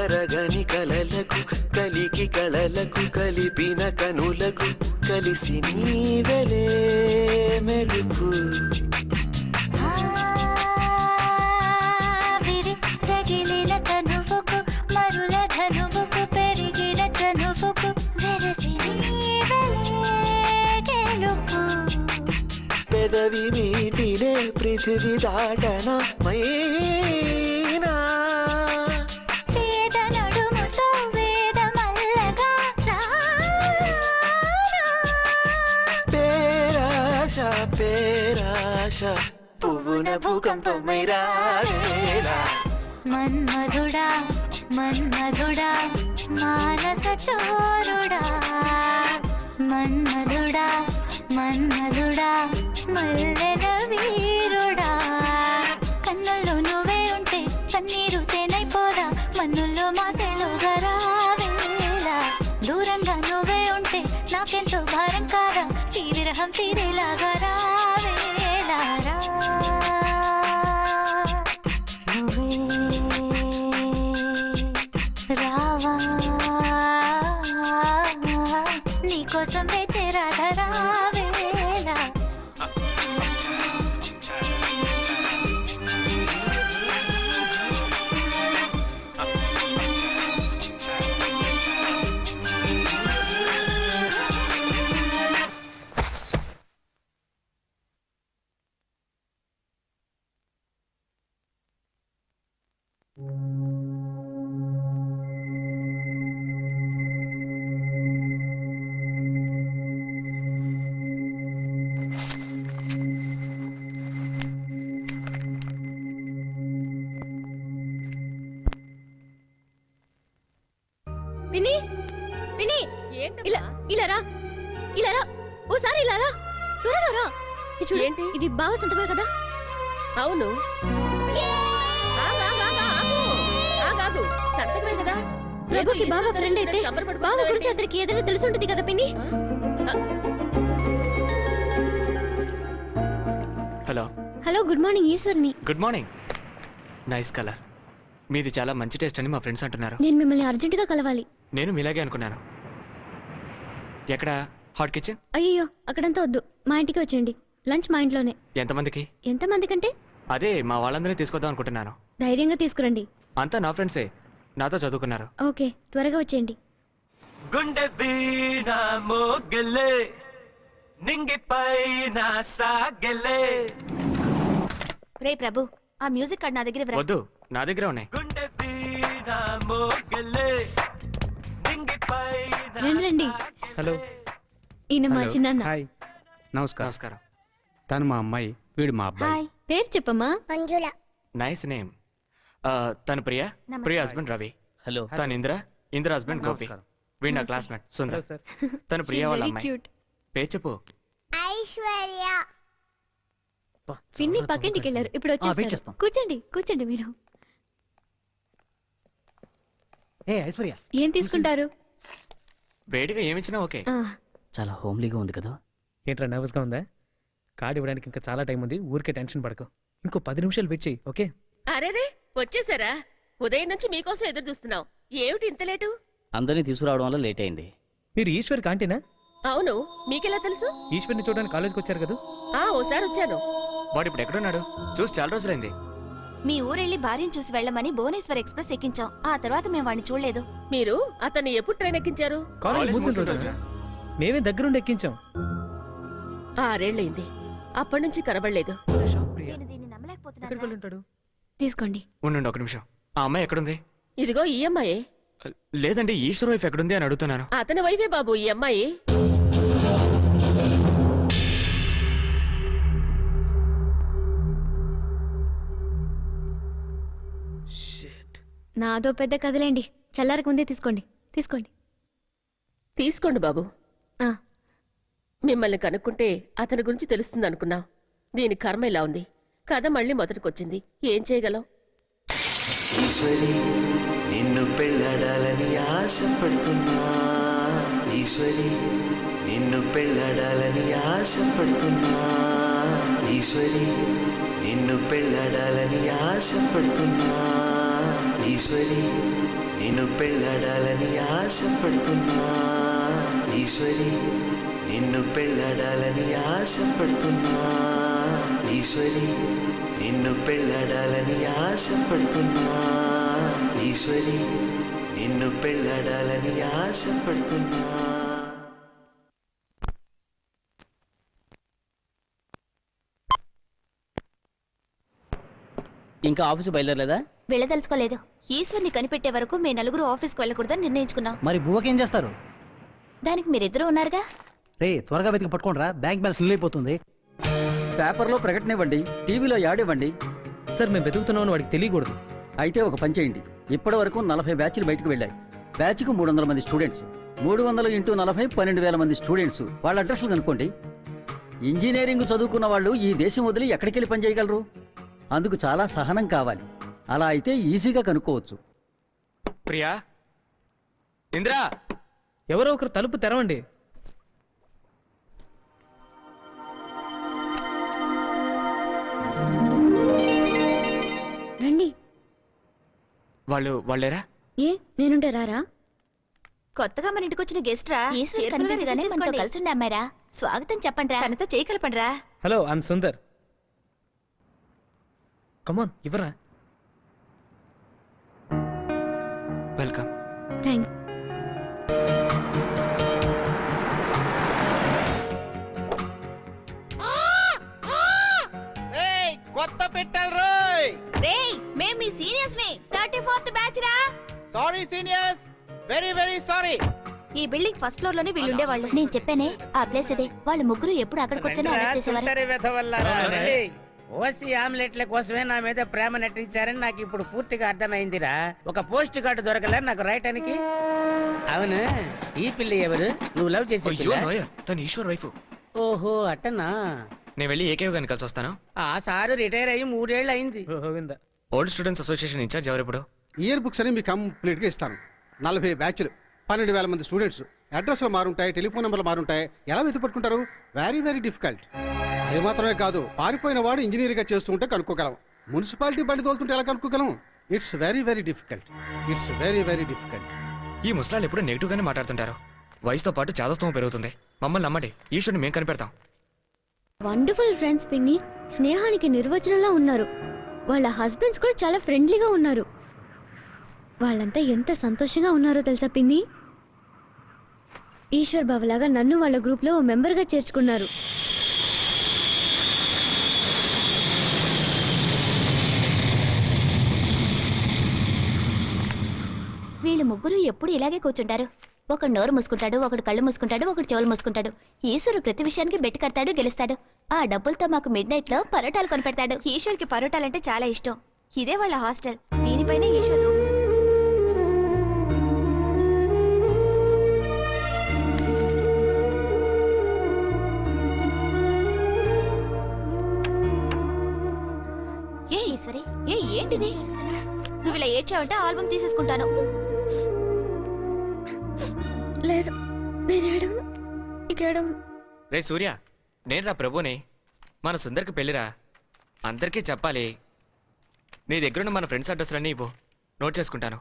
కరగని కలలకు కలికి కళలకు కలిపిన కనులకు కలిసి నీవెలే మెరుపు రగిలిన కనువుకు మరుల ధనువుకు పెరిగిన చనువుకు వెరసి గెలుపు పెదవి మీటినే పృథివి దాటన మైనా పేరాశ పువ్వున భూకంపమై రావేలా మన్మధుడా మన్మధుడా మానస చోరుడా మన్మధుడా మన్మధుడా మల్లెల వీరుడా కన్నుల్లో నువ్వే ఉంటే కన్నీరు తేనైపోదా మన్నుల్లో మాసెలో గరావేలా దూరంగా నువ్వే ఉంటే నాకెంతో భారం కాదా ఈ విరహం తీరేలాగా రావేలా రావా నీకోసం వేచే రాధ రావేలా ఇలా రా, ఇలా రా, ఓసారి ఇలా రా, త్వరగా రా. ఇది చూడు, ఏంటి? ఇది బావ సంతకమే కదా? అవును. ఆగాగు, సంతకమే కదా. ప్రభుకి బావ ఫ్రెండ్ అయితే సంబరపడిపోతున్నావేంటి? బావ గురించి అతనికి ఏదైనా తెలుసుంటుంది కదా పిన్ని. హలో హలో, గుడ్ మార్నింగ్ ఈశ్వర్ని. Good morning. Nice colour. మీది చాలా మంచి టేస్ట్ అని మా ఫ్రెండ్స్ అంటున్నారు. నేను మిమ్మల్ని అర్జెంటుగా కలవాలి. నేను మీలాగే అనుకున్నాను. ఎక్కడ? Hot kitchen? అయ్యో, అక్కడంతా వద్దు, మా ఇంటికి వచ్చేయండి. లంచ్ మా ఇంట్లోనే. ఎంతమందికి? ఎంతమంది కంటే అదే మా వాళ్ళందరినీ తీసుకొద్దాం అనుకుంటున్నాను. ధైర్యంగా తీసుకురండి. అంతా నా ఫ్రెండ్సే, నాతో చదువుకున్నారు. ఓకే, త్వరగా వచ్చేయండి. గుండె వీణ మోగలే నింగి పైన సాగలే. రే ప్రభు, ఆ మ్యూజిక్ కార్డ్ నా దగ్గర ఇవ్వరా? వద్దు, నా దగ్గర ఉన్నాయి. గుండె వీణ మోగలే నింగి పైన రండి రండి. హలో. ఈయన మా చిన్నాన్న. హాయ్. నమస్కారం. నమస్కారం. తను మా అమ్మాయి, వీడు మా అబ్బాయి. హాయ్. పేరు చెప్పమ్మా. Nice name. తను ప్రియా, నమస్తే. ప్రియా హస్బెండ్ రవి. హలో. తను ఇంద్ర, ఇంద్ర హస్బెండ్ గోపి. నమస్కారం. వీడు నా క్లాస్మేట్ సుందర్. సార్. తను ప్రియా వాళ్ళ అమ్మాయి. క్యూట్. పేరు చెప్పు. పిన్ని పక్కింటికి వెళ్ళారు, ఇప్పుడు వెయిట్ వచ్చేస్తారు. చేస్తాం. కూర్చోండి కూర్చోండి మీరు. ఏ ఐశ్వర్య, ఏం తీసుకుంటారు? వేడిగా ఏమిచ్చినా ఓకే. ఆ, చాలా హోమ్లీగా ఉంది కదా. ఏంట్రా నర్వస్గా ఉందా? కార్డు ఇవ్వడానికి ఇంకా చాలా టైం ఉంది, ఊరికే టెన్షన్ పడకు. ఇంకో 10 నిమిషాలు వెయిట్ చేయి, ఓకే? అరేరే, వచ్చేసారా? ఉదయం నుంచి మీకోసం ఎదురు చూస్తున్నాం. ఏమిటి ఇంత లేటు? అందరినీ తీసుకురావడం వల్ల లేట్ అయింది. మీరు ఈశ్వర్ కాంటీనా? అవును, మీకెలా తెలుసు? ఈశ్వర్ని చూడడానికి కాలేజ్కి వచ్చారు కదా? ఓసారి వచ్చాను. వాడు ఇప్పుడు ఎక్కడున్నాడు? చూసి చాలా రోజులైంది. మీ ఊరెళ్ళి భార్యను చూసి వెళ్ళమని భువనేశ్వర్ ఎక్స్ప్రెస్ ఎక్కించాం. ఆ తర్వాత మేము వాడిని చూడలేదు. మీరు అతన్ని ఎప్పుడు ట్రైన్ ఎక్కించారు? కాలేజ్ కాలేజ్ మూసిన మూసిన రోజా? రోజా? మేమే దగ్గరుండి ఎక్కించాం. 6 ఏళ్ళైంది, అప్పటి నుంచి కనబడలేదు. నేను దీన్ని ఎక్కడికి నమ్మలేకపోతున్నాను. వెళ్ళి ఉంటాడు? తీసుకోండి. ఉండండి ఒక నిమిషం. ఆ అమ్మాయి ఎక్కడుంది? ఇదిగో ఈ అమ్మాయే. లేదండి, ఈశ్వర్ వైఫ్ ఎక్కడుంది అని అడుగుతున్నాను. అతని వైఫే బాబు ఈ అమ్మాయి. నాదో పెద్ద కథలేండి, చల్లారకు ముందే తీసుకోండి. తీసుకోండి. తీసుకోండి బాబు. ఆ, మిమ్మల్ని కనుక్కుంటే అతని గురించి తెలుస్తుంది అనుకున్నాం. దీని కర్మ ఇలా ఉంది. కథ మళ్ళీ మొదటికొచ్చింది. ఏం చేయగలం? ఈశ్వరి నిన్ను పెళ్ళాడాలని ఆశపడుతున్నా. ఈశ్వరి నిన్ను పెళ్ళాడాలని ఆశపడుతున్నా. ఈశ్వరి నిన్ను పెళ్ళాడాలని ఆశపడుతున్నా. ఈశ్వరి నిన్ను పెళ్ళాడాలని ఆశపడుతున్నా. ఈశ్వరి నిన్ను పెళ్ళాడాలని ఆశపడుతున్నా. ఈశ్వరి నిన్ను పెళ్ళాడాలని ఆశపడుతున్నా. ఈశ్వరి నిన్ను పెళ్ళాడాలని ఆశపడుతున్నా. ఇంకా ఆఫీసు బయలుదేరలేదా? వెళ్ళదలుచుకోలేదు. ఈశ్వర్ని కనిపెట్టే వరకు మే నలుగురు ఆఫీస్కి వెళ్ళకూడదని నిర్ణయించుకున్నాం. మరి బువ్వకేం చేస్తారు? దానికి మీరిద్దరూ ఉన్నారుగా. రే త్వరగా వెతికి పట్టుకోండిరా, బ్యాంక్ బ్యాలెన్స్ నిల్ అయిపోతుంది. పేపర్లో ప్రకటన ఇవ్వండి, టీవీలో యాడ్ ఇవ్వండి. సార్ మేము వెతుకుతున్నామని వాడికి తెలియకూడదు. అయితే ఒక పని చేయండి. ఇప్పటి వరకు 40 బ్యాచ్లు బయటకు వెళ్ళాయి. బ్యాచ్కు 300 మంది స్టూడెంట్స్. 300 × 40 12,000 మంది స్టూడెంట్స్. వాళ్ళ అడ్రస్లు కనుక్కోండి. ఇంజనీరింగ్ చదువుకున్న వాళ్ళు ఈ దేశం వదిలి ఎక్కడికి వెళ్ళి పని చేయగలరు? అందుకు చాలా సహనం కావాలి. అలా అయితే ఈజీగా కనుక్కోవచ్చు. ప్రియా, ఇంద్రా, ఎవరో ఒకరు తలుపు తెరవండి. రండి. వాళ్ళేరా? ఏ నేనుంటే రారా? కొత్తగా మన ఇంటికి వచ్చిన గెస్ట్ రా. కనిపించగానే మనతో కలిసి ఉండే అమ్మాయిరా. స్వాగతం చెప్పండి రా. తనతో చేయగలపండి రా. Hello, I'm Sundar. కమాన్, ఇవ్వరా. వెల్కమ్. థ్యాంక్. కొత్త పెట్టాలి రోయ్. రేయ్, మేము మీ సీనియర్స్ ని 34th బ్యాచ్ రా. Sorry seniors, very very sorry. ఈ బిల్డింగ్ ఫస్ట్ ఫ్లోర్ లోనే వీళ్ళు ఉండేవాళ్ళు. నేను చెప్పానే, ఆ ప్లేస్ ఇదే. వాళ్ళు ముగ్గురు ఎప్పుడు అక్కడికి వచ్చానే అలా చేసేవారు. ఓసి ఆమ్లెట్ల కోసమే నా మీద ప్రేమ నటించారని నాకు ఇప్పుడు పూర్తిగా అర్థమైందిరా. ఒక పోస్ట్ కార్డు దొరకలే నాకు రాయటానికి. అవును, ఈ పిల్ల ఎవరు? నువ్వు లవ్ చేసే అయ్యో పిల్ల? నోయ తను ఈశ్వర్ వైఫ్. ఓహో అట్టనా. నేను వెళ్ళి ఏకేవ్ గారిని కలిసి వస్తాను. ఆ సారు రిటైర్ అయ్యి 3 ఏళ్ళు అయింది. Govinda. Old students association incharge ఎవరెప్పుడు? ఇయర్ బుక్స్ అని మీకు కంప్లీట్గా ఇస్తాను. 40 బ్యాచ్లు, 12,000 మంది స్టూడెంట్స్, అడ్రస్లు మారుంటాయి, టెలిఫోన్ నెంబర్లు మారుంటాయి. ఎలా వెతుపట్టుకుంటారు? Very very difficult. అది మాత్రమే కాదు, పారిపోయిన వాడు ఇంజనీర్గా చేస్తూ ఉంటే కనుక్కోగలం. మున్సిపాలిటీ బండి తోలుతుంటే ఎలా కనుక్కోగలం? It's very very difficult. It's very very difficult. ఈ ముసలాళ్ళు ఎప్పుడు నెగిటివ్ గానే మాట్లాడుతుంటారు. వయసుతో పాటు చాదస్తవం పెరుగుతుంది. మమ్మల్ని నమ్మండి, ఈశ్వరుని మేము కనిపెడతాం. వండర్ఫుల్ ఫ్రెండ్స్ పిన్ని. స్నేహానికి నిర్వచనంలా ఉన్నారు. వాళ్ళ హస్బెండ్స్ కూడా చాలా ఫ్రెండ్లీగా ఉన్నారు. వాళ్ళంతా ఎంత సంతోషంగా ఉన్నారో తెలుసా పిన్ని. ఈశ్వర్ బాబులాగా నన్ను వాళ్ళ గ్రూప్లో ఓ మెంబర్గా చేర్చుకున్నారు. వీళ్ళు ముగ్గురు ఎప్పుడు ఇలాగే కూర్చుంటారు. ఒకడు నోరు మూసుకుంటాడు, ఒకడు కళ్ళు మూసుకుంటాడు, ఒకడు చెవులు మూసుకుంటాడు. ఈశ్వరు ప్రతి విషయానికి బెట్టు కడతాడు, గెలుస్తాడు. ఆ డబ్బులతో మాకు మిడ్ నైట్ లో పరోటాలు కొనిపెడతాడు. ఈశ్వర్కి పరోటాలంటే చాలా ఇష్టం. ఇదే వాళ్ళ హాస్టల్. దీనిపైన ఈశ్వర్ రూమ్. ఏ ఈశ్వరి, ఏ ఏంటిది? నువ్వు ఇలా ఏడ్చావంటే ఆల్బమ్ తీసేసుకుంటాను. లేదు, నేను ఏడవను. ఇక ఏడవను. రే సూర్య, నేను రా ప్రభుని. మన సుందర్కి పెళ్ళిరా, అందరికీ చెప్పాలి. నీ దగ్గరున్న మన ఫ్రెండ్స్ అడ్రస్లన్నీ ఇవ్వు, నోట్ చేసుకుంటాను.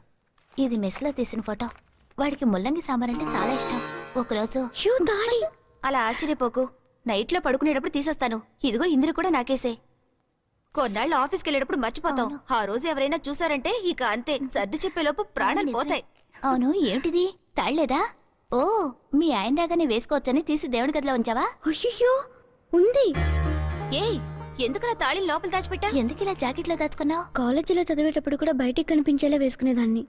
ఇది మెస్లో తీసిన ఫోటో. వాడికి ముల్లంగి సాంబార్ అంటే చాలా ఇష్టం. ఒకరోజు అలా ఆశ్చర్యపోకు, నైట్లో పడుకునేటప్పుడు తీసేస్తాను. ఇదిగో ఇందిర కూడా నాకేసే. కొన్నాళ్ళు ఆఫీస్కి వెళ్ళేటప్పుడు మర్చిపోతాం. ఆ రోజు ఎవరైనా చూసారంటే ఇక అంతే, సర్ది చెప్పేలోపు ప్రాణాలు పోతాయి. అవును, ఏమిటిది? తాళ్లేదా? ఓ, మీ ఆయన రాగానే వేసుకోవచ్చని తీసి దేవుడి గదిలో ఉంచావా? అయ్యో ఉంది. ఏయ్, ఎందుకలా తాళి లోపల దాచిపెట్టా? ఎందుకు ఇలా జాకెట్లో దాచుకున్నావు? కాలేజీలో చదివేటప్పుడు కూడా బయటికి కనిపించేలా వేసుకునేదాన్ని.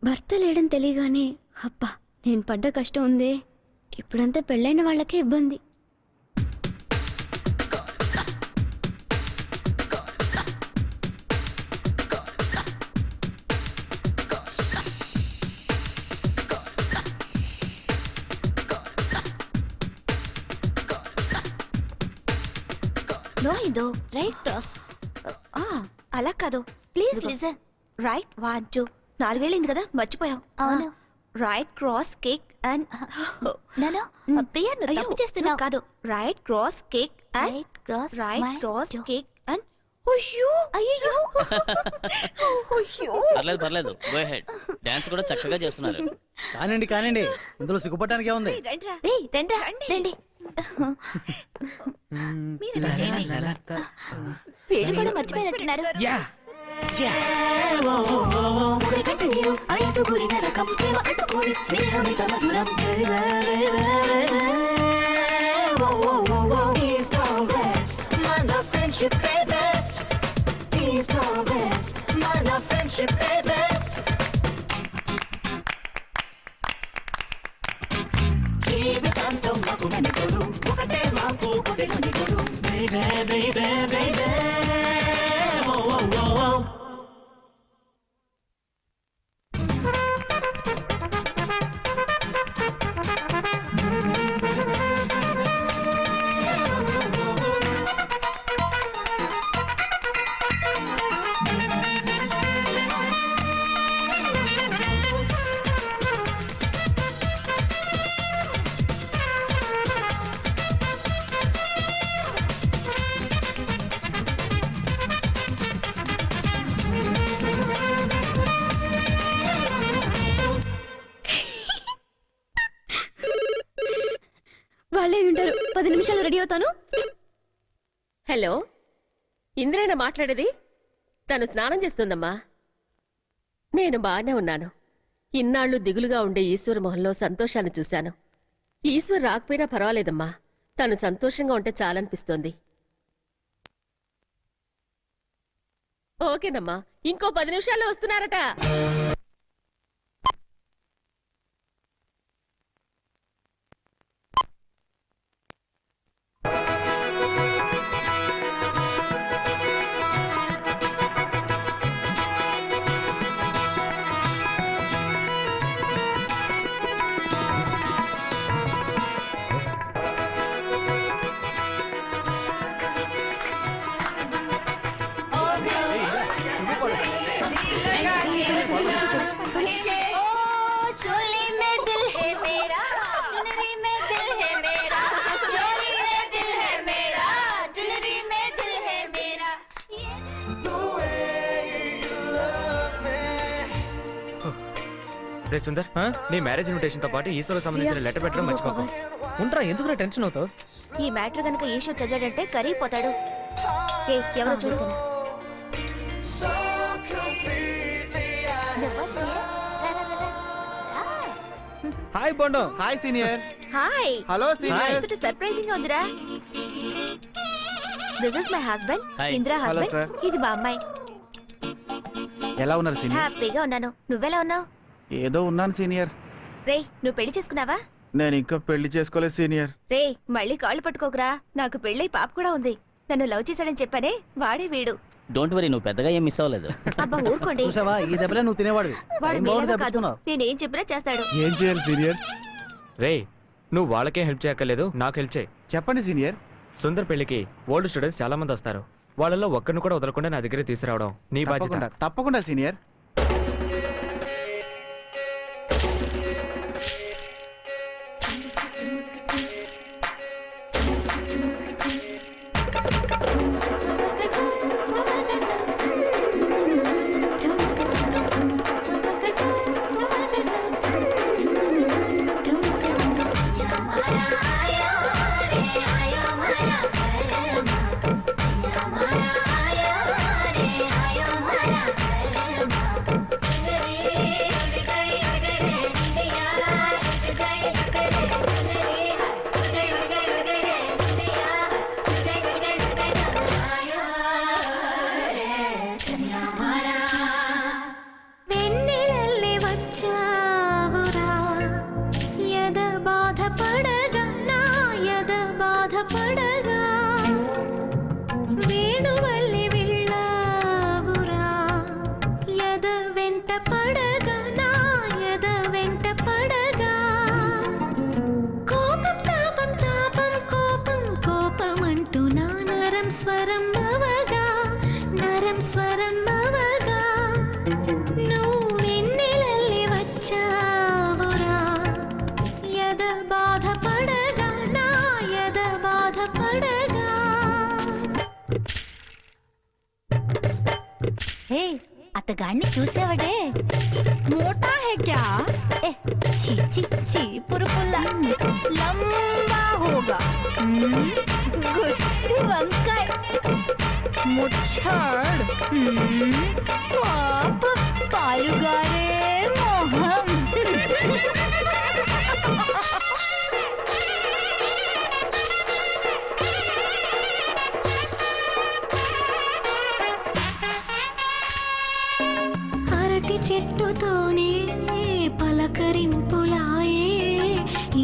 భర్త లేడని తెలియగానే అబ్బా నేను పడ్డ కష్టం ఉందే. ఇప్పుడంతా పెళ్ళైన వాళ్ళకే ఇబ్బంది. నో ఇందో రైట్ క్రాస్. అలా కాదు, ప్లీజ్ లిజన్. రైట్ 1 2. 4 వేళైంది కదా, మర్చిపోయావు. అవును, రైట్ క్రాస్ కేక్ అండ్ నానా ప్రియా, నువ్వు తప్పు చేస్తున్నావు. కాదు, right cross cake and right cross cake and అయ్యో అయ్యో అయ్యో. పర్లేదు పర్లేదు, గో హెడ్. డాన్స్ కూడా చక్కగా చేస్తున్నారు. కానండి కానండి, ఇందులో సిగ్గుపడటానికి ఏముంది? రండి. వీడు కూడా మర్చిపోయినట్టున్నారు. జీవితాంతం మాకు మనికొడు, ఒకటే మాకు ఒకటి మనికొడు. బేబే బేబే బేబే ఓ ఓ ఓ ఓ. వాళ్ళే ఉంటారు. 10 నిమిషాలు రెడీ అవుతాను. హలో, ఇంద్రేనా మాట్లాడేది? తను స్నానం చేస్తుందమ్మా. నేను బాగానే ఉన్నాను. ఇన్నాళ్ళు దిగులుగా ఉండే ఈశ్వర్ మొహంలో సంతోషాన్ని చూశాను. ఈశ్వర్ రాకపోయినా పర్వాలేదమ్మా, తను సంతోషంగా ఉంటే చాలనిపిస్తోంది. ఓకేనమ్మా, ఇంకో 10 నిమిషాల్లో వస్తున్నారట. రే సుందర్ నీ మ్యారేజ్ ఇన్విటేషన్ తో పాటు ఈశ్వర్ సంబంధించిన లెటర్ పెట్టడం మర్చిపోకు. ఉంటా ఎందుకు టెన్షన్ అవుతావు? ఈ మ్యాటర్ గనక ఈషో చదివాడంటే కరిగిపోతాడు. ఏ ఎవరు చూడు. Hi Bondo. Hi senior. Hi. Hello senior. Surprising గా ఉందిరా. This is my husband, Hi. Indra Hello, husband. sir. ఇది మా అమ్మాయి. ఎలా ఉన్నారు సీనియర్? హ్యాపీగా ఉన్నాను. నువ్వెలా ఉన్నావు? ఏదో ఉన్నాను సీనియర్. రే నువ్వు పెళ్లి చేసుకున్నావా? నేను ఇంకా పెళ్లి చేసుకోలేదు సీనియర్. రే మళ్ళీ కాళ్ళు పట్టుకోకురా. నాకు పెళ్ళై పాప కూడా ఉంది. నన్ను లవ్ చేశాడని చెప్పానే వాడే వీడు. డోంట్ వరీ, నువ్వు పెద్దగా ఏం మిస్ అవ్వలేదు. అబ్బా ఊరుకోండి. చూసావా ఈ దెబ్బలే నువ్వు తినేవాడివి. వాడు ఏం బాగుంది మీలాగా కాదు. దెబ్బతున్నావు. నేనేం చెప్పినా చేస్తాడు. ఏం చేయాలి సీనియర్? రే నువ్వు వాళ్ళకే హెల్ప్ చేయక్కర్లేదు, నాకు హెల్ప్ చేయి. చెప్పండి సీనియర్. సుందర్ పెళ్లికి ఓల్డ్ స్టూడెంట్స్ చాలా మంది వస్తారు. వాళ్ళలో ఒక్కరిని కూడా వదలకుండా నా దగ్గర తీసుకురావడం నీ బాధ్యత. తప్పకుండా తప్పకుండా సీనియర్. వెన్నెలల్లే వచ్చావురా యద బాధపడగా నా యద బాధపడగా వేణువల్లి వెళ్ళావురా యద వెంట పడగా నా యద వెంట పడగా కోపం తాపం తాపం కోపం కోపం అంటూ నా నరం స్వరం అవగా నరం స్వరం అవగా నువ్వెన్నెలల్లి వచ్చావురా యద బాధపడగా నా యద బాధపడగా. హే అతగాడిని చూసావడే? మోటా హే క్యా? ఏ ఛీ ఛీ ఛీ పురుపుల్లా లంబా హోగా. గుత్తి వంకాయ ముచ్చాడ్ పాప పాలుగారే మోహం. అరటి చెట్టుతోనే పలకరింపులాయే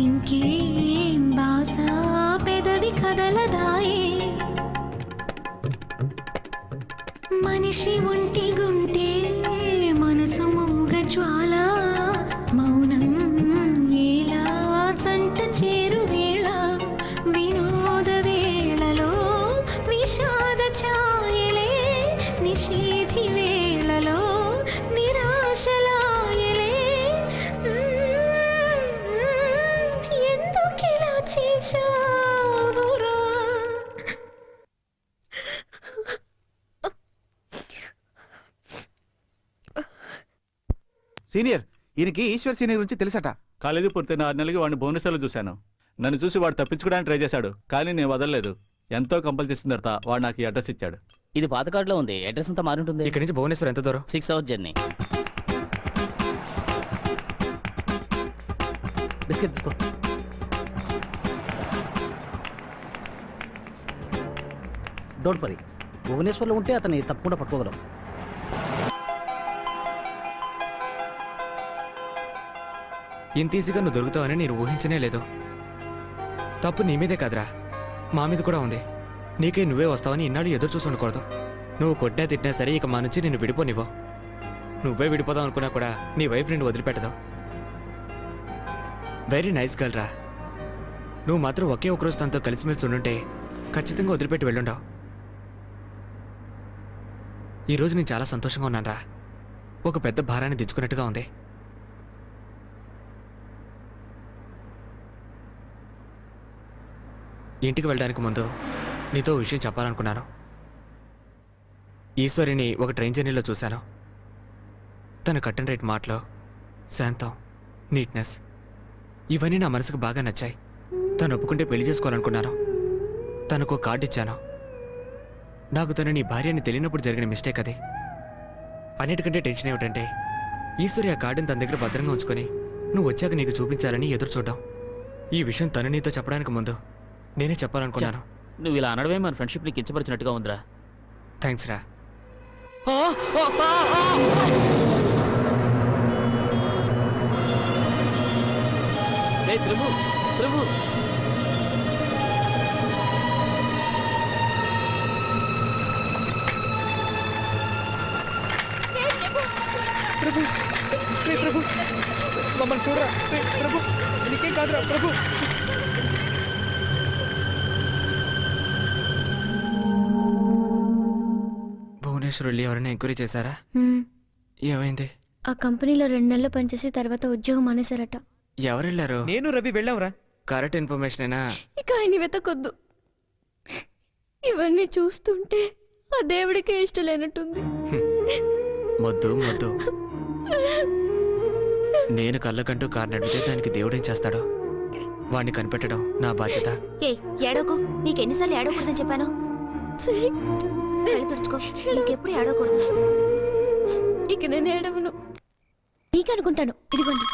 ఇంకేం బాసా పెదవి కదలదాయే మనిషి ఒంటి గుంటే మనసు మూగ జ్వాల మౌనం ఎలా చంట చేరు వేళ వినోద వేళలో విషాద ఛాయలే నిషేధి వేళలో నిరాశలాయలే ఎందుకిలా చేశావురా? సీనియర్ ఈయనకి ఈశ్వర్ సీనియర్ గురించి తెలుసట. కాలేజీ పూర్తయిన 6 నెలలకి వాడిని భువనేశ్వర్లో చూశాను. నన్ను చూసి వాడు తప్పించుకోవడానికి ట్రై చేశాడు, కానీ నేను వదలలేదు. ఎంతో కంపల్ చేసిన తర్వాత వాడు నాకు ఈ అడ్రస్ ఇచ్చాడు. ఇది పాత కార్డులో ఉంది, అడ్రస్ అంతా మారుంటుంది. ఇక్కడ నుంచి భువనేశ్వర్ ఎంత దూరం? 6 hours జర్నీ. బిస్కెట్ తీసుకో. డోంట్ వరీ, భువనేశ్వర్లో ఉంటే అతన్ని తప్పకుండా పట్టుకోగలం. ఇంత ఈజీగా నువ్వు దొరుకుతావని నేను ఊహించనే లేదు. తప్పు నీ మీదే కాదురా, మా మీద కూడా ఉంది. నీకే నువ్వే వస్తావని ఇన్నాళ్ళు ఎదురు చూసి ఉండకూడదు. నువ్వు కొట్టినా తిట్టినా సరే ఇక మా నుంచి నేను విడిపోనివ్వు. నువ్వే విడిపోదాం అనుకున్నా కూడా నీ వైఫ్ నిన్ను వదిలిపెట్టదు. వెరీ నైస్ గర్ల్ రా. నువ్వు మాత్రం ఒకే ఒకరోజు తనతో కలిసిమెలిసి ఉండుంటే ఖచ్చితంగా వదిలిపెట్టి వెళ్ళుండవు. ఈరోజు నేను చాలా సంతోషంగా ఉన్నాను రా. ఒక పెద్ద భారాన్ని దించుకున్నట్టుగా ఉంది. ఇంటికి వెళ్ళడానికి ముందు నీతో ఓ విషయం చెప్పాలనుకున్నాను. ఈశ్వరిని ఒక ట్రైన్ జర్నీలో చూశాను. తన కట్ అండ్ రైట్ మాటలో శాంతం, నీట్నెస్ ఇవన్నీ నా మనసుకు బాగా నచ్చాయి. తను ఒప్పుకుంటే పెళ్లి చేసుకోవాలనుకున్నాను. తనకు కార్డు ఇచ్చాను. నాకు తను నీ భార్య అని తెలియనప్పుడు జరిగిన మిస్టేక్ అది. అన్నిటికంటే టెన్షన్ ఏమిటంటే ఈశ్వరి ఆ కార్డుని తన దగ్గర భద్రంగా ఉంచుకొని నువ్వు వచ్చాక నీకు చూపించాలని ఎదురు చూడ్డాం. ఈ విషయం తను నీతో చెప్పడానికి ముందు నేనే చెప్పాలనుకున్నాను. నువ్వు ఇలా అనడమే మన ఫ్రెండ్షిప్ నీకు కించపరిచినట్టుగా ఉందిరా. థ్యాంక్స్ రా. ప్రభు ప్రభు ప్రభు ప్రభు మమ్మల్ని చూడరా ప్రభు, నీకేం కాదురా ప్రభు. భువనేశ్వర్ వెళ్ళి ఎవరైనా ఎంక్వైరీ చేశారా? ఏమైంది? ఆ కంపెనీలో 2 నెలలు పనిచేసి తర్వాత ఉద్యోగం మానేశారట. ఎవరు వెళ్ళారు? నేను రవి వెళ్ళాంరా. కరెక్ట్ ఇన్ఫర్మేషన్ అయినా ఇక ఆయన వెతకొద్దు. ఇవన్నీ చూస్తుంటే ఆ దేవుడికే ఇష్టం లేనట్టుంది. మొద్దు మొద్దు. నేను కళ్ళకంటూ కారు నడిపితే దానికి దేవుడేం చేస్తాడో వాడిని కనిపెట్టడం నా బాధ్యత. ఏ ఏడోకు, నీకెన్నిసార్లు ఏడవకూడదని చెప్పాను. సరే కళ్ళు తుడుచుకో, ఇంకెప్పుడు ఏడవకూడదు. ఇక నేను ఏడవను. నీకనుకుంటాను. ఇదిగోండి.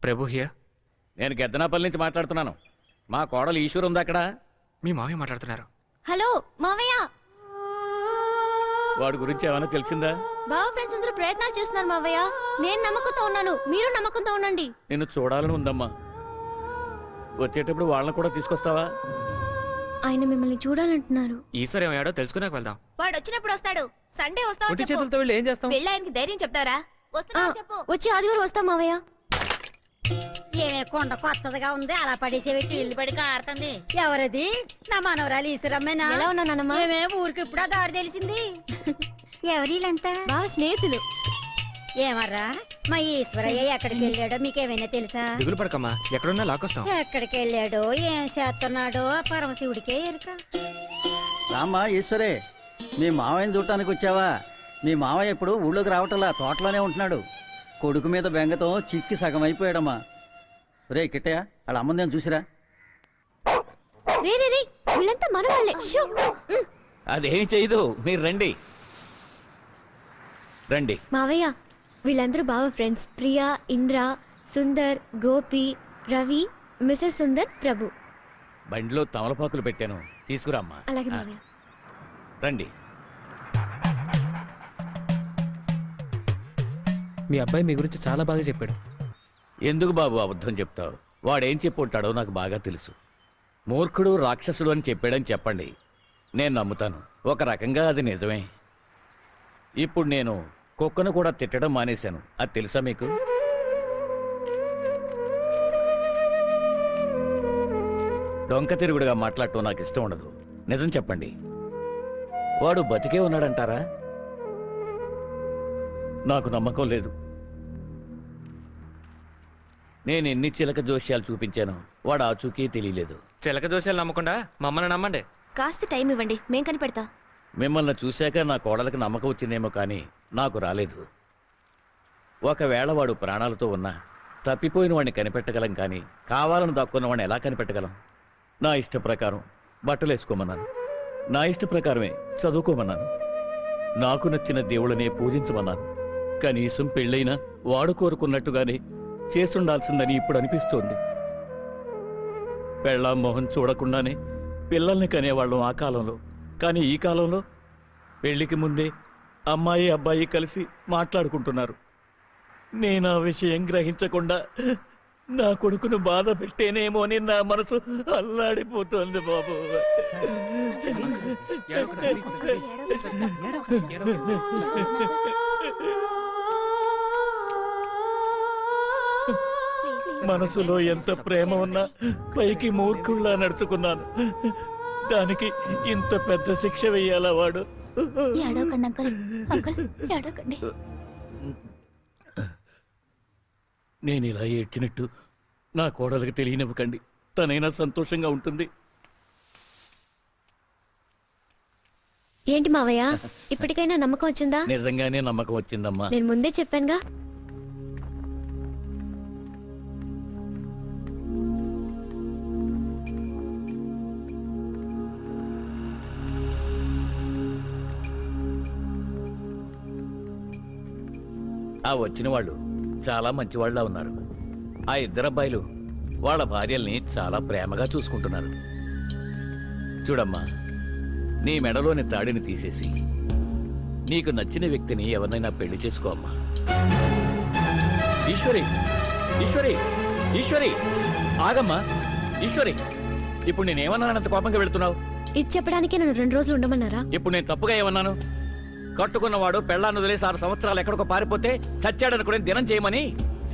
ప్రభు హియర్. నేను గెద్దనాపల్లి నుంచి మాట్లాడుతున్నాను. మా కోడలు ఈశ్వర్ ఉంది అక్కడ. మీ మామయ్య మాట్లాడుతున్నారు. హలో మావయ్య. వాడి గురించి ఏమైనా తెలిసిందా? బావ ఫ్రెండ్స్ అందరూ ప్రయత్నాలు చేస్తున్నారు మావయ్య. నేను నమ్మకంతో ఉన్నాను, మీరు నమ్మకంతో ఉండండి. నిన్ను చూడాలని ఉందమ్మా. వచ్చేటప్పుడు వాళ్ళని కూడా తీసుకొస్తావా? ఆయన మిమ్మల్ని చూడాలంటున్నారు. ఈశ్వర్ ఏమయ్యాడో తెలుసుకున్నాక వెళ్దాం. వాడు వచ్చినప్పుడు వస్తాడు. సండే వస్తావు ఒంటి చేతులతో వెళ్ళి ఏం చేస్తాం? వెళ్ళి ఆయనకి ధైర్యం చెప్తారా? వస్తున్నా చెప్పు. వచ్చి ఆదివారం వస్తాం మావయ్య. ఏమే కొండ కొత్తదిగా ఉంది, అలా పడేసేవి ఇల్లు పడి కారుతుంది. ఎవరది? నా మనవరాలు ఈశ్వరమ్మేనా? ఎలా ఉన్నా నాన్నమ్మ? ఏమే ఊరికి ఇప్పుడు దారి తెలిసింది. ఎవరిలంతా? బాగా స్నేహితులు. ఏమర్రా మా ఈశ్వరయ్య ఎక్కడికి వెళ్ళాడో మీకేమైనా తెలుసా? దిగులు పడకమ్మా, ఎక్కడున్నా లాక్కొస్తాం. ఎక్కడికి వెళ్ళాడో ఏం చేస్తున్నాడో ఆ పరమశివుడికే ఎరుక. రామ్మా ఈశ్వరే, మీ మావయ్యని చూడటానికి వచ్చావా? మీ మావయ్య ఇప్పుడు ఊళ్ళోకి రావటంలా, తోటలోనే ఉంటున్నాడు. కొడుకు మీద బెంగతో చిక్కి సగం అయిపోయాడమ్మా. రే కిట్టయ్య, వాళ్ళ అమ్మందేం చూసిరా? రే రే రే, వీళ్ళంతా మన వాళ్ళే. షూ. అదేం చేయదు, మీరు రండి రండి. మావయ్య, వీళ్ళందరూ బావ ఫ్రెండ్స్. ప్రియా, ఇంద్ర, సుందర్, గోపి, రవి, మిసెస్ సుందర్, ప్రభు. బండిలో తమలపాకులు పెట్టాను, తీసుకురామ్మా. అలాగే మావయ్య. రండి. మీ అబ్బాయి మీ గురించి చాలా బాగా చెప్పాడు. ఎందుకు బాబు అబద్ధం చెప్తావు? వాడేం చెప్పుంటాడో నాకు బాగా తెలుసు. మూర్ఖుడు రాక్షసుడు అని చెప్పాడని చెప్పండి, నేను నమ్ముతాను. ఒక రకంగా అది నిజమే. ఇప్పుడు నేను కుక్కను కూడా తిట్టడం మానేశాను, అది తెలుసా మీకు? డొంక తిరుగుడుగా మాట్లాడటం నాకు ఇష్టం ఉండదు. నిజం చెప్పండి, వాడు బతికే ఉన్నాడంటారా? నాకు నమ్మకం లేదు. నేను ఎన్ని చిలక జోస్యాలు చూపించాను, వాడు ఆచూకీ తెలియలేదు. చిలక జోస్యాలు నమ్మకుండా మమ్మల్ని నమ్మండి. కాస్త టైం ఇవ్వండి, మేం కనిపెడతాం. మిమ్మల్ని చూశాక నా కోడలకు నమ్మకం వచ్చిందేమో కానీ నాకు రాలేదు. ఒకవేళ వాడు ప్రాణాలతో ఉన్నా తప్పిపోయిన వాడిని కనిపెట్టగలం, కానీ కావాలని దాక్కున్న వాడిని ఎలా కనిపెట్టగలం? నా ఇష్ట ప్రకారం బట్టలు వేసుకోమన్నాను, నా ఇష్ట ప్రకారమే చదువుకోమన్నాను, నాకు నచ్చిన దేవుళ్ళనే పూజించమన్నాను. కనీసం పెళ్ళైనా వాడు కోరుకున్నట్టుగానే చేస్తుండాల్సిందని ఇప్పుడు అనిపిస్తోంది. పెళ్ళాం మొహం చూడకుండానే పిల్లల్ని కనేవాళ్ళం ఆ కాలంలో. కానీ ఈ కాలంలో పెళ్లికి ముందే అమ్మాయి అబ్బాయి కలిసి మాట్లాడుకుంటున్నారు. నేను ఆ విషయం గ్రహించకుండా నా కొడుకును బాధ పెట్టేనేమో అని నా మనసు అల్లాడిపోతుంది బాబు. మనసులో ఎంత ప్రేమ ఉన్నా పైకి మూర్ఖుల్లా నడుచుకున్నాను. దానికి ఇంత పెద్ద శిక్ష వెయ్యాలా వాడు? ఏడవకండి అంకుల్, అంకుల్ ఏడవకండి. నేను ఇలా ఏడ్చినట్టు నా కోడలికి తెలియనివ్వకండి, తనైనా సంతోషంగా ఉంటుంది. ఏంటి మావయ్య, ఇప్పటికైనా నమ్మకం వచ్చిందా? నిజంగానే నమ్మకం వచ్చిందమ్మా. నేను ముందే చెప్పానుగా. ఆ వచ్చిన వాళ్ళు చాలా మంచి వాళ్ళ ఉన్నారు. ఆ ఇద్దరు అబ్బాయిలు వాళ్ళ భార్యల్ని చాలా ప్రేమగా చూసుకుంటున్నారు. చూడమ్మా, నీ మెడలోని తాడిని తీసేసి నీకు నచ్చిన వ్యక్తిని ఎవరినైనా పెళ్లి చేసుకోమ్మా. ఈశ్వరి, ఈశ్వరి, ఈశ్వరి, ఆగమ్మా. ఈశ్వరి, ఇప్పుడు నేనేమన్నానంత కోపంగా వెళుతున్నావు? ఇది చెప్పడానికి నన్ను 2 రోజులు ఉండమన్నారా? ఇప్పుడు నేను తప్పుగా ఏమన్నాను? కట్టుకున్నవాడు పెళ్ళాన్ని వదిలేసి 6 సంవత్సరాలు ఎక్కడికో పారిపోతే చచ్చాడనుకునే దినం చేయమని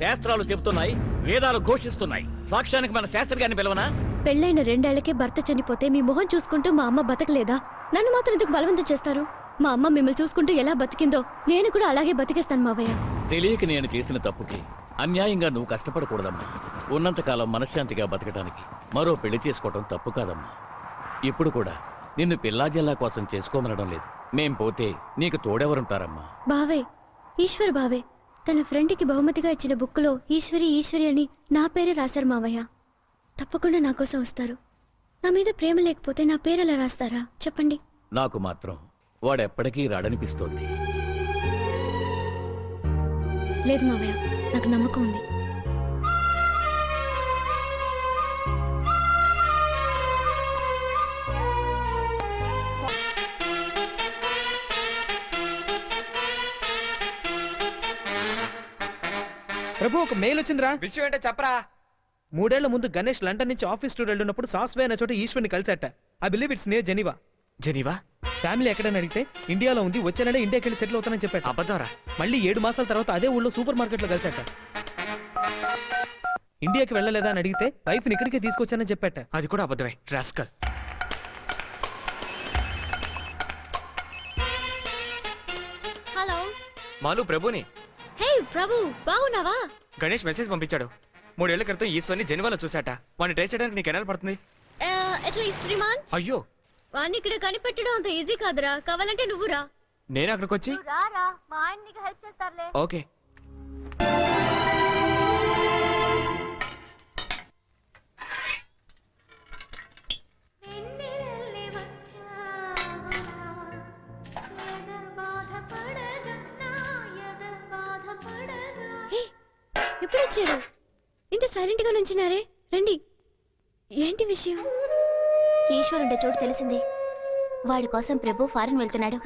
శాస్త్రాలు చెబుతున్నాయి, వేదాలు ఘోషిస్తున్నాయి. సాక్ష్యానికి మన శాస్త్రి గారిని పిలవనా? పెళ్ళైన 2 ఏళ్లకే భర్త చనిపోతే మీ మొహం చూసుకుంటూ మా అమ్మ బతకలేదా? నన్ను మాత్రం ఎందుకు బలవంతం చేస్తారు? మా అమ్మ మిమ్మల్ని చూసుకుంటూ ఎలా బతికిందో నేను కూడా అలాగే బతికేస్తాను మావయ్య. తెలియక నేను చేసిన తప్పుకి అన్యాయంగా నువ్వు కష్టపడకూడదమ్మా. ఉన్నంతకాలం మనశ్శాంతిగా బతకడానికి మరో పెళ్లి చేసుకోవటం తప్పు కాదమ్మా. ఇప్పుడు కూడా నిన్ను పిల్లాజల్లా కోసం చేసుకోమనడం లేదు. మేం పోతే నీకు తోడెవరుంటారమ్మా? బావే, ఈశ్వర్ బావే తన ఫ్రెండ్కి బహుమతిగా ఇచ్చిన బుక్కులో ఈశ్వరి ఈశ్వరి అని నా పేరే రాశారు మావయ్య. తప్పకుండా నా కోసం వస్తారు. నా మీద ప్రేమ లేకపోతే నా పేరు ఎలా రాస్తారా చెప్పండి? నాకు మాత్రం వాడెప్పటికీ రాడనిపిస్తోంది. లేదు మావయ్య, నాకు నమ్మకం ఉంది. ప్రభు, ఒక మెయిల్ వచ్చిందిరా. విషయం ఏంటో చెప్పరా. 3 ఏళ్ల ముందు గణేష్ లండన్ నుంచి ఆఫీస్ టూర్ వెళ్ళినప్పుడు సాస్వే అనే చోట ఈశ్వర్ని కలిసాట. I believe it's near Geneva. Geneva? Family ఎక్కడని అడిగితే ఇండియాలో ఉంది, వచ్చే నెల ఇండియాకి వెళ్ళి సెటిల్ అవుతానని చెప్పాట. అబద్ధంరా. మళ్ళీ 7 మాసాల తర్వాత అదే ఊళ్ళో సూపర్ మార్కెట్లో కలిసాట. ఇండియాకి వెళ్ళలేదా అని అడిగితే వైఫ్ని ఇక్కడికే తీసుకొచ్చానని చెప్పాట. అది కూడా అబద్ధమే, రాస్కల్. హలో మాలు, ప్రభుని. హే ప్రభు, బాగున్నావా? గణేష్ మెసేజ్ పంపించాడు. 3 ఏళ్ల క్రితం ఈశ్వర్ని జెనీవాలో చూశాట. వాడిని ట్రై చేయడానికి నీకు ఎన్నాళ్ళు పడుతుంది? At least 3 months. అయ్యో, వాడిని ఇక్కడ కనిపెట్టడం అంత ఈజీ కాదురా. కావాలంటే నువ్వు రా. నేను అక్కడికి వచ్చి? రారా, మా ఆయన నీకు హెల్ప్ చేస్తారులే. ఓకే. ఎప్పుడు వచ్చారు? ఇంత సైలెంట్ గా నుంచున్నారే, రండి. ఏంటి విషయం? ఈశ్వర్ ఉండే చోటు తెలిసింది. వాడి కోసం ప్రభు ఫారెన్ వెళ్తున్నాడు.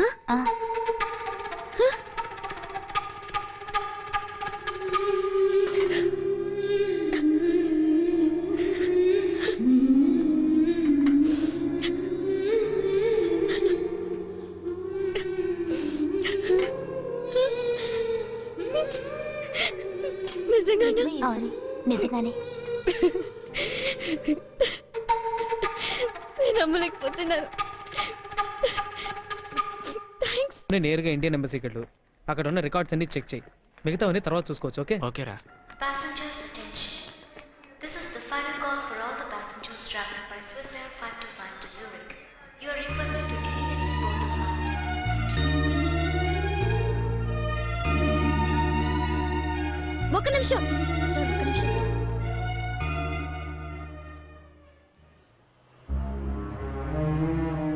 నిజంగానే నమ్మలేకపోతున్నాను. నేరుగా ఇండియన్ ఎంబసీకి వెళ్ళు. అక్కడ ఉన్న రికార్డ్స్ అన్ని చెక్ చేయి. మిగతావన్నీ తర్వాత చూసుకోవచ్చు. ఓకే? ఓకేరా. Passengers attention. This is the final call for all the passengers traveling by Swiss Air 525 to Zurich. You are requested to immediately board the flight. ఒక్క నిమిషం సార్, ఒక్క నిమిషం సార్.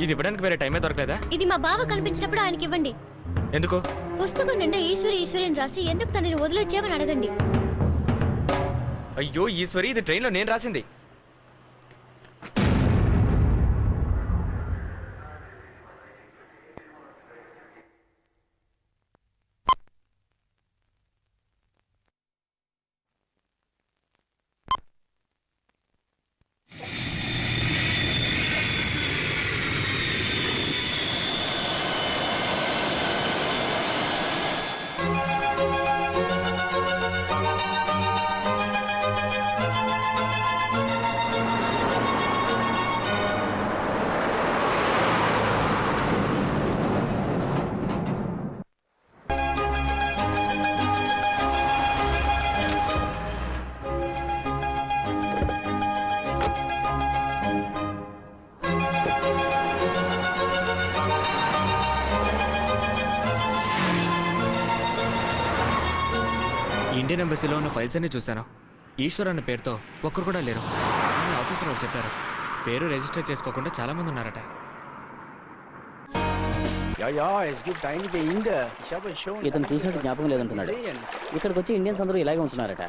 ఇది ఇవ్వడానికి వేరే టైమే దొరకలేదా? ఇది మా బావ కనిపించినప్పుడు ఆయనకి ఇవ్వండి. ఎందుకు? పుస్తకం నిండా ఈశ్వరి ఈశ్వరి అని రాసి ఎందుకు తనని వదిలొచ్చావని అడగండి. అయ్యో ఈశ్వరి, ఇది ట్రైన్లో నేను రాసింది. ఇండియన్ ఎంబసీలో ఉన్న ఫైల్స్ అన్ని చూశాను. ఈశ్వర్ అన్న పేరుతో ఒక్కరు కూడా లేరు. ఆఫీసర్ వాళ్ళు చెప్పారు పేరు రిజిస్టర్ చేసుకోకుండా చాలా మంది ఉన్నారట. ఇతను చూసినట్టు జ్ఞాపకం లేదంటున్నాడు. ఇక్కడికి వచ్చి ఇండియన్స్ అందరూ ఇలాగే ఉంటున్నారట.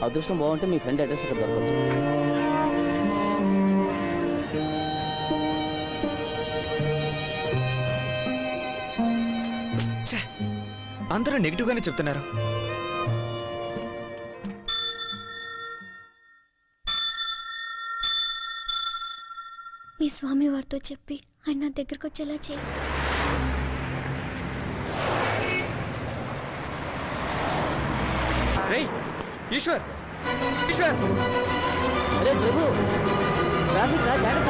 అదృష్టం బాగుంటే మీ ఫ్రెండ్ అడ్రస్ ఇక్కడ దొరకవచ్చు. అందరూ నెగిటివ్ గానే చెప్తున్నారు. మీ స్వామి వారితో చెప్పి ఆయన నా దగ్గరకు వచ్చేలా చేయి. రేయ్ ఈశ్వర్, ఈశ్వర్! అరే ప్రభు, ట్రాఫిక్ రా, జాగ్రత్త.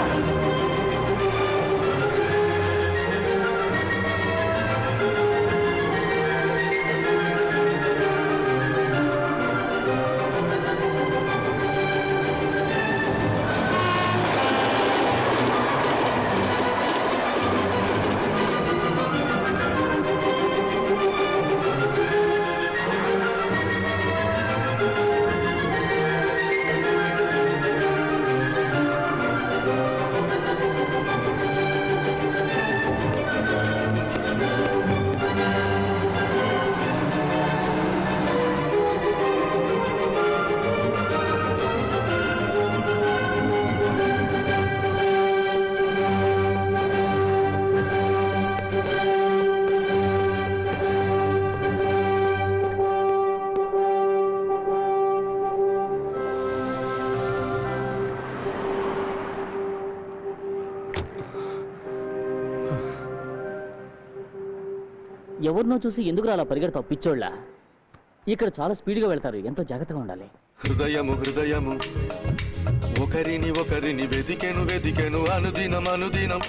ఎవరినో చూసి ఎందుకు అలా పరిగెడతావు పిచ్చోళ్ళ? ఇక్కడ చాలా స్పీడ్గా వెళ్తారు, ఎంతో జాగ్రత్తగా ఉండాలి. హృదయము హృదయము ఒకరిని ఒకరిని వెదికెను వెదికెను అనుదినం అనుదినం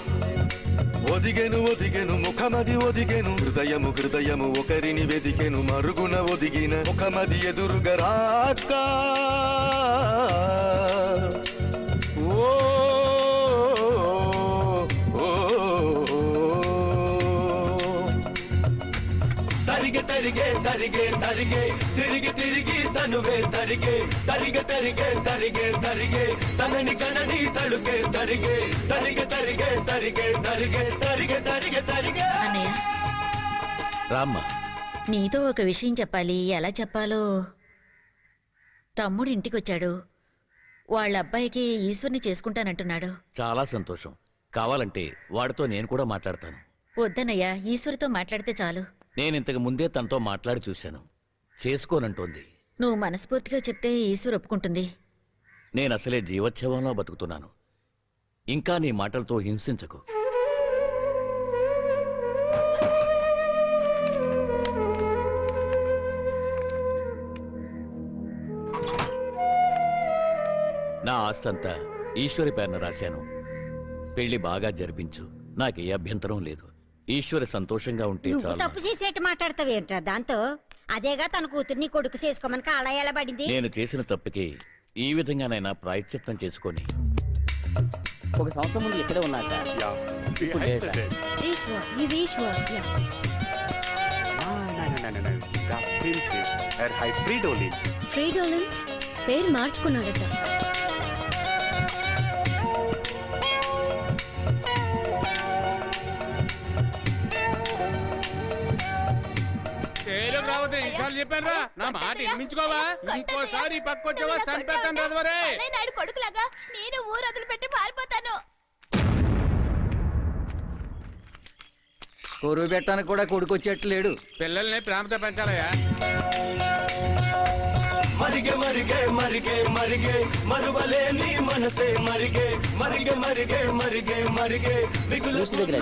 ఒదిగెను ఒదిగెను ముఖమది ఒదిగెను. హృదయము హృదయము ఒకరిని వెదికెను మరుగున ఒదిగిన ముఖమది ఎదురుగా రాక ఓ తరిగే తరిగే తరిగే తరిగే తిరిగి తిరిగి తనువే తరిగే తరిగే తరిగే తరిగే తరిగే తనని కనని తడుగే తరిగే తరిగే తరిగే తరిగే తరిగే తరిగే తరిగే తరిగే. అన్నయ్య, రామ్మ, నీతో ఒక విషయం చెప్పాలి. ఎలా చెప్పాలో. తమ్ముడు ఇంటికొచ్చాడు. వాళ్ళ అబ్బాయికి ఈశ్వర్ని చేసుకుంటానంటున్నాడు. చాలా సంతోషం. కావాలంటే వాడితో నేను కూడా మాట్లాడతాను. వద్దనయ్య, ఈశ్వర్తో మాట్లాడితే చాలు. నేను ఇంతకు ముందే తనతో మాట్లాడి చూశాను, చేసుకోనంటోంది. నువ్వు మనస్ఫూర్తిగా చెప్తే ఈశ్వర్ ఒప్పుకుంటుంది. నేను అసలే జీవోత్సవంలో బతుకుతున్నాను. ఇంకా నీ మాటలతో హింసించకు. నా ఆస్తంతా ఈశ్వరి పేరున రాశాను. పెళ్లి బాగా జరిపించు, నాకే అభ్యంతరం లేదు. ఈశ్వరి సంతోషంగా ఉంటే చాలు. తప్పు చేసేట్టు మాట్లాడతావేంట్రా దాంతో? అదేగా తన కూతుర్ని కొడుకు చేసుకోమని కాళ్ళ ఎలా పడింది. నేను చేసిన తప్పుకి ఈ విధంగానైనా ప్రాయశ్చిత్తం చేసుకొని. ఒక సంవత్సరం ముందు ఇక్కడే ఉన్నాక ఈశ్వర్, he's ఈశ్వర్. ఫ్రీడోలిన్ పేరు మార్చుకున్నాడట. చెప్పారా? నా మాట వినిపించుకోవా? ఇంకోసారి పక్కొచ్చావా సంపేతాను రదవరే. కొడుకులాగా నేను ఊరు వదిలిపెట్టి పారిపోతాను. కొరువు పెట్టడానికి కూడా కొడుకు వచ్చేట్లు లేడు. పిల్లల్ని ప్రేమతో పెంచాలయ్యా. మరిగే మరిగే మరిగే మరిగే మరువలేని మనసే మరిగే మరిగే మరిగే మరిగే మరిగే చూసి దగ్గర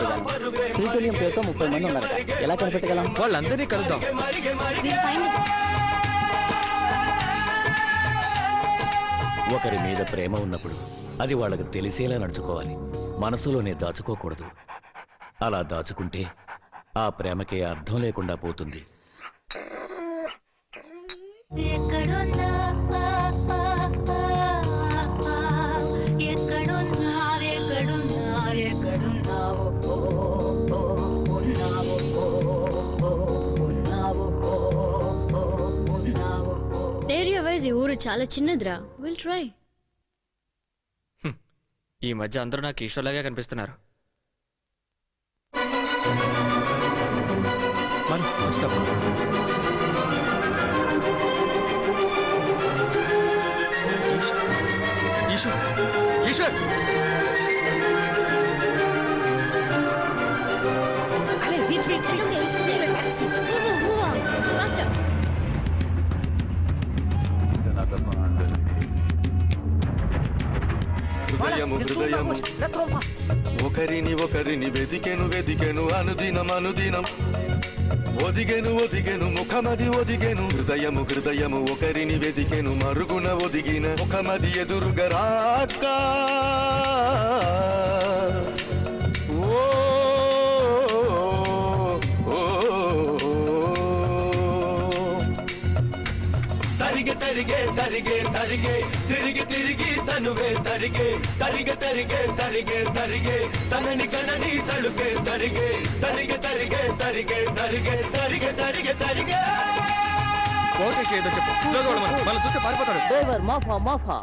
శ్రీకల్యం పేరుతో 30 మంది ఉన్నారు. ఎలా కనిపెట్టగలం? వాళ్ళందరినీ కలుద్దాం. ఒకరి మీద ప్రేమ ఉన్నప్పుడు అది వాళ్ళకి తెలిసేలా నడుచుకోవాలి, మనసులోనే దాచుకోకూడదు. అలా దాచుకుంటే ఆ ప్రేమకే అర్థం లేకుండా పోతుంది. ఏరియా వైజ్ ఈ ఊరు ఊరు చాలా చిన్నదిరా, విల్ ట్రై. ఈ మధ్య అందరూ నాకు ఈశ్వర్లాగే కనిపిస్తున్నారు. మను, వచ్చి తప్పుకో. ఈశ్వర్, ఈశ్వర్, అరే వెయిట్ వెయిట్ టాక్సీ. ఫాస్టర్. హృదయము హృదయము ఒకరిని ఒకరిని వెదికెను వెదికెను అనుదినం అనుదినం ఒదిగెను ఒదిగెను ముఖమది ఒదిగెను హృదయము హృదయము ఒకరిని వెదికెను మరుగున ఒదిగిన ముఖమది ఎదురుగా రాక ఓ తరిగే తరిగే తరిగే తరిగే తిరిగి తిరిగి తనువే తరిగే తరిగే తరిగే తరిగే తరిగే తనని కనని తలుకే తరిగే తరిగే తరిగే తరిగే తరిగే తరిగే తరిగే తరిగే కోటేష్ ఏదో చెప్పు. స్లోగా వెళ్ళమను. వాళ్ళు చూస్తే పారిపోతారు. డ్రైవర్ మాఫా మాఫా.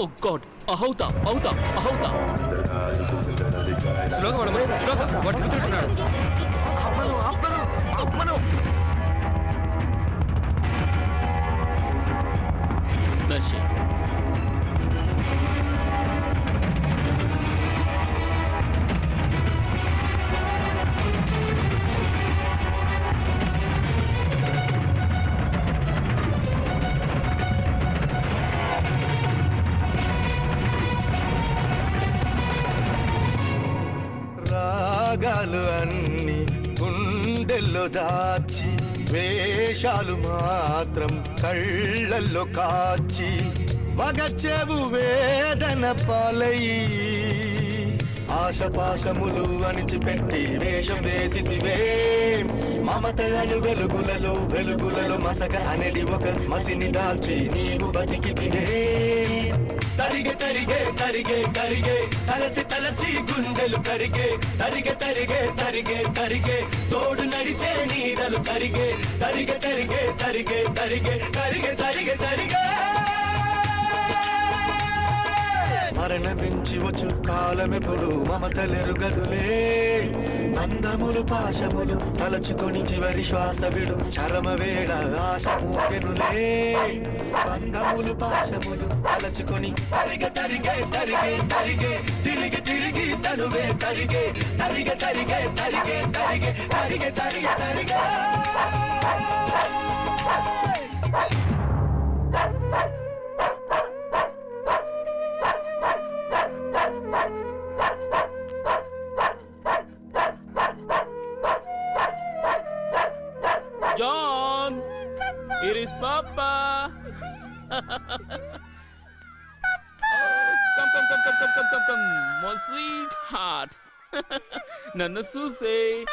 ఓ గాడ్, అహౌతా అవుతా అహౌతా. స్లోగా వెళ్ళమను. స్లోగా. వాడు గుర్తుంటున్నాడు. అమ్మను అమ్మను అమ్మను. మెర్సీ. రాగాలు అన్ని గుండెల్లో దాచి వేషాలు మాత్రం కళ్ళల్లో కాచి మగచెవు వేదన పాలయి ఆశపాశములు అణిచిపెట్టి వేషం వేసితివే మమత అను వెలుగులలో వెలుగులలో మసక అనేది ఒక మసిని దాల్చి నీవు బతికితివే తరిగే తరిగే తరిగే తరిగే తలచి తలచి గుండెలు కరిగే తరిగే తరిగే తరిగే తరిగే తోడు నడిచే నీడలు కరిగే తరిగే తరిగే తరిగే తరిగే తరిగే తరిగే తరిగే మరణ పెంచి వచ్చు కాలమెప్పుడు మమతలెరుగదులే అందములు పాశములు తలచుకొని చివరి శ్వాస విడు చరమ వేళ ఆశ మూపెనులే అందములు పాశములు తలచుకొని తరిగే తరిగే తరిగే తరిగే తిరిగి తిరిగి తనువే తరిగే తరిగే తరిగే తరిగే తరిగే తరిగే తరిగే తరిగే John, here is Papa. Come, my sweetheart. Nana Susie.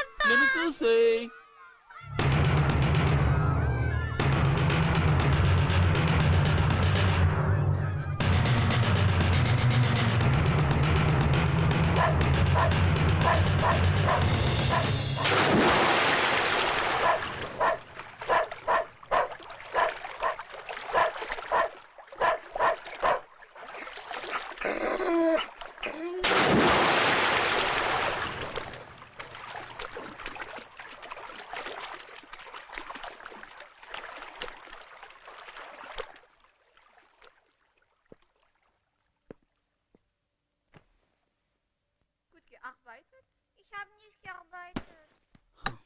gearbeitet? Ich habe nicht gearbeitet.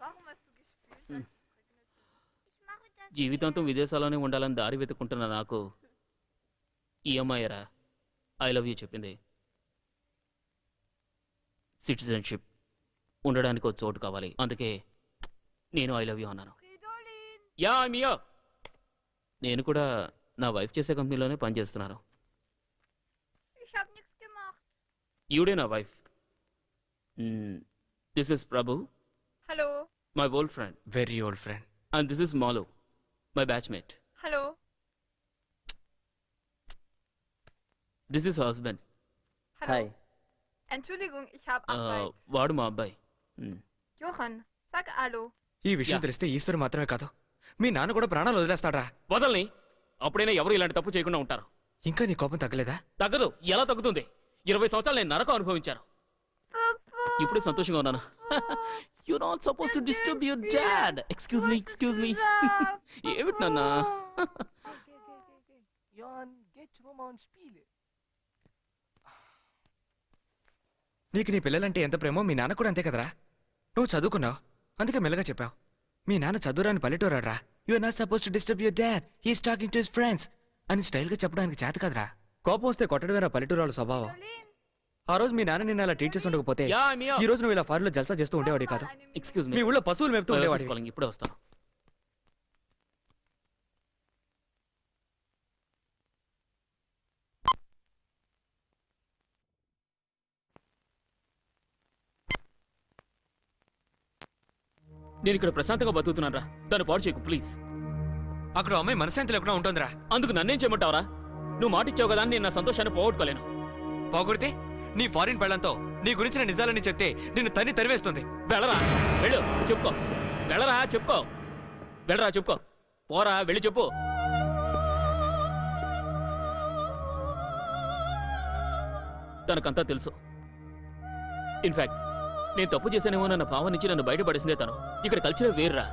Warum hast du gespielt, als es regnete? Ich mache das. జీవితాంతం విదేశాల్లోనే ఉండాలని దారి వెతుకుంటున్న నాకు ఈ అమ్మాయిరా ఐ లవ్ యూ చెప్పింది. సిటిజన్షిప్ ఉండడానికి ఒక చోటు కావాలి, అందుకే నేను ఐ లవ్ యూ అన్నాను. యా మియా, నేను కూడా నా వైఫ్ చేసే కంపెనీలోనే పనిచేస్తున్నాను. Ich habe nichts gemacht. ఈవిడే నా wife. This is Prabhu. Hallo. My old friend. Very old friend. And this is Malu, my batchmate. Hallo. This is husband. Hallo. Entschuldigung, ich habe Arbeit. వాడు మా అబ్బాయి. Johann, sag Hallo. ఈ విషయం తెలిస్తే ఈశ్వరు మాత్రమే కాదు మీ నాన్న కూడా ప్రాణాలు వదిలేస్తాడ్రా. వదలని అప్పుడైనా ఎవరు ఇలాంటి తప్పు చేయకుండా ఉంటారు. ఇంకా నీ కోపం తగ్గలేదా? తగ్గదు. ఎలా తగ్గుతుంది? 20 సంవత్సరాలు నేను నరకం అనుభవించాను. ఇప్పుడే సంతోషంగా ఉన్నాను. You not suppose to disturb your dad. Excuse me. ఏమిటి నాన్న? Johann, geh zur Mama und spiele. నీకు నీ పిల్లలంటే ఎంత ప్రేమో మీ నాన్న కూడా అంతే కదరా. నువ్వు చదువుకున్నావు అందుకే మెల్లగా చెప్పావు. మీ నాన్న చదువురాని పల్లెటూరాడ్రా. You are not suppose to disturb your dad. He is talking to his friends అని స్టైల్గా చెప్పడానికి చేత కదరా. కోపం వస్తే కొట్టడమేరా పల్లెటూరాల స్వభావం. ఆ రోజు మీ నాన్న నిన్న అలా టీచ్ చేసి ఉండకపోతే ఈ రోజు నువ్వు ఇలా ఫారెన్లో జల్సా చేస్తూ ఉండేవాడి కాదు. ఎక్స్క్యూజ్ మీ ఊళ్ళో పశువులు మేపుతూ ఉండేవాడి. ఇప్పుడే వస్తాను. నేను ఇక్కడ ప్రశాంతంగా బతుకుతున్నాను రా. దాన్ని పాడు చేయకు ప్లీజ్. అక్కడ అమ్మాయి మనశాంతి లేకుండా ఉంటుందిరా. అందుకు నన్నేం చేయమంటావరా? నువ్వు మాట ఇచ్చావు కదా, నేను నా సంతోషాన్ని పోగొట్టుకోలేను. పోగొడితే నీ ఫారిన్ పెళ్లంతో నీ గురించిన నిజాలని చెప్తే నిన్ను తన్ని తరివేస్తుంది. వెళ్ళరా, వెళ్ళు, చెప్పుకో. వెళ్ళరా, చెప్పుకో. వెళ్ళరా, చెప్పుకో. పోరా, వెళ్ళి చెప్పు. తనకంతా తెలుసు. ఇన్ఫాక్ట్ నేను తప్పు చేశానేమో నన్న భావం నుంచి నన్ను బయటపడేసిందే తను. ఇక్కడ కల్చరే వేర్రా.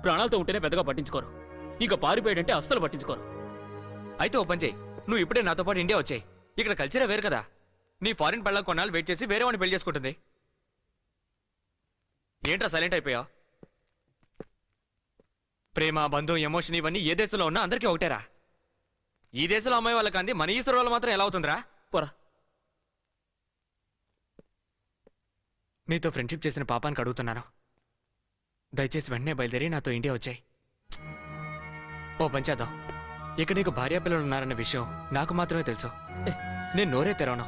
ప్రాణాలతో ఉంటేనే పెద్దగా పట్టించుకోరు. ఇక పారిపోయాడంటే అస్సలు పట్టించుకోరు. అయితే ఓ పని చేయి, నువ్వు ఇప్పుడే నాతో పాటు ఇండియా వచ్చాయి. ఇక్కడ కల్చరే వేరు కదా. నీ ఫారిన్ పెళ్ళ కొన్నాళ్ళు వెయిట్ చేసి వేరే వాడిని పెళ్లి చేసుకుంటుంది. ఏంట్రా సైలెంట్ అయిపోయావు? ప్రేమ, బంధం, ఎమోషన్ ఇవన్నీ ఏ దేశంలో ఉన్నా అందరికీ ఒకటేరా. ఈ దేశంలో అమ్మాయి వాళ్ళకి అంది, మన ఈశ్వరు వాళ్ళు మాత్రం ఎలా అవుతుందిరా? పోరా. నీతో ఫ్రెండ్షిప్ చేసిన పాపానికి అడుగుతున్నాను. దయచేసి వెంటనే బయలుదేరి నాతో ఇండియా వచ్చాయి. ఓ పని చేద్దాం. ఇక్కడ నీకు భార్యాపిల్లలు ఉన్నారన్న విషయం నాకు మాత్రమే తెలుసు. నేను నోరే తెరవను.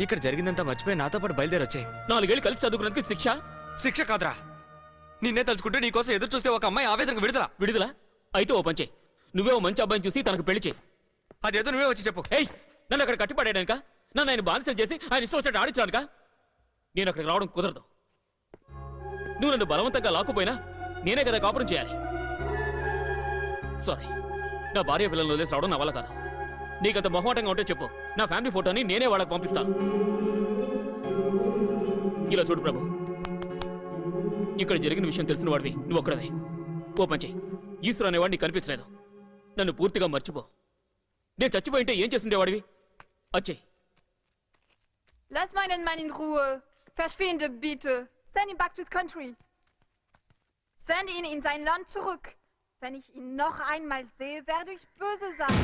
ఇక్కడ జరిగిందంతా మర్చిపోయి నాతో పాటు బయలుదేరి వచ్చాయి. 4 ఏళ్ళు కలిసి చదువుకున్నందుకు శిక్ష? శిక్ష కాదురా. నిన్నే తలుచుకుంటే నీకోసం ఎదురు చూస్తే ఒక అమ్మాయి ఆవేదనకు విడుదల. అయితే ఓ పంచే, నువ్వే ఓ మంచి అబ్బాయిని చూసి తనకు పెళ్లి చేయి. అదేదో నువ్వే వచ్చి చెప్పు. ఏయ్, నన్ను అక్కడ కట్టిపడేయడానిక? నన్ను ఆయన బానిసలు చేసి ఆయన ఇష్టం వచ్చాడు ఆడించడానిక? నేను అక్కడికి రావడం కుదరదు. నువ్వు నన్ను బలవంతంగా లాక్కుపోయినా నేనే కదా కాపురం చేయాలి. సారీ, నా భార్య పిల్లలను వదిలేసి రావడం నా వల్ల కాదు. నీకంత మొహమాటంగా ఉంటే చెప్పు, నా ఫ్యామిలీ ఫోటోని నేనే వాళ్ళకి పంపిస్తాను. ఇలా చూడు ప్రభు, ఇక్కడ జరిగిన విషయం తెలిసిన వాడివి నువ్వు ఒక్కడవే. ఓ పంచే, ఈశ్వరు అనేవాడు నీకు కనిపించలేదు. నన్ను పూర్తిగా మర్చిపో. నేను చచ్చిపోయింటే ఏం చేస్తుండేవాడివి? వచ్చేయ్. Lass meinen Mann in Ruhe. Verschwinde bitte. Send ihn back to his country. Send ihn in sein Land zurück. Wenn ich ihn noch einmal sehe, werde ich böse sein.